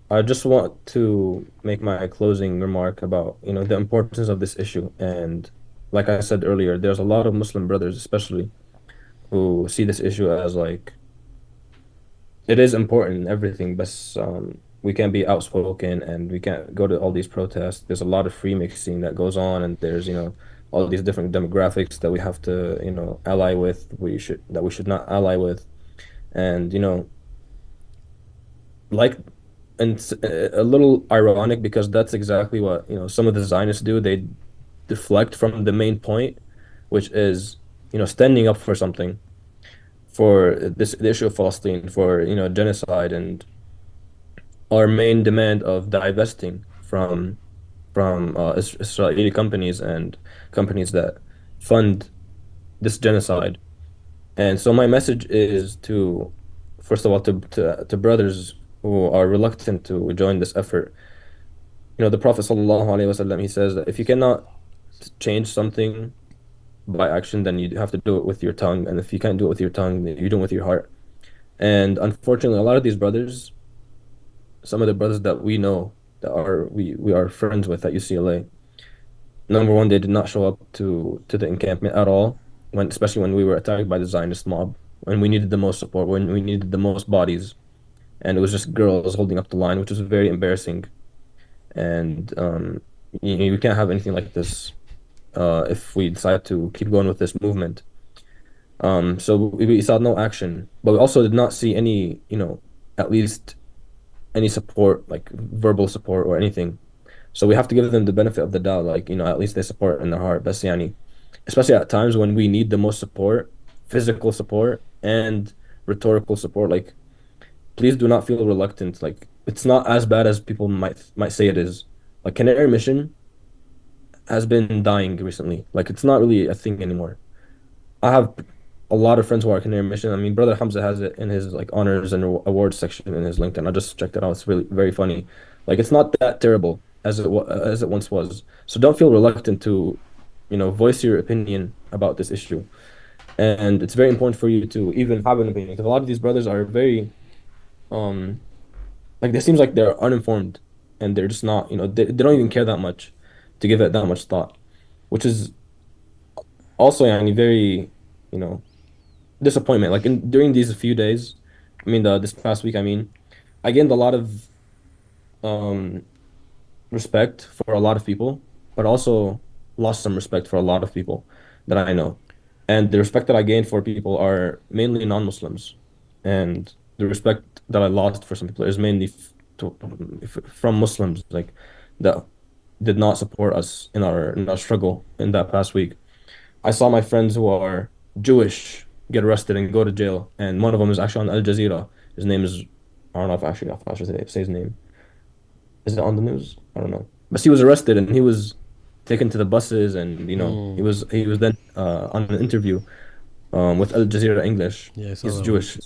I just want to make my closing remark about, the importance of this issue. And like I said earlier, there's a lot of Muslim brothers, especially, who see this issue as like it is important and everything, but we can't be outspoken and we can't go to all these protests. There's a lot of free mixing that goes on, and there's, all these different demographics that we have to, ally with, we should not ally with. And, like, and it's a little ironic because that's exactly what, some of the Zionists do. They deflect from the main point, which is, standing up for something, for the issue of Palestine, for, genocide, and our main demand of divesting from Israeli companies and companies that fund this genocide. And so my message is to, first of all, to brothers who are reluctant to join this effort. The Prophet sallallahu alaihi wasallam, he says that if you cannot change something by action, then you have to do it with your tongue. And if you can't do it with your tongue, then you do it with your heart. And unfortunately, a lot of these brothers, some of the brothers that we know that we are friends with at UCLA, number one, they did not show up to the encampment at all, especially when we were attacked by the Zionist mob, when we needed the most support, when we needed the most bodies, and it was just girls holding up the line, which was very embarrassing. And we can't have anything like this if we decide to keep going with this movement. So we saw no action, but we also did not see any, at least any support, like verbal support or anything. So we have to give them the benefit of the doubt, like, at least they support in their heart. Bas yani, especially at times when we need the most support, physical support and rhetorical support. Like, please do not feel reluctant. Like, it's not as bad as people might say it is. Like, Canary Mission has been dying recently. Like, it's not really a thing anymore. I have a lot of friends who are Canary Mission. I mean, Brother Hamza has it in his like honors and awards section in his LinkedIn. I just checked it out. It's really very funny. Like, it's not that terrible as it once was. So don't feel reluctant to, voice your opinion about this issue. And it's very important for you to even have an opinion, because a lot of these brothers are very like, it seems like they're uninformed, and they're just not, they don't even care that much to give it that much thought, which is also yani, very, disappointment. Like, during these few days, I mean, this past week, I mean, I gained a lot of um respect for a lot of people, but also lost some respect for a lot of people that I know. And the respect that I gained for people are mainly non-Muslims, and the respect that I lost for some people is mainly from Muslims, like, that did not support us in our struggle in that past week. I saw my friends who are Jewish get arrested and go to jail, and one of them is actually on Al Jazeera. His name is, I don't know if I should say his name. Is it on the news? I don't know. But he was arrested and he was taken to the buses, and he was then on an interview with Al Jazeera English. Yeah, I saw He's that Jewish.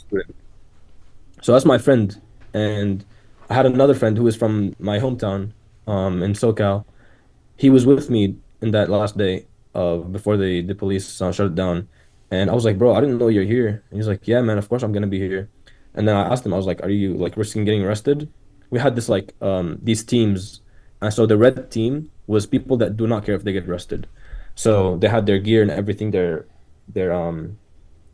So that's my friend. And I had another friend who was from my hometown in SoCal. He was with me in that last day before the police shut it down. And I was like, bro, I didn't know you're here. And he's like, yeah, man, of course I'm gonna be here. And then I asked him, I was like, are you like risking getting arrested? We had this like these teams. And so the red team was people that do not care if they get arrested. So they had their gear and everything, their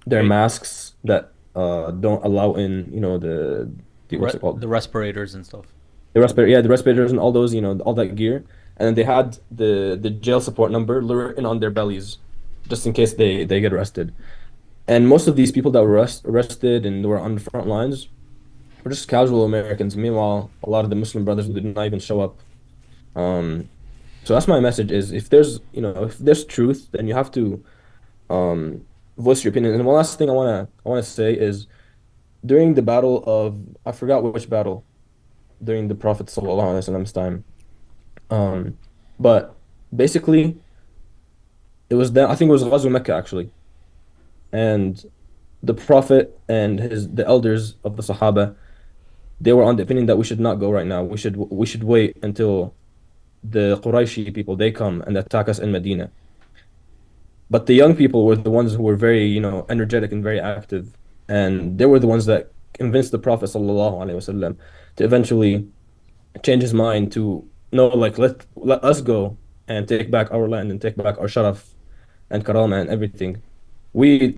Right. masks that don't allow in, the what's it called? The respirators and stuff. The respirators and all those, all that gear. And then they had the jail support number written on their bellies, just in case they get arrested. And most of these people that were arrested and were on the front lines were just casual Americans. Meanwhile, a lot of the Muslim brothers did not even show up. Um, so that's my message: is if there's truth, then you have to voice your opinion. And one last thing I wanna say is, during the battle of, I forgot which battle, during the Prophet sallallahu alaihi wasallam's time. But basically, it was then, I think it was Ghazw Mecca actually, and the Prophet and the elders of the Sahaba, they were on the opinion that we should not go right now. We should wait until the Qurayshi people, they come and attack us in Medina. But the young people were the ones who were very, energetic and very active. And they were the ones that convinced the Prophet ﷺ to eventually change his mind to, no, like, let us go and take back our land and take back our sharaf and karama and everything. We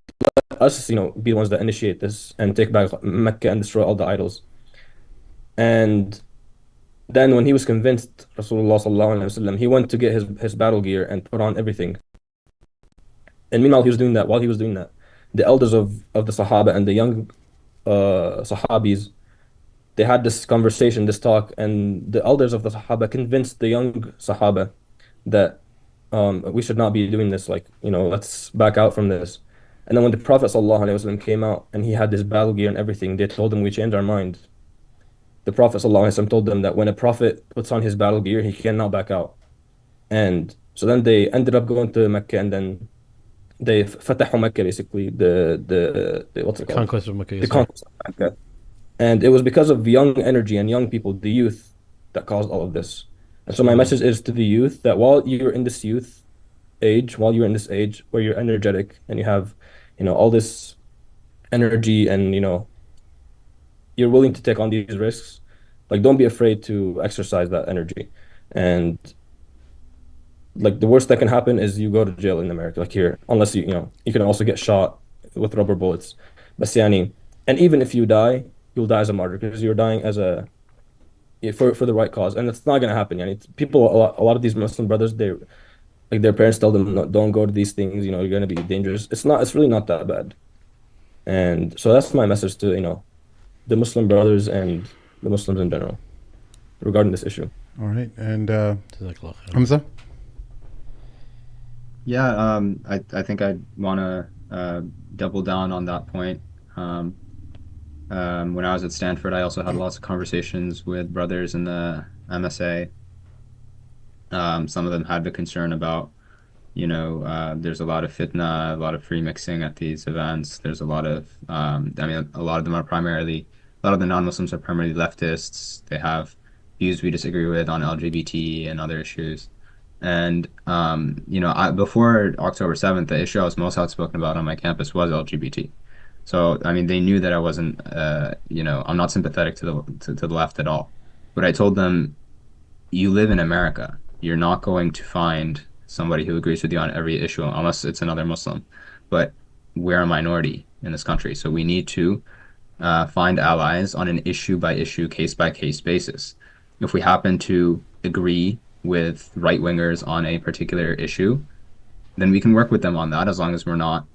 let us, be the ones that initiate this and take back Mecca and destroy all the idols. And then when he was convinced, Rasulullah ﷺ, he went to get his battle gear and put on everything. And meanwhile, while he was doing that, the elders of the Sahaba and the young Sahabis, they had this conversation, this talk, and the elders of the Sahaba convinced the young Sahaba that we should not be doing this, like, let's back out from this. And then when the Prophet ﷺ came out and he had this battle gear and everything, they told him, we changed our mind. The Prophet ﷺ told them that when a prophet puts on his battle gear, he cannot back out. And so then they ended up going to Mecca, and then they fatahu Mecca, basically, the what's it called? Conquest of Mecca. The conquest of Mecca. And it was because of young energy and young people, the youth, that caused all of this. And so my message is to the youth that while you're in this age where you're energetic and you have, all this energy and, you're willing to take on these risks, like, don't be afraid to exercise that energy. And like, the worst that can happen is you go to jail in America, like here, unless you can also get shot with rubber bullets. But yani, and even if you die, you'll die as a martyr because you're dying as for the right cause, and it's not gonna happen. Yani, a lot of these Muslim brothers, their parents tell them, no, don't go to these things. You're gonna be dangerous. It's really not that bad. And so that's my message to the Muslim brothers and the Muslims in general regarding this issue. All right, and Hamza. Yeah, I think I'd want to double down on that point. When I was at Stanford, I also had lots of conversations with brothers in the MSA. Some of them had the concern about, there's a lot of fitna, a lot of free mixing at these events. There's a lot of, a lot of them are a lot of the non-Muslims are primarily leftists. They have views we disagree with on LGBT and other issues. And, before October 7th, the issue I was most outspoken about on my campus was LGBT. So, they knew that I wasn't, I'm not sympathetic to the left at all. But I told them, you live in America. You're not going to find somebody who agrees with you on every issue unless it's another Muslim. But we're a minority in this country. So we need to find allies on an issue-by-issue, case-by-case basis. If we happen to agree with right-wingers on a particular issue, then we can work with them on that as long as we're not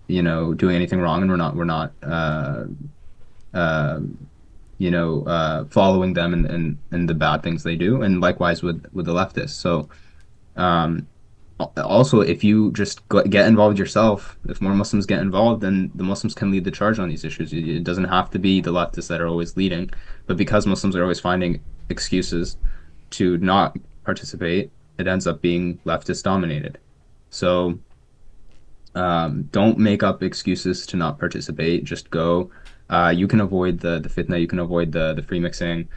doing anything wrong, and we're not following them in the bad things they do, and likewise with the leftists. So also, if you just get involved yourself, if more Muslims get involved, then the Muslims can lead the charge on these issues. It doesn't have to be the leftists that are always leading, but because Muslims are always finding excuses to not participate, it ends up being leftist dominated. So don't make up excuses to not participate. Just go. You can avoid the fitna. You can avoid the free mixing.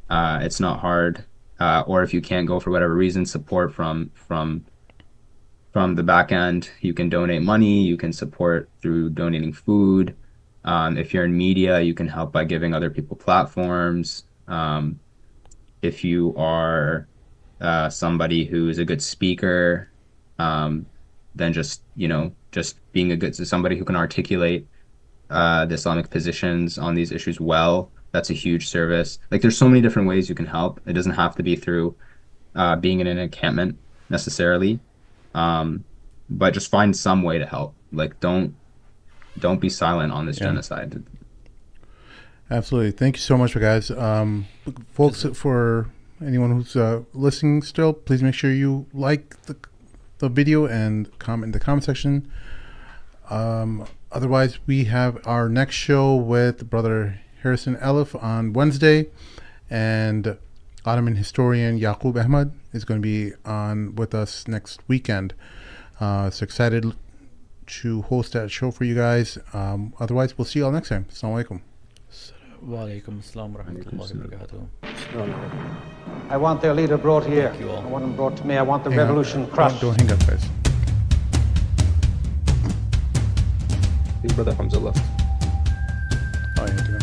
It's not hard. Or if you can't go for whatever reason, support from the back end. You can donate money. You can support through donating food. If you're in media, you can help by giving other people platforms. If you are somebody who is a good speaker, then just being somebody who can articulate the Islamic positions on these issues well, that's a huge service. Like, there's so many different ways you can help. It doesn't have to be through being in an encampment necessarily, but just find some way to help. Like, don't be silent on this genocide. Absolutely. Thank you so much, guys. Folks, for anyone who's listening still, please make sure you like the video and comment in the comment section. Otherwise, we have our next show with Brother Harrison Elif on Wednesday, and Ottoman historian Yaqub Ahmad is going to be on with us next weekend. So excited to host that show for you guys. Otherwise, we'll see you all next time. Assalamu alaikum. Wa alaikum assalam wa rahmatullahi wa barakatuh. No, no. I want their leader brought here. Thank you all. I want him brought to me. I want the Hang on. revolution crushed. Don't hang up, guys. Big brother Hamza left. Oh, yeah,